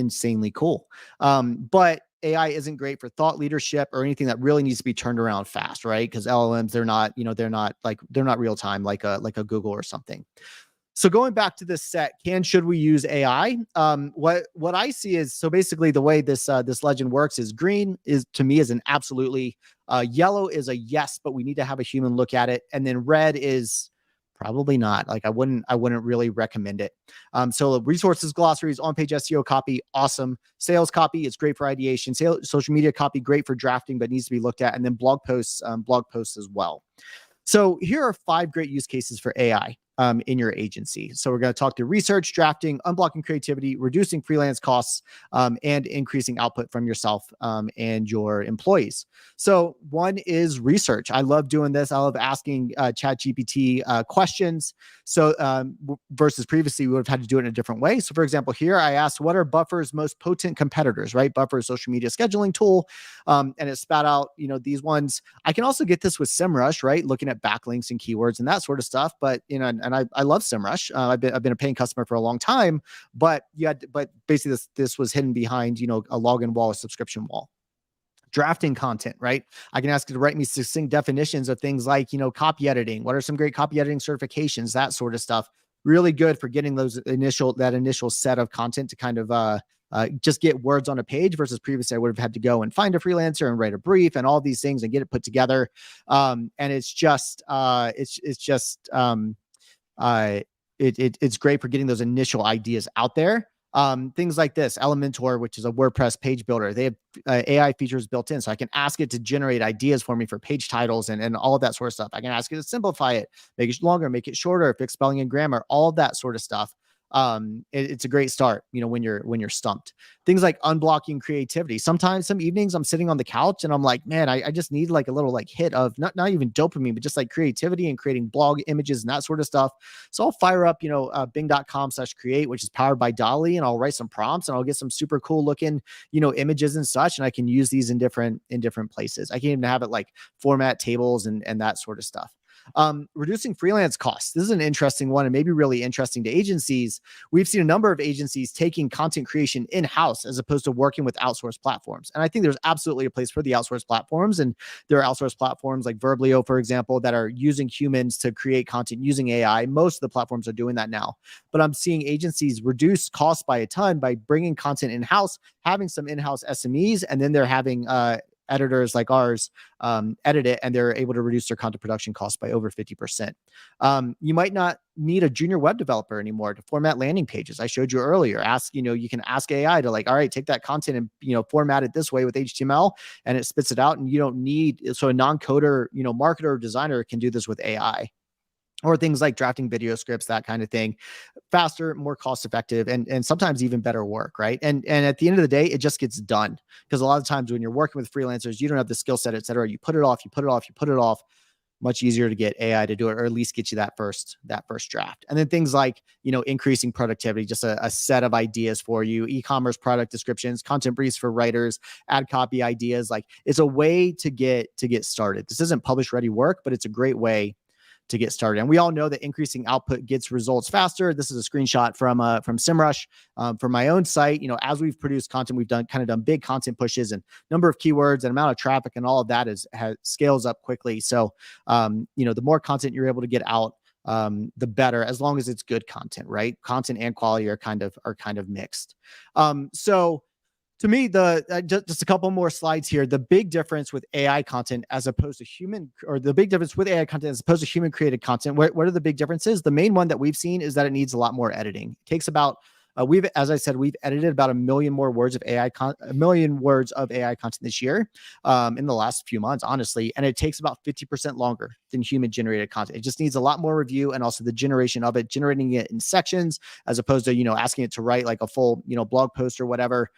cool. But AI isn't great for thought leadership or anything that really needs to be turned around fast, right? Because LLMs, they're not real time like a Google or something. So going back to this set, should we use AI? What I see is, so basically the way this legend works is green is to me is an absolutely, yellow is a yes, but we need to have a human look at it, and then red is probably not. Like I wouldn't really recommend it. So resources, glossaries, on-page SEO copy, awesome. Sales copy, it's great for ideation. Social media copy, great for drafting, but needs to be looked at. And then blog posts as well. So here are 5 great use cases for AI in your agency. So we're going to talk through research, drafting, unblocking creativity, reducing freelance costs, and increasing output from yourself and your employees. So one is research. I love doing this. I love asking ChatGPT questions. So versus previously, we would have had to do it in a different way. So for example, here I asked, what are Buffer's most potent competitors, right? Buffer is a social media scheduling tool. And it spat out, these ones. I can also get this with SEMrush, right? Looking at backlinks and keywords and that sort of stuff. But, and I love SEMrush. I've been a paying customer for a long time, but basically this was hidden behind, a login wall, a subscription wall. Drafting content, right? I can ask it to write me succinct definitions of things like, copy editing. What are some great copy editing certifications? That sort of stuff. Really good for getting that initial set of content to kind of just get words on a page, versus previously I would have had to go and find a freelancer and write a brief and all these things and get it put together. And it's great for getting those initial ideas out there. Things like this, Elementor, which is a WordPress page builder. They have AI features built in, so I can ask it to generate ideas for me for page titles and all of that sort of stuff. I can ask it to simplify it, make it longer, make it shorter, fix spelling and grammar, all of that sort of stuff. It's a great start, when you're stumped. Things like unblocking creativity. Sometimes, some evenings I'm sitting on the couch and I'm like, man, I just need like a little like hit of not even dopamine, but just like creativity and creating blog images and that sort of stuff. So I'll fire up, bing.com/create, which is powered by DALL-E, and I'll write some prompts and I'll get some super cool looking, images and such. And I can use these in different places. I can even have it like format tables and that sort of stuff. Reducing freelance costs. This is an interesting one and maybe really interesting to agencies. We've seen a number of agencies taking content creation in-house as opposed to working with outsourced platforms. And I think there's absolutely a place for the outsourced platforms. And there are outsourced platforms like Verblio, for example, that are using humans to create content using AI. Most of the platforms are doing that now. But I'm seeing agencies reduce costs by a ton by bringing content in-house, having some in-house SMEs, and then they're having editors like ours edit it, and they're able to reduce their content production costs by over 50%. You might not need a junior web developer anymore to format landing pages. I showed you earlier. You can ask AI to like, all right, take that content and format it this way with HTML, and it spits it out. And you don't need, so a non-coder, marketer or designer can do this with AI. or things like drafting video scripts, that kind of thing. Faster, more cost effective, and sometimes even better work, right? And at the end of the day, it just gets done, because a lot of times when you're working with freelancers, you don't have the skill set, et cetera. You put it off, you put it off, you put it off. Much easier to get AI to do it, or at least get you that first draft. And then things like, increasing productivity, just a set of ideas for you, e-commerce product descriptions, content briefs for writers, ad copy ideas. Like, it's a way to get started. This isn't publish ready work, but it's a great way to get started. And we all know that increasing output gets results faster. This is a screenshot from SEMrush, from my own site. As we've produced content, we've done big content pushes, and number of keywords and amount of traffic and all of that scales up quickly. So, the more content you're able to get out, the better, as long as it's good content, right? Content and quality are kind of mixed. So, to me, just a couple more slides here. The big difference with AI content as opposed to human created content. What are the big differences? The main one that we've seen is that it needs a lot more editing. It takes about as I said, we've edited about 1 million words of AI content this year, in the last few months, honestly. And it takes about 50% longer than human generated content. It just needs a lot more review, and also the generation of it, generating it in sections, as opposed to, asking it to write like a full, blog post or whatever,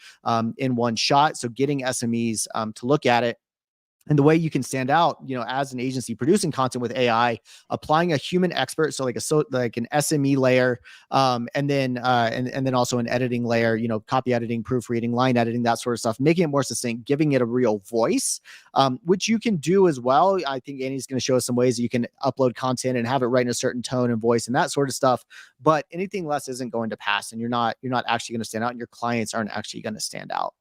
in one shot. So getting SMEs, to look at it. And the way you can stand out, as an agency producing content with AI, applying a human expert, so like an SME layer, and then also an editing layer, copy editing, proofreading, line editing, that sort of stuff, making it more succinct, giving it a real voice, which you can do as well. I think Annie's going to show us some ways that you can upload content and have it write in a certain tone and voice and that sort of stuff. But anything less isn't going to pass, and you're not actually going to stand out, and your clients aren't actually going to stand out.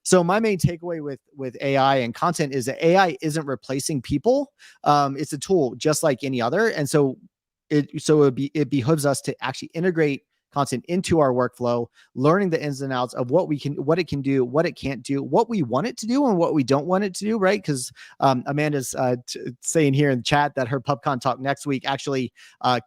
So my main takeaway with AI and content is that AI isn't replacing people. It's a tool just like any other. And so it behooves us to actually integrate content into our workflow, learning the ins and outs of what it can do, what it can't do, what we want it to do, and what we don't want it to do, right? Because Amanda's saying here in the chat that her PubCon talk next week actually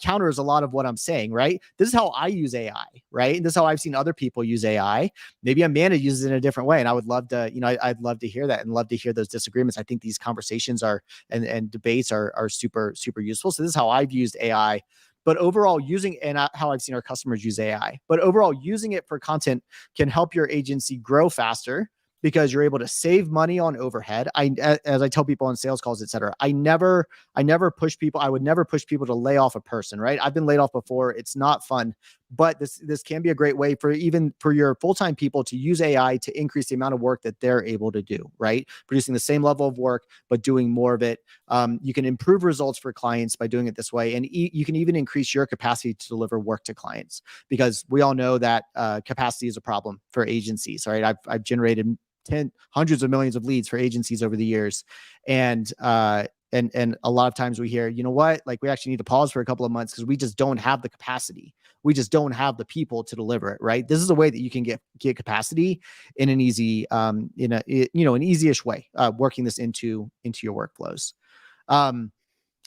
counters a lot of what I'm saying, right? This is how I use AI, right? And this is how I've seen other people use AI. Maybe Amanda uses it in a different way, and I would love to, I'd love to hear that and love to hear those disagreements. I think these conversations and debates are super, super useful. So this is how I've used AI. But overall, how I've seen our customers use AI, but overall, using it for content can help your agency grow faster, because you're able to save money on overhead. As I tell people on sales calls, et cetera, I would never push people to lay off a person, right? I've been laid off before. It's not fun, but this can be a great way for your full-time people to use AI to increase the amount of work that they're able to do, right? Producing the same level of work, but doing more of it. You can improve results for clients by doing it this way. And you can even increase your capacity to deliver work to clients, because we all know that capacity is a problem for agencies, right? I've generated hundreds of millions of leads for agencies over the years. And a lot of times we hear, you know what, like, we actually need to pause for a couple of months because we just don't have the capacity. We just don't have the people to deliver it, right? This is a way that you can get capacity in an easy, an easy-ish way, working this into your workflows.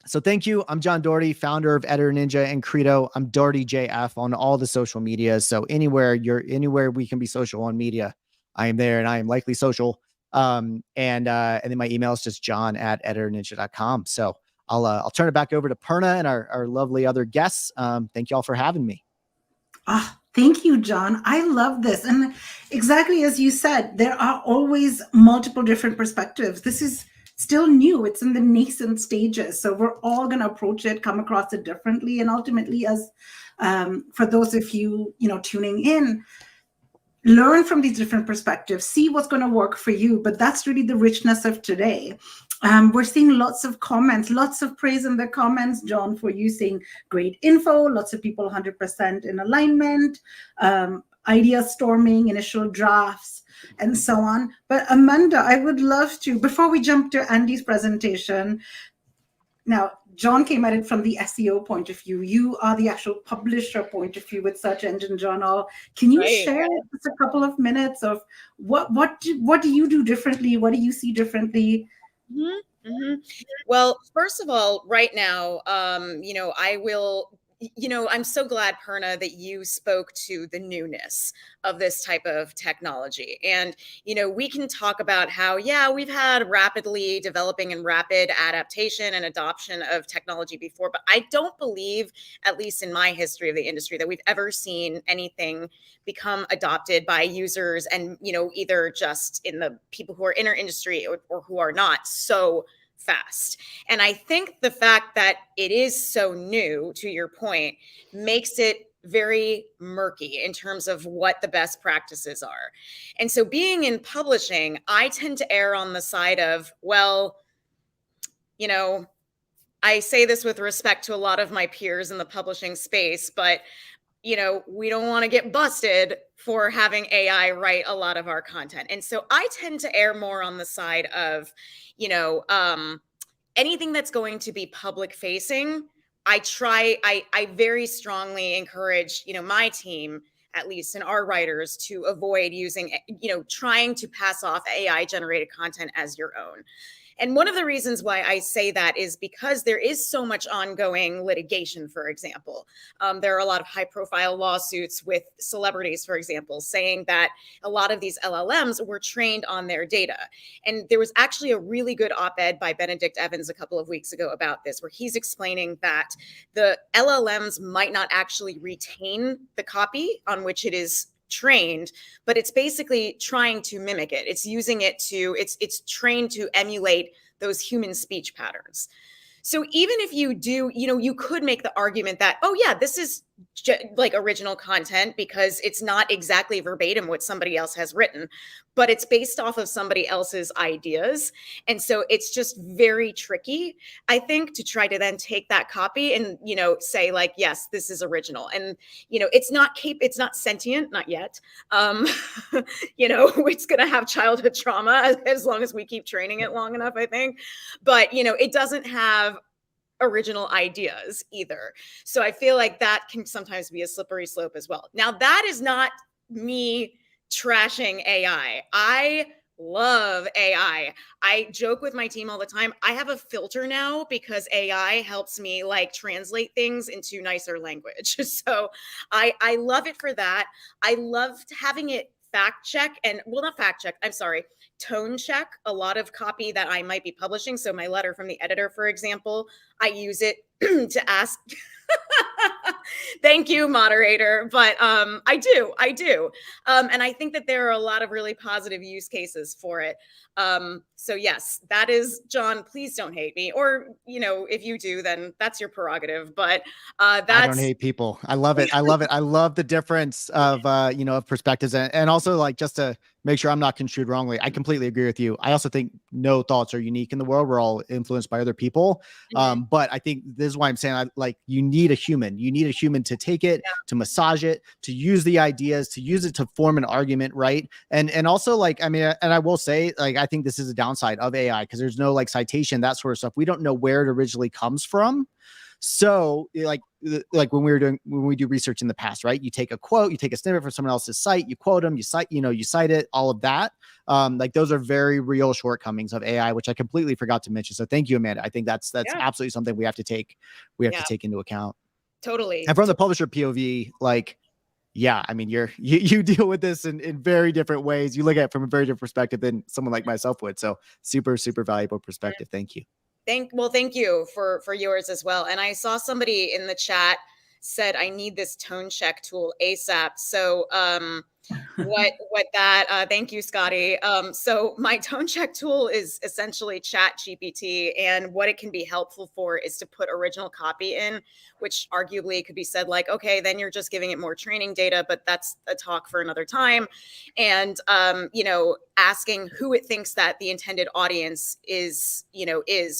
So thank you. I'm John Doherty, founder of Editor Ninja and Credo. I'm Doherty JF on all the social media. So anywhere we can be social on media, I am there, and I am likely social. And then my email is just john@editorninja.com. So I'll turn it back over to Perna and our lovely other guests. Thank you all for having me. Thank you, John. I love this. And exactly as you said, there are always multiple different perspectives. This is still new. It's in the nascent stages. So we're all going to approach it, come across it differently. And ultimately, as for those of you, tuning in, learn from these different perspectives, see what's going to work for you. But that's really the richness of today. We're seeing lots of comments, lots of praise in the comments, John, for you saying great info, lots of people 100% in alignment, idea storming, initial drafts, and so on. But Amanda, I would love to, before we jump to Andy's presentation, now, John came at it from the SEO point of view. You are the actual publisher point of view with Search Engine Journal. Can you share just a couple of minutes of what do you do differently? What do you see differently? Well, first of all, right now, I will, you know, I'm so glad, Perna, that you spoke to the newness of this type of technology. And, you know, we can talk about how, yeah, we've had rapidly developing and rapid adaptation and adoption of technology before, but I don't believe, at least in my history of the industry, that we've ever seen anything become adopted by users and, you know, either just in the people who are in our industry or who are not, so fast. And I think the fact that it is so new, to your point, makes it very murky in terms of what the best practices are. And so being in publishing, I tend to err on the side of, well, you know, I say this with respect to a lot of my peers in the publishing space, but you know, we don't want to get busted for having AI write a lot of our content. And so I tend to err more on the side of, you know, anything that's going to be public facing. I very strongly encourage, you know, my team, at least, and our writers to avoid using, you know, trying to pass off AI generated content as your own. And one of the reasons why I say that is because there is so much ongoing litigation, for example. There are a lot of high profile lawsuits with celebrities, for example, saying that a lot of these LLMs were trained on their data. And there was actually a really good op-ed by Benedict Evans a couple of weeks ago about this, where he's explaining that the LLMs might not actually retain the copy on which it is trained, but it's basically trying to mimic it. It's using it to, it's trained to emulate those human speech patterns. So even if you do, you know, you could make the argument that, oh yeah, this is like original content because it's not exactly verbatim what somebody else has written, but it's based off of somebody else's ideas. And so it's just very tricky, I think, to try to then take that copy and, you know, say like, yes, this is original. And, you know, it's not sentient, not yet. You know, it's going to have childhood trauma as long as we keep training it long enough, I think. But, you know, it doesn't have original ideas either. So I feel like that can sometimes be a slippery slope as well. Now, that is not me trashing AI. I love AI. I joke with my team all the time. I have a filter now because AI helps me like translate things into nicer language. So I love it for that. I loved having it fact check and, well, not fact check, I'm sorry, tone check a lot of copy that I might be publishing. So my letter from the editor, for example, I use it to ask. Thank you, moderator. But I do. And I think that there are a lot of really positive use cases for it. So yes, that is, John, please don't hate me. Or, you know, if you do, then that's your prerogative. But that's... I don't hate people. I love it. I love it. I love the difference of, you know, of perspectives. And also, like, just to make sure I'm not construed wrongly, I completely agree with you. I also think no thoughts are unique in the world. We're all influenced by other people. Mm-hmm. But I think this is why I'm saying, you need a human. You need a human to take it, to massage it, to use the ideas, to use it to form an argument, right? And also, like, I mean, and I will say, like, I think this is a downside of AI because there's no like citation, that sort of stuff. We don't know where it originally comes from. So like when we do research in the past, right? You take a quote, you take a snippet from someone else's site, you quote them, you cite it, all of that. Like those are very real shortcomings of AI, which I completely forgot to mention. So thank you, Amanda. I think that's absolutely something we have to take into account. Totally. And from the publisher POV, like, yeah, I mean, you deal with this in very different ways. You look at it from a very different perspective than someone like myself would. So super, super valuable perspective. Thank you. Thank you for yours as well. And I saw somebody in the chat said, I need this tone check tool ASAP. So thank you, Scotty. So my tone check tool is essentially Chat GPT, and what it can be helpful for is to put original copy in, which arguably could be said like, okay, then you're just giving it more training data, but that's a talk for another time. And, you know, asking who it thinks that the intended audience is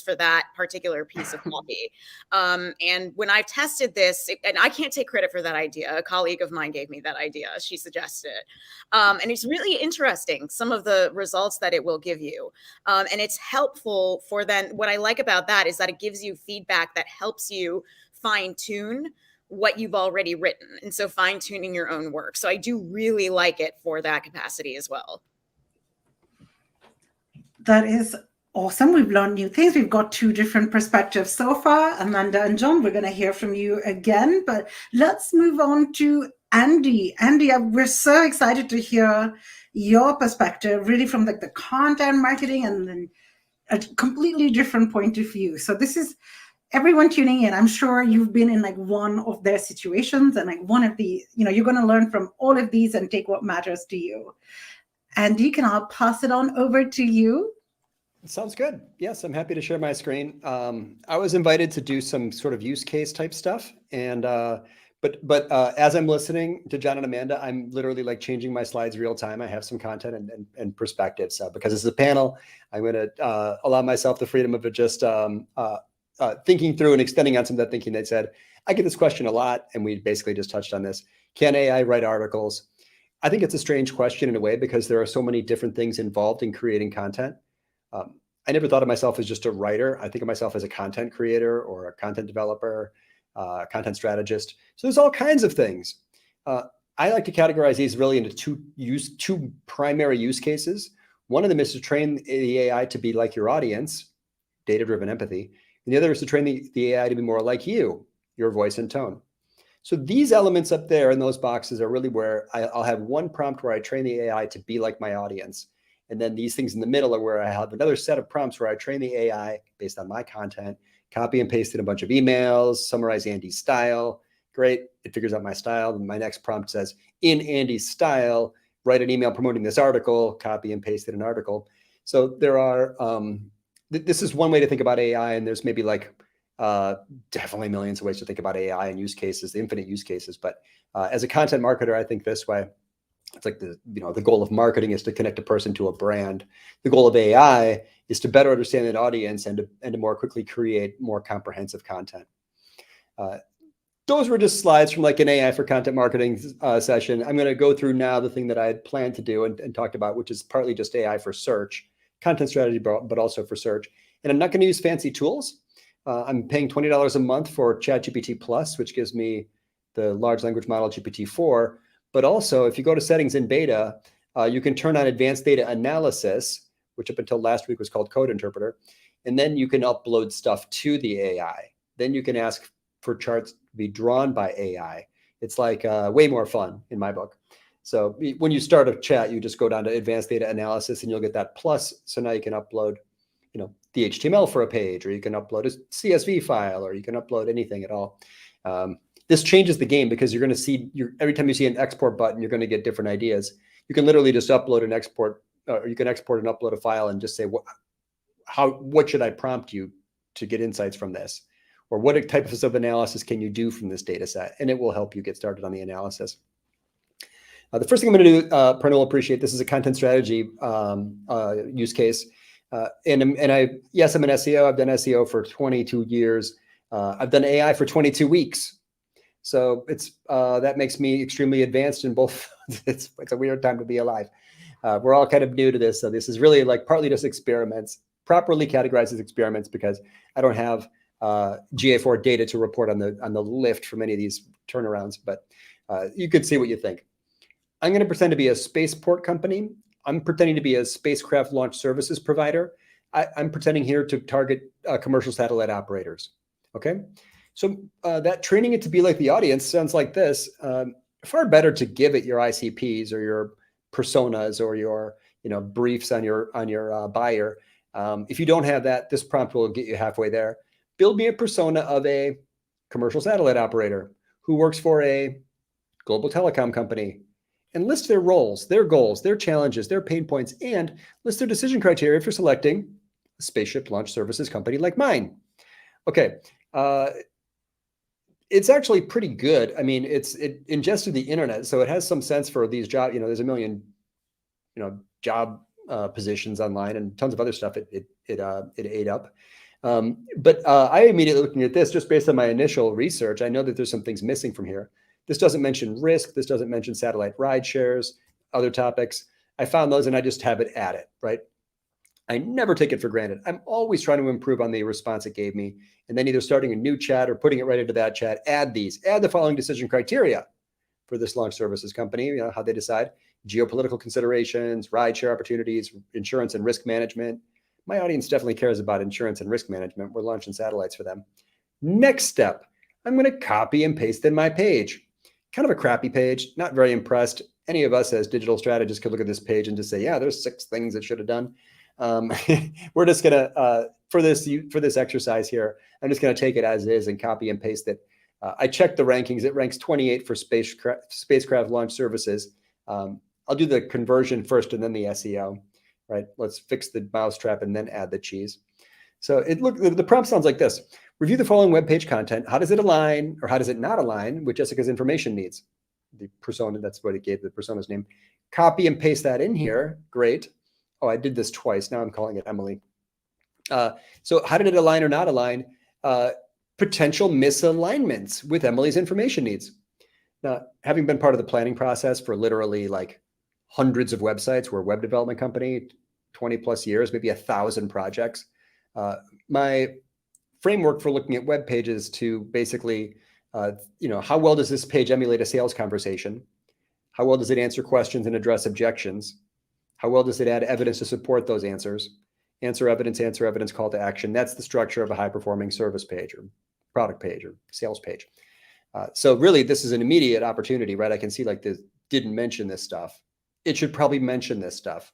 for that particular piece of copy. And when I've tested this, and I can't take credit for that idea, a colleague of mine gave me that idea. She suggested it. And it's really interesting, some of the results that it will give you. And it's helpful for then, what I like about that is that it gives you feedback that helps you fine tune what you've already written. And so fine tuning your own work. So I do really like it for that capacity as well. That is Awesome. We've learned new things. We've got two different perspectives so far. Amanda and John, we're going to hear from you again, but let's move on to Andy. Andy, we're so excited to hear your perspective, really from like the content marketing and then a completely different point of view. So this is everyone tuning in. I'm sure you've been in like one of their situations and like one of the, you're going to learn from all of these and take what matters to you. Andy, can I pass it on over to you? Sounds good. Yes, I'm happy to share my screen. I was invited to do some sort of use case type stuff, and but as I'm listening to John and Amanda, I'm literally like changing my slides real time. I have some content and perspective. So because it's a panel, I'm going to allow myself the freedom of just thinking through and extending on some of that thinking. They said, I get this question a lot, and we basically just touched on this. Can AI write articles? I think it's a strange question in a way because there are so many different things involved in creating content. I never thought of myself as just a writer. I think of myself as a content creator or a content developer, content strategist. So there's all kinds of things. I like to categorize these really into two primary use cases. One of them is to train the AI to be like your audience, data-driven empathy. And the other is to train the AI to be more like you, your voice and tone. So these elements up there in those boxes are really where I'll have one prompt where I train the AI to be like my audience. And then these things in the middle are where I have another set of prompts where I train the AI based on my content, copy and paste in a bunch of emails, summarize Andy's style. Great, it figures out my style. And my next prompt says, in Andy's style, write an email promoting this article, copy and paste in an article. So there are, this is one way to think about AI, and there's maybe like definitely millions of ways to think about AI and use cases, infinite use cases. But as a content marketer, I think this way. It's like the goal of marketing is to connect a person to a brand. The goal of AI is to better understand an audience and to more quickly create more comprehensive content. Those were just slides from like an AI for content marketing session. I'm going to go through now the thing that I had planned to do and talked about, which is partly just AI for search, content strategy, but also for search. And I'm not going to use fancy tools. I'm paying $20 a month for ChatGPT Plus, which gives me the large language model GPT-4. But also, if you go to settings in beta, you can turn on advanced data analysis, which up until last week was called Code Interpreter. And then you can upload stuff to the AI. Then you can ask for charts to be drawn by AI. It's like way more fun in my book. So when you start a chat, you just go down to advanced data analysis and you'll get that plus. So now you can upload, the HTML for a page, or you can upload a CSV file, or you can upload anything at all. This changes the game because you're going to see every time you see an export button, you're going to get different ideas. You can literally just upload and export, or you can export and upload a file and just say, what should I prompt you to get insights from this? Or what types of analysis can you do from this data set? And it will help you get started on the analysis. The first thing I'm going to do, Pernod will appreciate, this is a content strategy use case. And I'm an SEO. I've done SEO for 22 years. I've done AI for 22 weeks. So it's that makes me extremely advanced in both. It's a weird time to be alive. We're all kind of new to this. So this is really like partly just experiments, properly categorized as experiments, because I don't have GA4 data to report on the lift for many of these turnarounds, but you could see what you think. I'm going to pretend to be a spaceport company. I'm pretending to be a spacecraft launch services provider. I'm pretending here to target commercial satellite operators. Okay. So that training it to be like the audience sounds like this. Far better to give it your ICPs or your personas or your briefs on your buyer. If you don't have that, this prompt will get you halfway there. Build me a persona of a commercial satellite operator who works for a global telecom company, and list their roles, their goals, their challenges, their pain points, and list their decision criteria for selecting a spaceship launch services company like mine. Okay. It's actually pretty good. I mean, it ingested the internet, so it has some sense for these jobs. There's a million, job positions online and tons of other stuff. It ate up. But I immediately looking at this, just based on my initial research, I know that there's some things missing from here. This doesn't mention risk. This doesn't mention satellite ride shares, other topics. I found those and I just have it at it, right? I never take it for granted. I'm always trying to improve on the response it gave me. And then either starting a new chat or putting it right into that chat, add the following decision criteria for this launch services company, how they decide: geopolitical considerations, rideshare opportunities, insurance and risk management, My audience definitely cares about insurance and risk management. We're launching satellites for them. Next step, I'm going to copy and paste in my page. Kind of a crappy page, not very impressed. Any of us as digital strategists could look at this page and just say, yeah, there's 6 things it should have done. We're just going to, for this exercise here, I'm just going to take it as is and copy and paste it. I checked the rankings. It ranks 28 for spacecraft launch services. I'll do the conversion first and then the SEO, right? Let's fix the mousetrap and then add the cheese. So the prompt sounds like this. Review the following web page content. How does it align or how does it not align with Jessica's information needs? The persona, that's what it gave the persona's name. Copy and paste that in here. Great. Oh, I did this twice. Now I'm calling it Emily. So how did it align or not align? Potential misalignments with Emily's information needs. Now, having been part of the planning process for literally like hundreds of websites, we're a web development company, 20 plus years, maybe 1,000 projects. My framework for looking at web pages to basically, how well does this page emulate a sales conversation? How well does it answer questions and address objections? How well does it add evidence to support those answers? Answer evidence, call to action. That's the structure of a high-performing service page or product page or sales page. So really, this is an immediate opportunity, right? I can see like this didn't mention this stuff. It should probably mention this stuff.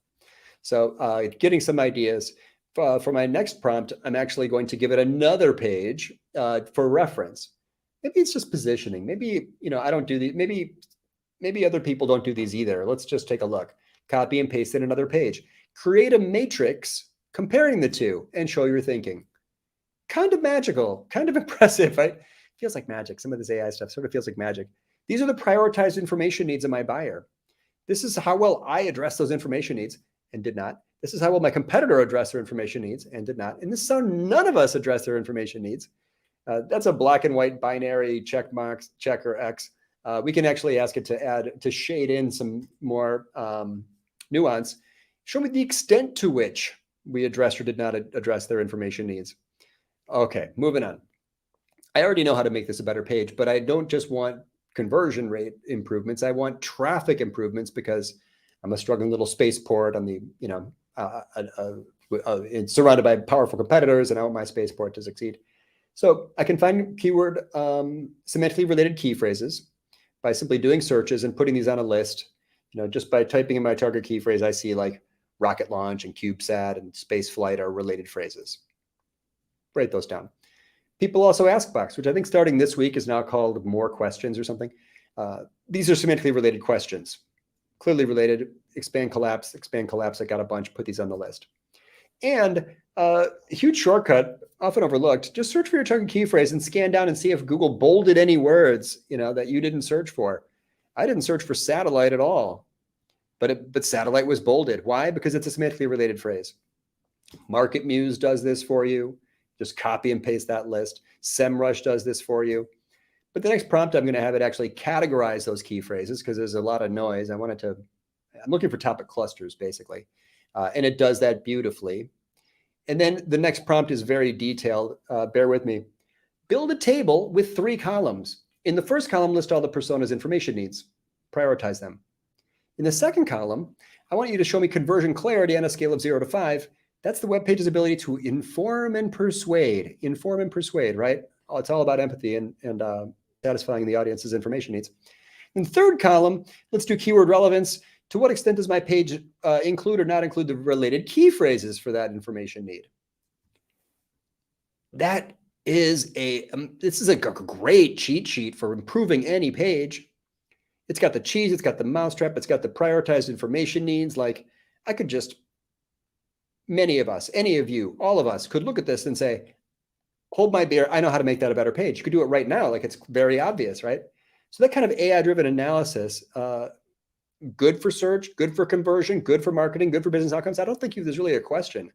So getting some ideas. For my next prompt, I'm actually going to give it another page for reference. Maybe it's just positioning. Maybe, I don't do these. Maybe other people don't do these either. Let's just take a look. Copy and paste in another page. Create a matrix comparing the two and show your thinking. Kind of magical, kind of impressive, right? Feels like magic. Some of this AI stuff sort of feels like magic. These are the prioritized information needs of my buyer. This is how well I address those information needs and did not. This is how well my competitor addressed their information needs and did not. And this is how none of us address their information needs. That's a black and white binary check marks, check or X. We can actually ask it to shade in some more nuance. Show me the extent to which we addressed or did not address their information needs. Okay, moving on. I already know how to make this a better page, but I don't just want conversion rate improvements. I want traffic improvements because I'm a struggling little spaceport on the, surrounded by powerful competitors, and I want my spaceport to succeed. So I can find keyword semantically related key phrases by simply doing searches and putting these on a list. Just by typing in my target key phrase, I see like rocket launch and CubeSat and space flight are related phrases. Write those down. People also ask box, which I think starting this week is now called more questions or something. These are semantically related questions. Clearly related, expand, collapse. I got a bunch, put these on the list. And a huge shortcut, often overlooked, just search for your target key phrase and scan down and see if Google bolded any words, that you didn't search for. I didn't search for satellite at all, but satellite was bolded. Why? Because it's a semantically related phrase. Market Muse does this for you. Just copy and paste that list. SEMrush does this for you. But the next prompt, I'm going to have it actually categorize those key phrases because there's a lot of noise. I'm looking for topic clusters, basically. And it does that beautifully. And then the next prompt is very detailed. Bear with me. Build a table with 3 columns. In the first column, list all the persona's information needs. Prioritize them. In the second column, I want you to show me conversion clarity on a scale of 0 to 5. That's the web page's ability to inform and persuade. Inform and persuade, right? It's all about empathy and satisfying the audience's information needs. In the third column, let's do keyword relevance. To what extent does my page include or not include the related key phrases for that information need? This is a great cheat sheet for improving any page. It's got the cheese, it's got the mousetrap, it's got the prioritized information needs. Like I could just, many of us, any of you, all of us could look at this and say, hold my beer, I know how to make that a better page. You could do it right now, like it's very obvious, right? So that kind of AI-driven analysis, good for search, good for conversion, good for marketing, good for business outcomes. I don't think there's really a question.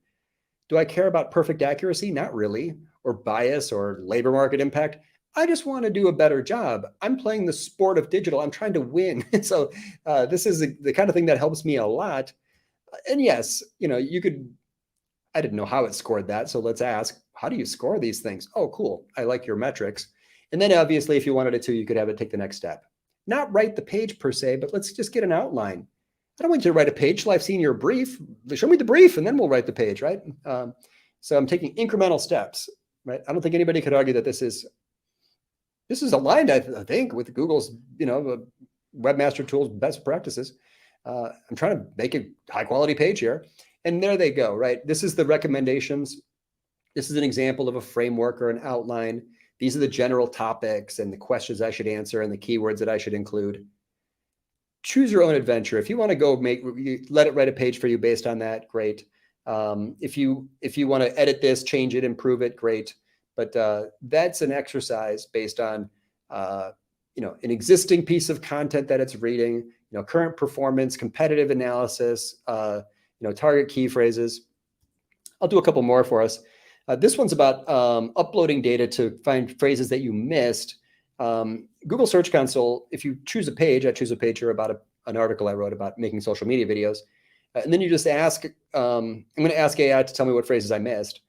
Do I care about perfect accuracy? Not really. Or bias or labor market impact. I just want to do a better job. I'm playing the sport of digital. I'm trying to win. So this is the kind of thing that helps me a lot. And yes, I didn't know how it scored that. So let's ask, how do you score these things? Oh, cool. I like your metrics. And then obviously, if you wanted it to, you could have it take the next step. Not write the page per se, but let's just get an outline. I don't want you to write a page till I've seen your brief. Show me the brief and then we'll write the page, right? So I'm taking incremental steps, right? I don't think anybody could argue that this is aligned, I think, with Google's, Webmaster Tools best practices. I'm trying to make a high quality page here. And there they go, right? This is the recommendations. This is an example of a framework or an outline. These are the general topics and the questions I should answer and the keywords that I should include. Choose your own adventure. If you want to go let it write a page for you based on that, great. If you want to edit this, change it, improve it, great. But that's an exercise based on an existing piece of content that it's reading, current performance, competitive analysis, target key phrases. I'll do a couple more for us. This one's about uploading data to find phrases that you missed. Google Search Console, if you choose a page, I choose a page here about an article I wrote about making social media videos. And then you just ask, I'm going to ask AI to tell me what phrases I missed.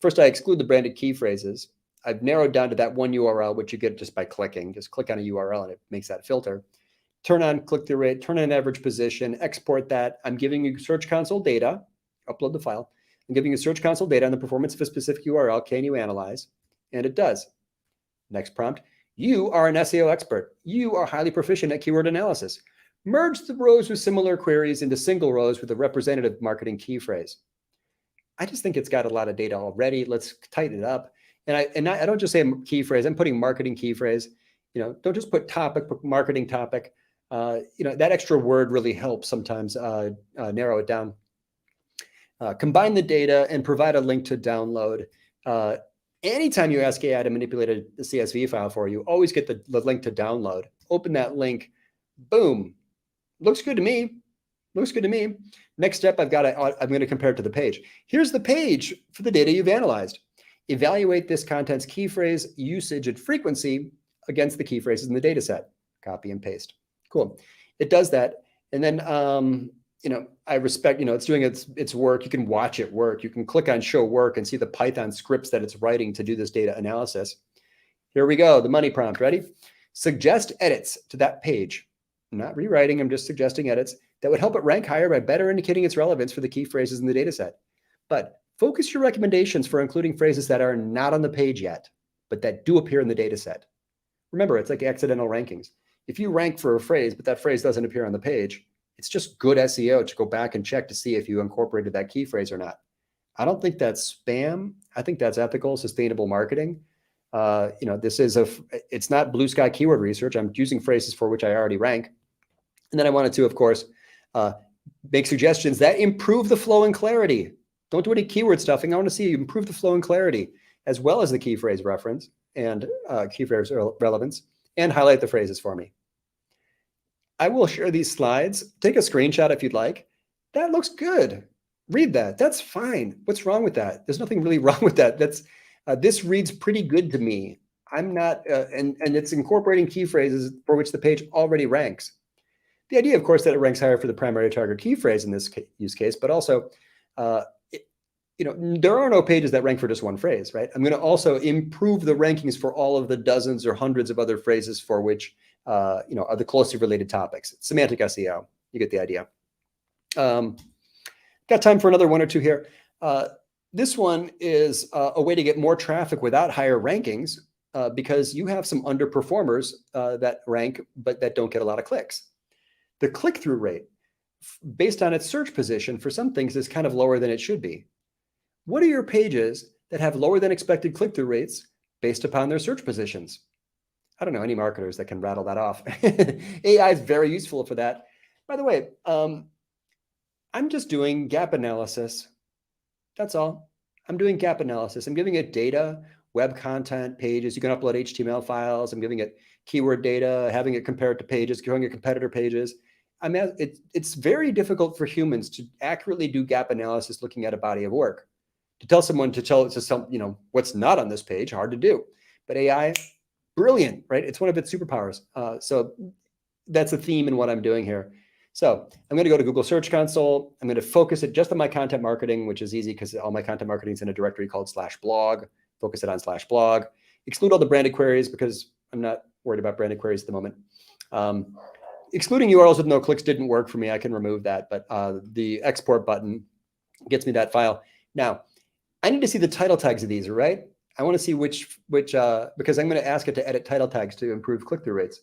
First, I exclude the branded key phrases. I've narrowed down to that one URL, which you get just by clicking. Just click on a URL and it makes that filter. Turn on click-through rate, turn on average position, export that. I'm giving you Search Console data, upload the file. I'm giving you Search Console data on the performance of a specific URL. Can you analyze? And it does. Next prompt. You are an SEO expert. You are highly proficient at keyword analysis. Merge the rows with similar queries into single rows with a representative marketing key phrase. I just think it's got a lot of data already. Let's tighten it up. And I don't just say key phrase. I'm putting marketing key phrase. Don't just put topic, put marketing topic. That extra word really helps sometimes narrow it down. Combine the data and provide a link to download. Anytime you ask AI to manipulate a CSV file for you, always get the link to download. Open that link. Boom. Looks good to me. Looks good to me. Next step, I'm going to compare it to the page. Here's the page for the data you've analyzed. Evaluate this content's key phrase usage and frequency against the key phrases in the data set. Copy and paste. Cool. It does that. And then, I respect, it's doing its work. You can watch it work. You can click on show work and see the Python scripts that it's writing to do this data analysis. Here we go. The money prompt. Ready? Suggest edits to that page. I'm not rewriting. I'm just suggesting edits that would help it rank higher by better indicating its relevance for the key phrases in the data set. But focus your recommendations for including phrases that are not on the page yet, but that do appear in the data set. Remember, it's like accidental rankings. If you rank for a phrase, but that phrase doesn't appear on the page, it's just good SEO to go back and check to see if you incorporated that key phrase or not. I don't think that's spam. I think that's ethical, sustainable marketing. It's not blue sky keyword research. I'm using phrases for which I already rank. And then I wanted to, of course, make suggestions that improve the flow and clarity. Don't do any keyword stuffing. I want to see you improve the flow and clarity, as well as the key phrase reference and key phrase relevance, and highlight the phrases for me. I will share these slides. Take a screenshot if you'd like. That looks good. Read that. That's fine. What's wrong with that? There's nothing really wrong with that. This reads pretty good to me. I'm not, and it's incorporating key phrases for which the page already ranks. The idea, of course, that it ranks higher for the primary target key phrase in this use case, but also, there are no pages that rank for just one phrase, right? I'm going to also improve the rankings for all of the dozens or hundreds of other phrases for which, are the closely related topics. Semantic SEO, you get the idea. Got time for another one or two here. This one is a way to get more traffic without higher rankings because you have some underperformers that rank, but that don't get a lot of clicks. The click-through rate, based on its search position for some things, is kind of lower than it should be. What are your pages that have lower than expected click-through rates based upon their search positions? I don't know any marketers that can rattle that off. AI is very useful for that. By the way, I'm just doing gap analysis. That's all. I'm doing gap analysis. I'm giving it data, web content, pages. You can upload HTML files. I'm giving it keyword data, having it compared to pages, giving it competitor pages. It's very difficult for humans to accurately do gap analysis looking at a body of work. To tell someone what's not on this page, hard to do. But AI, brilliant, right? It's one of its superpowers. So that's a theme in what I'm doing here. So I'm going to go to Google Search Console. I'm going to focus it just on my content marketing, which is easy because all my content marketing is in a directory called /blog. Focus it on /blog. Exclude all the branded queries because I'm not worried about branded queries at the moment. excluding URLs with no clicks didn't work for me. I can remove that, but the export button gets me that file. Now, I need to see the title tags of these, right? I want to see which because I'm going to ask it to edit title tags to improve click-through rates.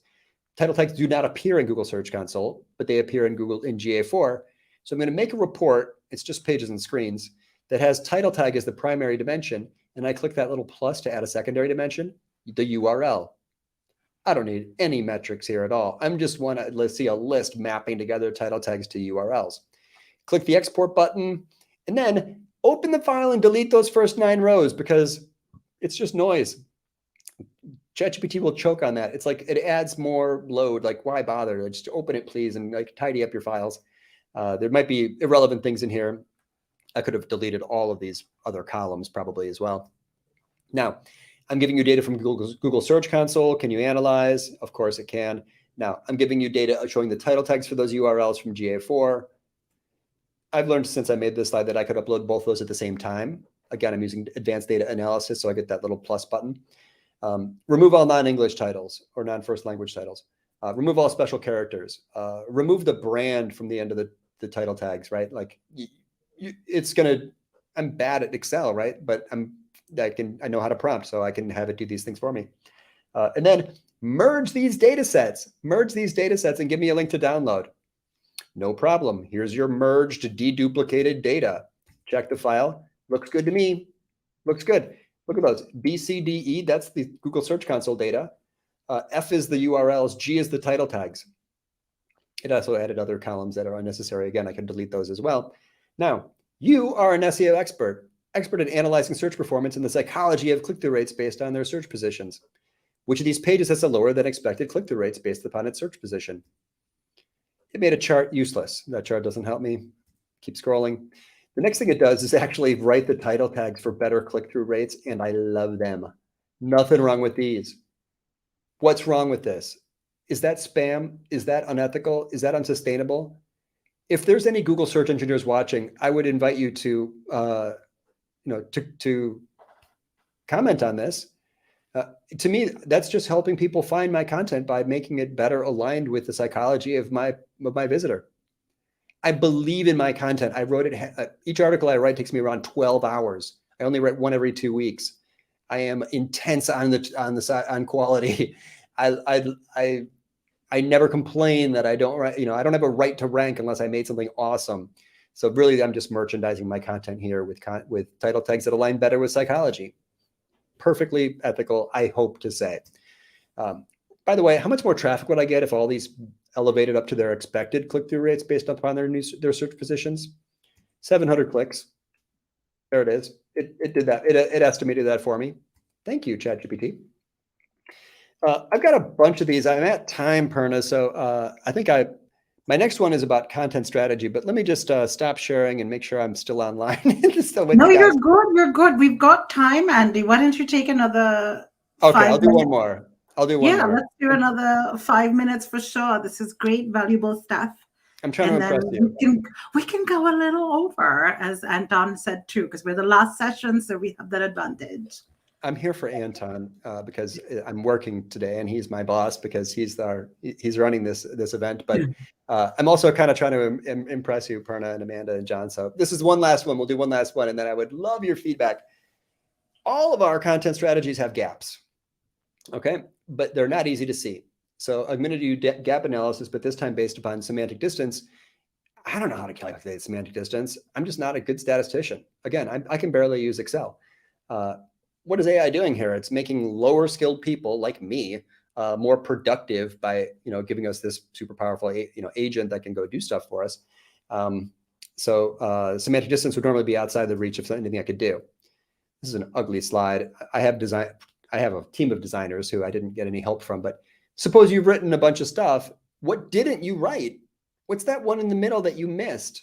Title tags do not appear in Google Search Console, but they appear in GA4. So I'm going to make a report. It's just pages and screens that has title tag as the primary dimension. And I click that little plus to add a secondary dimension, the URL. I don't need any metrics here at all. I'm just want to see a list mapping together title tags to URLs. Click the export button and then open the file and delete those first 9 rows because it's just noise. ChatGPT will choke on that. It's like it adds more load. Like, why bother? Like, just open it, please, and like tidy up your files. There might be irrelevant things in here. I could have deleted all of these other columns probably as well. Now, I'm giving you data from Google Search Console. Can you analyze? Of course it can. Now, I'm giving you data showing the title tags for those URLs from GA4. I've learned since I made this slide that I could upload both of those at the same time. Again, I'm using advanced data analysis, so I get that little plus button. Remove all non-English titles or non-first language titles. Remove all special characters. Remove the brand from the end of the title tags, right? Like it's gonna, I'm bad at Excel, right? But I know how to prompt, so I can have it do these things for me. And then merge these data sets and give me a link to download. No problem. Here's your merged deduplicated data. Check the file. Looks good to me. Looks good. Look at those. B, C, D, E, that's the Google Search Console data. F is the URLs. G is the title tags. It also added other columns that are unnecessary. Again, I can delete those as well. Now, you are an SEO expert at analyzing search performance and the psychology of click-through rates based on their search positions. Which of these pages has a lower than expected click-through rates based upon its search position? It made a chart useless. That chart doesn't help me. Keep scrolling. The next thing it does is actually write the title tags for better click-through rates, and I love them. Nothing wrong with these. What's wrong with this? Is that spam? Is that unethical? Is that unsustainable? If there's any Google search engineers watching, I would invite you to, to comment on this. To me, that's just helping people find my content by making it better aligned with the psychology of my visitor. I believe in my content. I wrote it. Each article I write takes me around 12 hours. I only write one every 2 weeks. I am intense on quality. I never complain that I don't write. I don't have a right to rank unless I made something awesome. So really, I'm just merchandising my content here with title tags that align better with psychology. Perfectly ethical, I hope to say. By the way, how much more traffic would I get if all these elevated up to their expected click-through rates based upon their search positions? 700 clicks. There it is. It did that. It estimated that for me. Thank you, ChatGPT. I've got a bunch of these. I'm at time, Perna, so I think my next one is about content strategy, but let me just stop sharing and make sure I'm still online. No, you're good. You're good. We've got time, Andy. Why don't you take another 5 minutes? I'll do one more. Yeah, let's do another 5 minutes for sure. This is great, valuable stuff. I'm trying to impress you. We can go a little over, as Anton said too, because we're the last session, so we have that advantage. I'm here for Anton because I'm working today, and he's my boss because he's running this event. But I'm also kind of trying to impress you, Perna and Amanda and John. So this is one last one. We'll do one last one, and then I would love your feedback. All of our content strategies have gaps, okay, but they're not easy to see. So I'm going to do gap analysis, but this time based upon semantic distance. I don't know how to calculate semantic distance. I'm just not a good statistician. Again, I can barely use Excel. What is AI doing here? It's making lower skilled people like me more productive by giving us this super powerful agent that can go do stuff for us. So semantic distance would normally be outside the reach of anything I could do. This is an ugly slide. I have a team of designers who I didn't get any help from, but suppose you've written a bunch of stuff. What didn't you write? What's that one in the middle that you missed,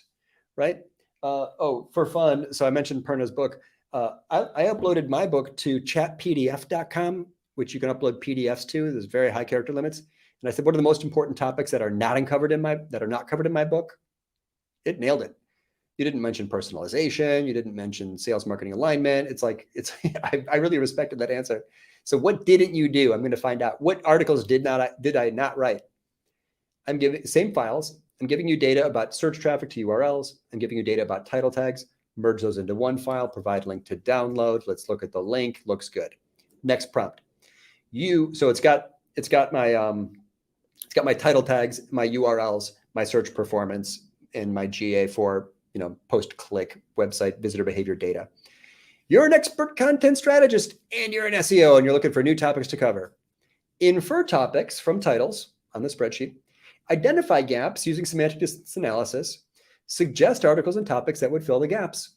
right? For fun. So I mentioned Perna's book. I uploaded my book to chatpdf.com, which you can upload PDFs to. There's very high character limits. And I said, what are the most important topics that are not covered in my book? It nailed it. You didn't mention personalization. You didn't mention sales marketing alignment. I really respected that answer. So what didn't you do? I'm going to find out. What articles did I not write? I'm giving same files. I'm giving you data about search traffic to URLs. I'm giving you data about title tags. Merge those into one file, provide link to download. Let's look at the link. Looks good. Next prompt. So it's got my title tags, my URLs, my search performance, and my GA for post-click website visitor behavior data. You're an expert content strategist and you're an SEO and you're looking for new topics to cover. Infer topics from titles on the spreadsheet. Identify gaps using semantic distance analysis. Suggest articles and topics that would fill the gaps.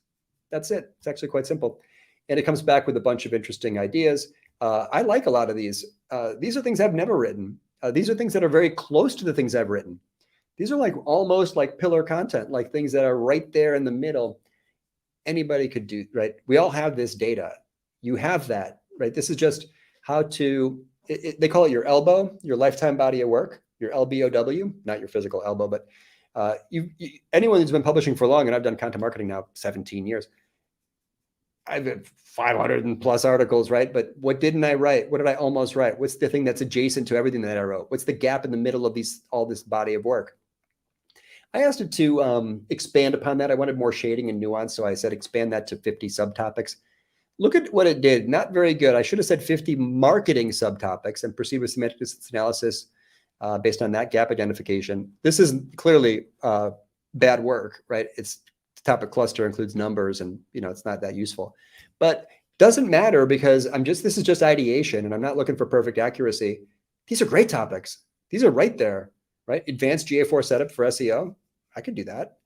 That's it. It's actually quite simple. And it comes back with a bunch of interesting ideas. I like a lot of these. These are things I've never written. These are things that are very close to the things I've written. These are like almost like pillar content, like things that are right there in the middle. Anybody could do, right? We all have this data. You have that, right? This is just how to, they call it your elbow, your lifetime body of work, your LBOW, not your physical elbow, but anyone who's been publishing for long, and I've done content marketing now 17 years, I've had 500 and plus articles, right? But what didn't I write? What did I almost write? What's the thing that's adjacent to everything that I wrote? What's the gap in the middle of all this body of work? I asked it to expand upon that. I wanted more shading and nuance. So I said, expand that to 50 subtopics. Look at what it did. Not very good. I should have said 50 marketing subtopics and proceed with semantic distance analysis based on that gap identification. This is clearly bad work, right? It's topic cluster includes numbers and it's not that useful, but doesn't matter because this is just ideation and I'm not looking for perfect accuracy. These are great topics. These are right there, right? Advanced GA4 setup for SEO. I could do that.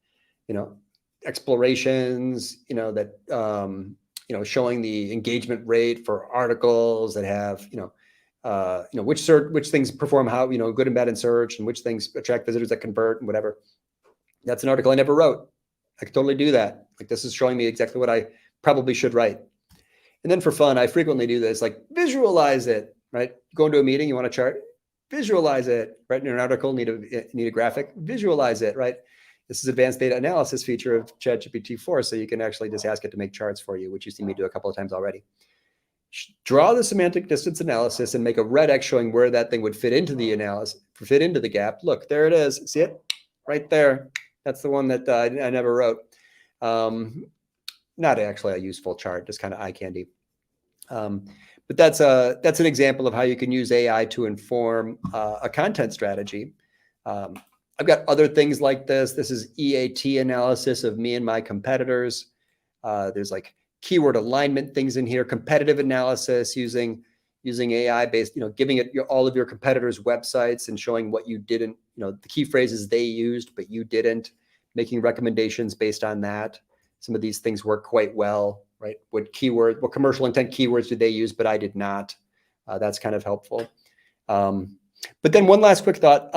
Explorations, showing the engagement rate for articles that have, which things perform how, good and bad in search and which things attract visitors that convert and whatever. That's an article I never wrote. I could totally do that. Like this is showing me exactly what I probably should write. And then for fun, I frequently do this, like visualize it, right? Go into a meeting, you want a chart, visualize it, right? In an article, need a graphic, visualize it, right? This is advanced data analysis feature of ChatGPT-4. So you can actually just ask it to make charts for you, which you see me do a couple of times already. Draw the semantic distance analysis and make a red X showing where that thing would fit into the analysis, fit into the gap. Look, there it is. See it? Right there. That's the one that I never wrote. Not actually a useful chart, just kind of eye candy. But that's an example of how you can use AI to inform a content strategy. I've got other things like this. This is EAT analysis of me and my competitors. There's like keyword alignment things in here, competitive analysis using AI based, giving it all of your competitors' websites and showing what you didn't, the key phrases they used, but you didn't, making recommendations based on that. Some of these things work quite well, right? What commercial intent keywords did they use, but I did not. That's kind of helpful. But then one last quick thought.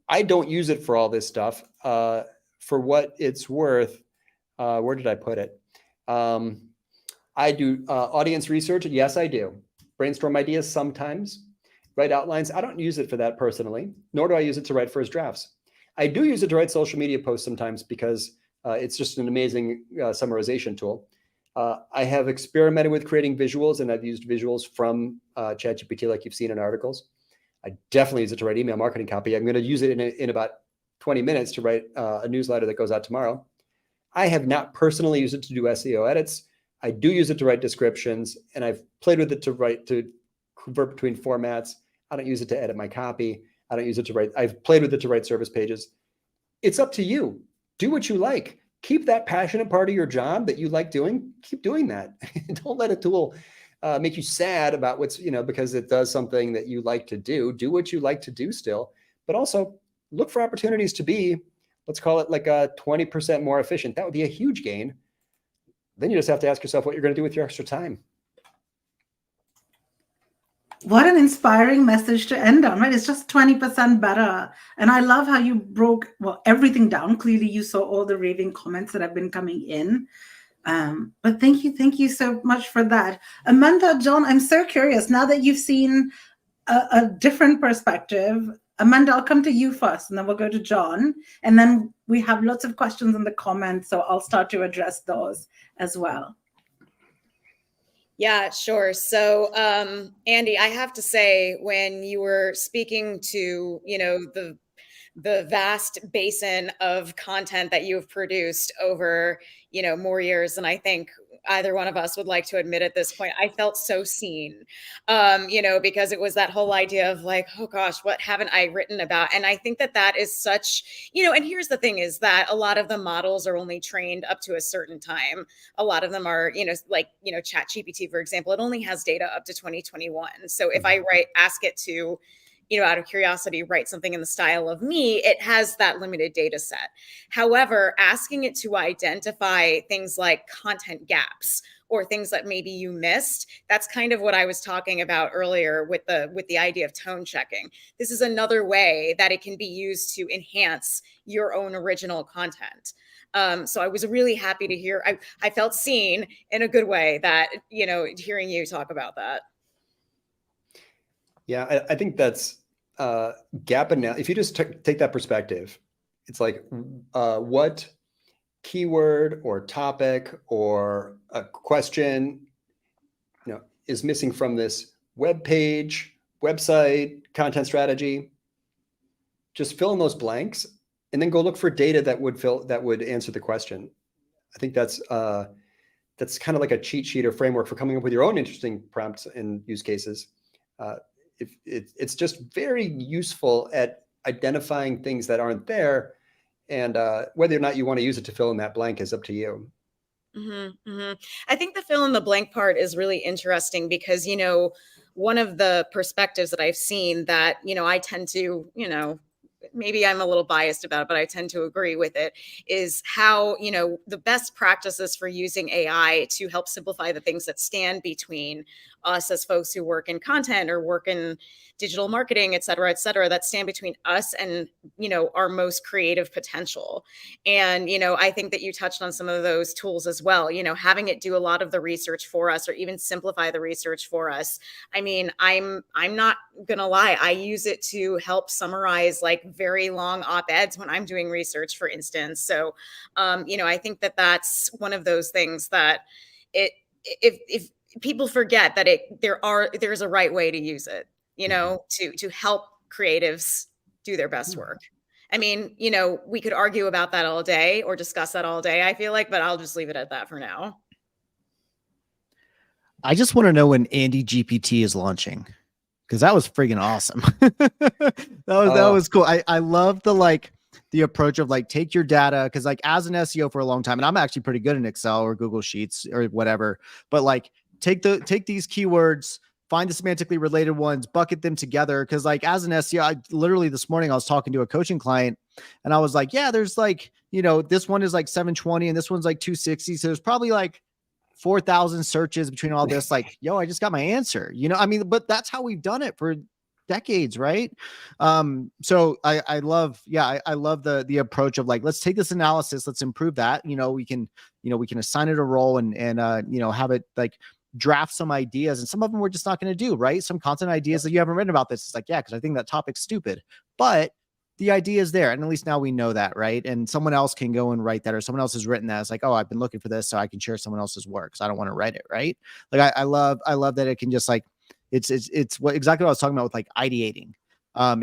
I don't use it for all this stuff. For what it's worth, where did I put it? I do audience research. Yes, I do. Brainstorm ideas sometimes. Write outlines. I don't use it for that personally, nor do I use it to write first drafts. I do use it to write social media posts sometimes because it's just an amazing summarization tool. I have experimented with creating visuals, and I've used visuals from ChatGPT like you've seen in articles. I definitely use it to write email marketing copy. I'm going to use it in about 20 minutes to write a newsletter that goes out tomorrow. I have not personally used it to do SEO edits. I do use it to write descriptions, and I've played with it to convert between formats. I don't use it to edit my copy. I don't use it to write. I've played with it to write service pages. It's up to you. Do what you like. Keep that passionate part of your job that you like doing. Keep doing that. Don't let a tool make you sad about what's, because it does something that you like to do. Do what you like to do still, but also look for opportunities to be, let's call it like 20% more efficient. That would be a huge gain. Then you just have to ask yourself what you're going to do with your extra time. What an inspiring message to end on, right? It's just 20% better. And I love how you broke, everything down. Clearly, you saw all the raving comments that have been coming in. But thank you so much for that. Amanda, John, I'm so curious. Now that you've seen a different perspective, Amanda, I'll come to you first, and then we'll go to John. And then we have lots of questions in the comments, so I'll start to address those as well. Yeah, sure. So, Andy, I have to say, when you were speaking to, the vast basin of content that you've produced over, more years than I think either one of us would like to admit at this point. I felt so seen, because it was that whole idea of like, oh gosh, what haven't I written about? And I think that is such, and here's the thing is that a lot of the models are only trained up to a certain time. A lot of them are, like, ChatGPT, for example, it only has data up to 2021. So if I ask it to, out of curiosity, write something in the style of me, it has that limited data set. However, asking it to identify things like content gaps or things that maybe you missed, that's kind of what I was talking about earlier with the idea of tone checking. This is another way that it can be used to enhance your own original content. So I was really happy to hear, I felt seen in a good way that, hearing you talk about that. Yeah, I think that's gap analysis. If you just take that perspective, it's like what keyword or topic or a question, is missing from this web page, website, content strategy. Just fill in those blanks and then go look for data that would answer the question. I think that's kind of like a cheat sheet or framework for coming up with your own interesting prompts and use cases. It's just very useful at identifying things that aren't there, and whether or not you want to use it to fill in that blank is up to you. Mm-hmm, mm-hmm. I think the fill in the blank part is really interesting because, one of the perspectives that I've seen that, I tend to, maybe I'm a little biased about it, but I tend to agree with it, is how, the best practices for using AI to help simplify the things that stand between us as folks who work in content or work in digital marketing, et cetera, that stand between us and, our most creative potential. And, I think that you touched on some of those tools as well, having it do a lot of the research for us or even simplify the research for us. I mean, I'm not gonna lie, I use it to help summarize like very long op-eds when I'm doing research, for instance. So, I think that that's one of those things that if people forget that there's a right way to use it, to help creatives do their best work. I mean, we could argue about that all day or discuss that all day, I feel like, but I'll just leave it at that for now. I just want to know when Andy GPT is launching, because that was friggin' awesome. that was cool. I love the approach of like, take your data, because like as an SEO for a long time, and I'm actually pretty good in Excel or Google Sheets or whatever, but like take these keywords, find the semantically related ones, bucket them together. Because like as an SEO, literally this morning I was talking to a coaching client and I was like, yeah, there's like, this one is like 720 and this one's like 260. So there's probably like 4,000 searches between all this. Like, yo, I just got my answer, but that's how we've done it for decades. Right. So I love the approach of like, let's take this analysis, let's improve that. We can assign it a role and have it like draft some ideas, and some of them we're just not going to do, right? Some content ideas that you haven't written about this. It's like, yeah, because I think that topic's stupid, but the idea is there. And at least now we know that, right? And someone else can go and write that, or someone else has written that. It's like, oh, I've been looking for this, so I can share someone else's work. So I don't want to write it, right? Like I love that it can just like, it's exactly what I was talking about with like ideating.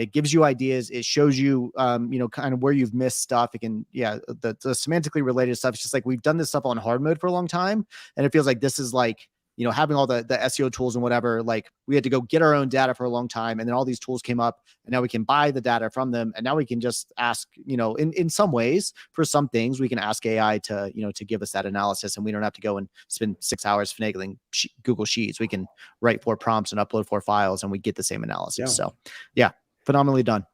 It gives you ideas. It shows you, kind of where you've missed stuff. It can, the semantically related stuff. It's just like, we've done this stuff on hard mode for a long time. And it feels like this is like, having all the SEO tools and whatever, like we had to go get our own data for a long time. And then all these tools came up and now we can buy the data from them. And now we can just ask, in some ways, for some things, we can ask AI to, to give us that analysis, and we don't have to go and spend 6 hours finagling Google Sheets. We can write 4 prompts and upload 4 files and we get the same analysis. Yeah. So yeah, phenomenally done.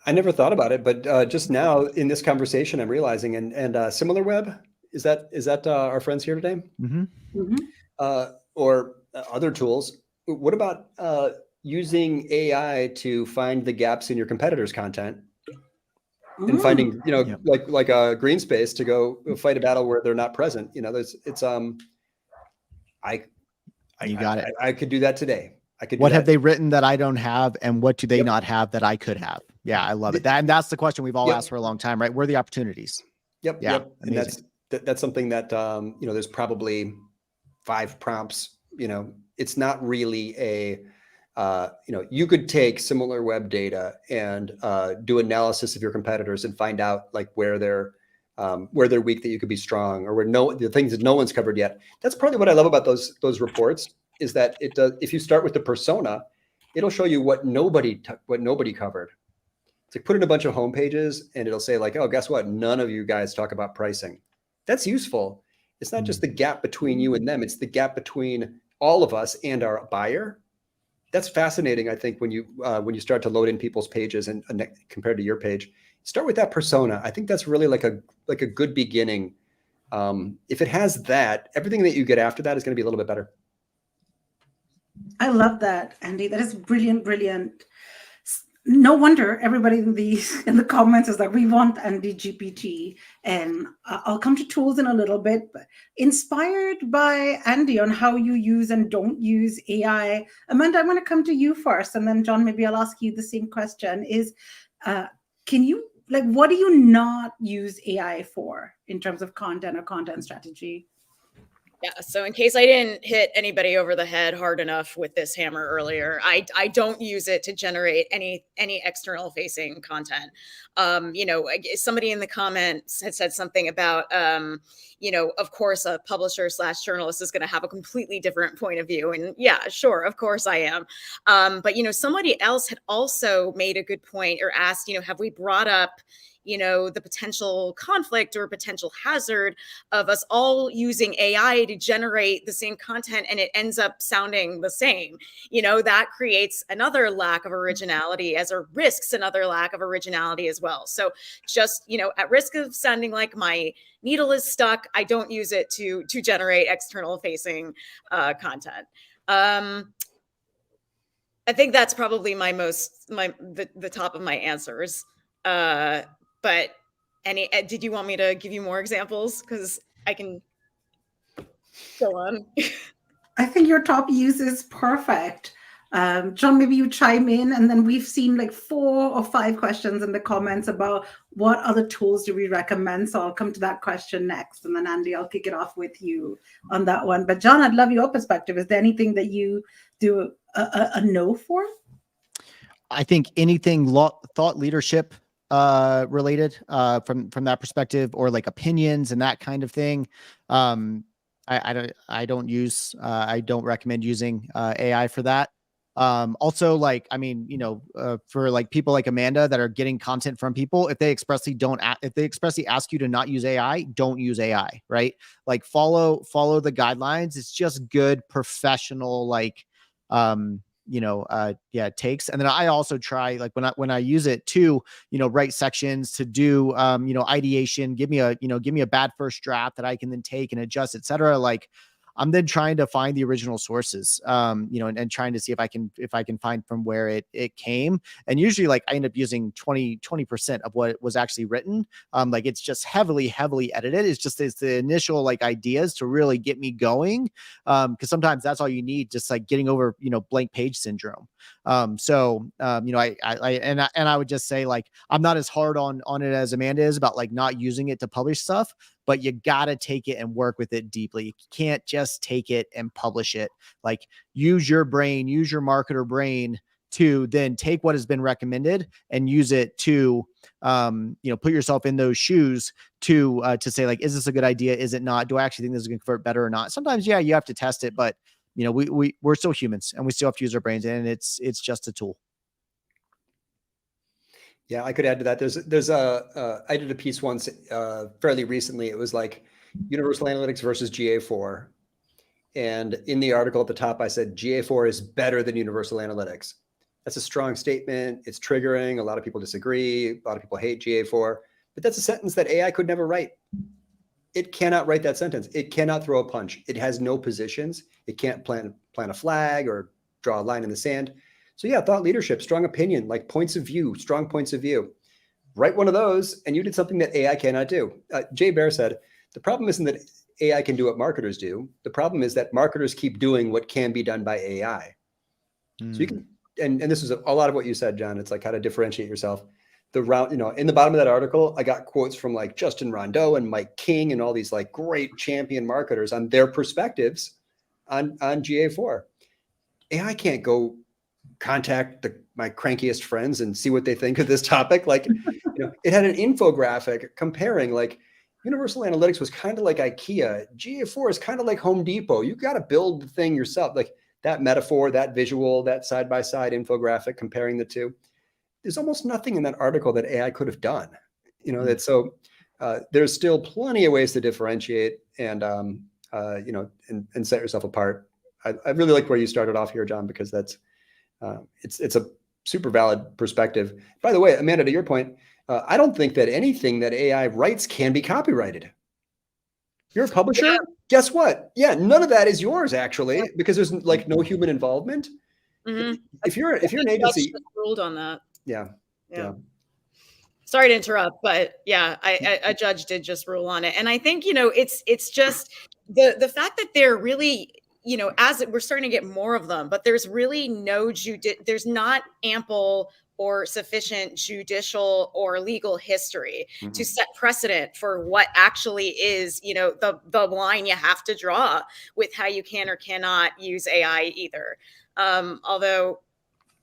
I never thought about it, but just now in this conversation, I'm realizing, and SimilarWeb, is that our friends here today? Mm-hmm. Mm-hmm. Or other tools. What about using AI to find the gaps in your competitors' content and finding, like a green space to go fight a battle where they're not present? You got it. I could do that today. What have they written that I don't have, and what do they not have that I could have? Yeah, I love it. And that's the question we've all asked for a long time, right? Where are the opportunities? Yep. Yeah. Yep. And that's something that there's probably 5 prompts. It's not really you could take similar web data and do analysis of your competitors and find out like where they're weak, that you could be strong, or the things that no one's covered yet. That's partly what I love about those reports, is that it does. If you start with the persona, it'll show you what nobody covered. It's like put in a bunch of home pages and it'll say like, oh, guess what? None of you guys talk about pricing. That's useful. It's not just the gap between you and them. It's the gap between all of us and our buyer. That's fascinating. I think when you start to load in people's pages and compared to your page, start with that persona. I think that's really like a good beginning. If it has that, everything that you get after that is going to be a little bit better. I love that, Andy. That is brilliant, brilliant. No wonder everybody in the comments is like, we want Andy GPT. And I'll come to tools in a little bit. But inspired by Andy on how you use and don't use AI, Amanda, I'm going to come to you first, and then John, maybe I'll ask you the same question. What do you not use AI for in terms of content or content strategy? Yeah, so in case I didn't hit anybody over the head hard enough with this hammer earlier, I don't use it to generate any external facing content. Somebody in the comments had said something about, of course, a publisher / journalist is going to have a completely different point of view. And yeah, sure, of course I am. But somebody else had also made a good point, or asked, have we brought up the potential conflict or potential hazard of us all using AI to generate the same content and it ends up sounding the same. That creates another lack of originality, as it risks another lack of originality as well. So just, at risk of sounding like my needle is stuck, I don't use it to generate external facing content. I think that's probably the top of my answers. But did you want me to give you more examples? Because I can go on. I think your top use is perfect. John, maybe you chime in, and then we've seen like 4 or 5 questions in the comments about what other tools do we recommend. So I'll come to that question next. And then Andy, I'll kick it off with you on that one. But John, I'd love your perspective. Is there anything that you do a no for? I think anything thought leadership related from that perspective, or like opinions and that kind of thing. I don't recommend using AI for that. Also, for like people like Amanda that are getting content from people, if they expressly ask you to not use AI, don't use AI, right? Like follow the guidelines. It's just good professional, takes. And then I also try, like when I use it to, write sections, to do, ideation, give me a bad first draft that I can then take and adjust, etc. Like I'm then trying to find the original sources, and trying to see if I can find from where it came. And usually like I end up using 20% of what was actually written. Like it's just heavily edited. It's the initial like ideas to really get me going. Cause sometimes that's all you need, just like getting over, blank page syndrome. I would just say like, I'm not as hard on it as Amanda is about like not using it to publish stuff, but you got to take it and work with it deeply. You can't just take it and publish it. Like use your brain, use your marketer brain to then take what has been recommended and use it to, put yourself in those shoes to say like, is this a good idea? Is it not? Do I actually think this is going to convert better or not? Sometimes, yeah, you have to test it, but we're still humans and we still have to use our brains, and it's just a tool. Yeah, I could add to that. I did a piece once fairly recently. It was like Universal Analytics versus GA4. And in the article at the top, I said GA4 is better than Universal Analytics. That's a strong statement. It's triggering. A lot of people disagree. A lot of people hate GA4. But that's a sentence that AI could never write. It cannot write that sentence. It cannot throw a punch. It has no positions. It can't plant a flag or draw a line in the sand. So yeah, thought leadership, strong opinion, like points of view, strong points of view. Write one of those and you did something that AI cannot do. Jay Baer said, the problem isn't that AI can do what marketers do. The problem is that marketers keep doing what can be done by AI. So you can, and this is a lot of what you said, John. It's like how to differentiate yourself. In the bottom of that article, I got quotes from like Justin Rondeau and Mike King and all these like great champion marketers on their perspectives on GA4. AI can't go contact my crankiest friends and see what they think of this topic. Like, it had an infographic comparing like Universal Analytics was kind of like IKEA. GA4 is kind of like Home Depot. You got to build the thing yourself. Like that metaphor, that visual, that side-by-side infographic comparing the two. There's almost nothing in that article that AI could have done. There's still plenty of ways to differentiate and set yourself apart. I really like where you started off here, John, because that's it's a super valid perspective. By the way, Amanda, to your point, I don't think that anything that AI writes can be copyrighted. You're a publisher. Yeah. Guess what? Yeah, none of that is yours actually, because there's like no human involvement. Mm-hmm. If you're an agency, ruled on that. Yeah. Sorry to interrupt, but yeah, a judge did just rule on it, and I think it's just the fact that they're really as we're starting to get more of them, but there's really there's not ample or sufficient judicial or legal history to set precedent for what actually is, the line you have to draw with how you can or cannot use AI either. Although,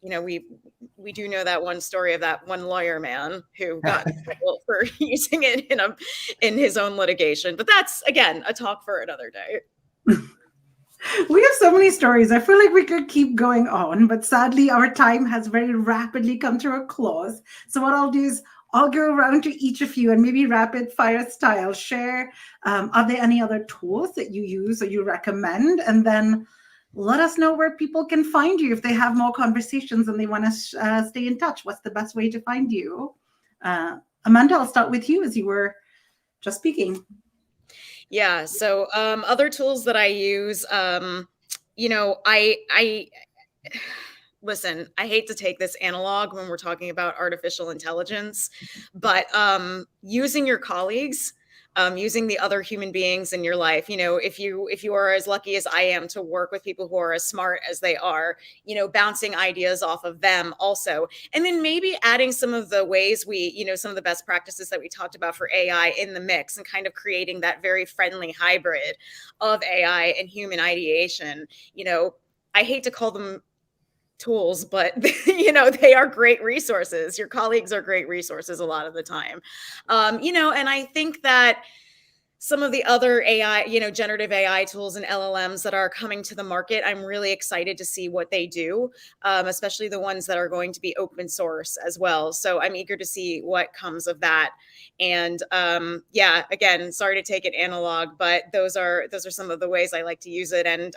we do know that one story of that one lawyer man who got in trouble for using it in his own litigation. But that's, again, a talk for another day. We have so many stories. I feel like we could keep going on, but sadly our time has very rapidly come to a close. So what I'll do is I'll go around to each of you and maybe rapid fire style share. Are there any other tools that you use or you recommend? And then let us know where people can find you if they have more conversations and they want to stay in touch. What's the best way to find you? Amanda, I'll start with you as you were just speaking. Yeah. So other tools that I use, listen, I hate to take this analog when we're talking about artificial intelligence, but using your colleagues, using the other human beings in your life, if you are as lucky as I am to work with people who are as smart as they are, bouncing ideas off of them also. And then maybe adding some of the ways some of the best practices that we talked about for AI in the mix and kind of creating that very friendly hybrid of AI and human ideation. I hate to call them tools, but they are great resources. Your colleagues are great resources a lot of the time. And I think that some of the other AI, generative AI tools and LLMs that are coming to the market, I'm really excited to see what they do, especially the ones that are going to be open source as well. So I'm eager to see what comes of that. And again, sorry to take it analog, but those are some of the ways I like to use it. And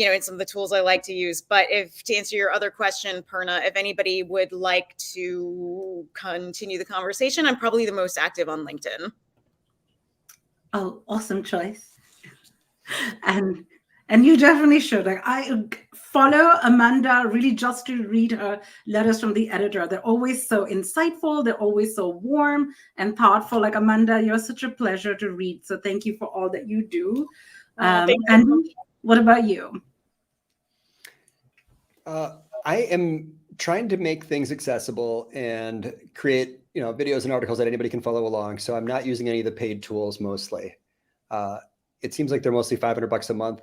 and some of the tools I like to use. But to answer your other question, Perna, if anybody would like to continue the conversation, I'm probably the most active on LinkedIn. Oh, awesome choice. And you definitely should. I follow Amanda really just to read her letters from the editor. They're always so insightful. They're always so warm and thoughtful. Like, Amanda, you're such a pleasure to read. So thank you for all that you do. Thank you. And what about you? I am trying to make things accessible and create, videos and articles that anybody can follow along. So I'm not using any of the paid tools mostly. It seems like they're mostly $500 a month.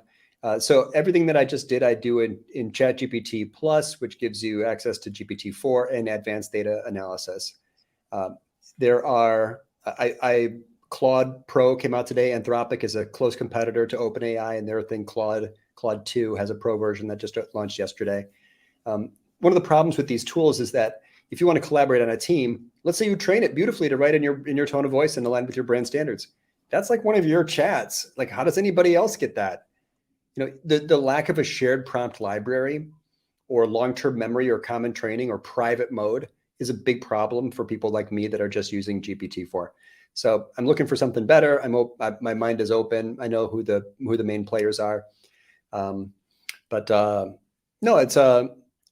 So everything that I just did, I do in ChatGPT Plus, which gives you access to GPT-4 and advanced data analysis. Claude Pro came out today. Anthropic is a close competitor to OpenAI, and their thing, Claude 2, has a pro version that just launched yesterday. One of the problems with these tools is that if you want to collaborate on a team, let's say you train it beautifully to write in your tone of voice and align with your brand standards. That's like one of your chats. Like, how does anybody else get that? The lack of a shared prompt library or long-term memory or common training or private mode is a big problem for people like me that are just using GPT-4. So I'm looking for something better. My mind is open. I know who the main players are.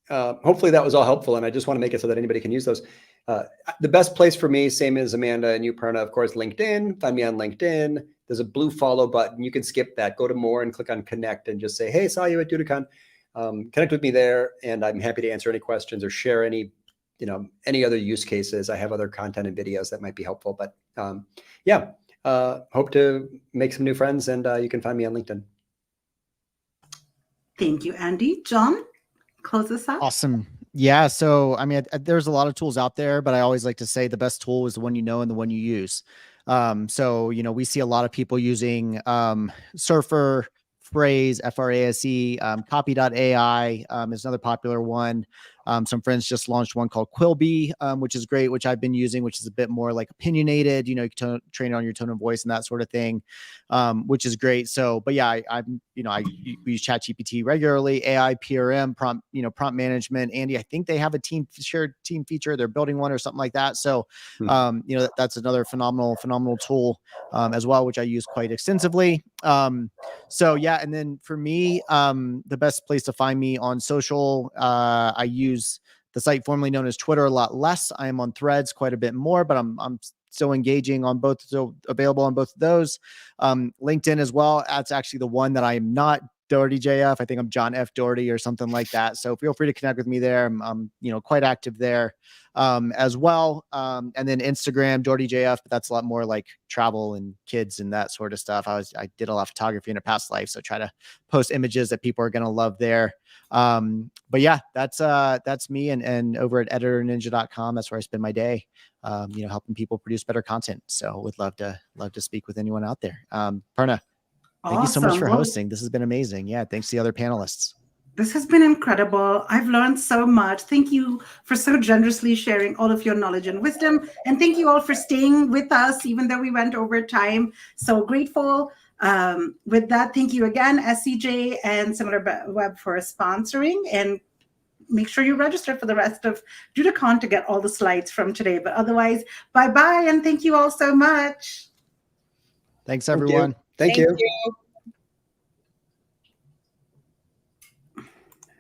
Hopefully that was all helpful. And I just want to make it so that anybody can use those. The best place for me, same as Amanda and you, Perna, of course, LinkedIn. Find me on LinkedIn. There's a blue follow button. You can skip that. Go to more and click on connect and just say, hey, saw you at DudaCon. Connect with me there. And I'm happy to answer any questions or share any other use cases. I have other content and videos that might be helpful. But hope to make some new friends, and you can find me on LinkedIn. Thank you, Andy. John, close us out? Awesome. Yeah. So, I mean, there's a lot of tools out there, but I always like to say the best tool is the one you know and the one you use. So, we see a lot of people using Surfer, Phrase, Phrase, Copy.ai is another popular one. Some friends just launched one called Quillbee, which is great, which I've been using, which is a bit more like opinionated, you can train it on your tone of voice and that sort of thing, which is great. So, but yeah, I use ChatGPT regularly, AI, PRM, prompt management. Andy, I think they have a shared team feature. They're building one or something like that. So, that's another phenomenal tool as well, which I use quite extensively. So yeah. And then for me, the best place to find me on social, I use the site formerly known as Twitter a lot less. I am on Threads quite a bit more, but I'm still engaging on both, so available on both of those. LinkedIn as well. That's actually the one that I am not Doherty JF. I think I'm John F. Doherty or something like that. So feel free to connect with me there. I'm quite active there as well. And then Instagram, Doherty JF, but that's a lot more like travel and kids and that sort of stuff. I did a lot of photography in a past life, so try to post images that people are going to love there. But yeah, that's me, and over at editorninja.com, that's where I spend my day, helping people produce better content. So would love to speak with anyone out there. Purna, thank you so much for hosting. This has been amazing. Yeah. Thanks to the other panelists. This has been incredible. I've learned so much. Thank you for so generously sharing all of your knowledge and wisdom. And thank you all for staying with us, even though we went over time. So grateful. With that, thank you again, SCJ and SimilarWeb for sponsoring. And make sure you register for the rest of DudaCon to get all the slides from today. But otherwise, bye-bye. And thank you all so much. Thanks, everyone. Thank you.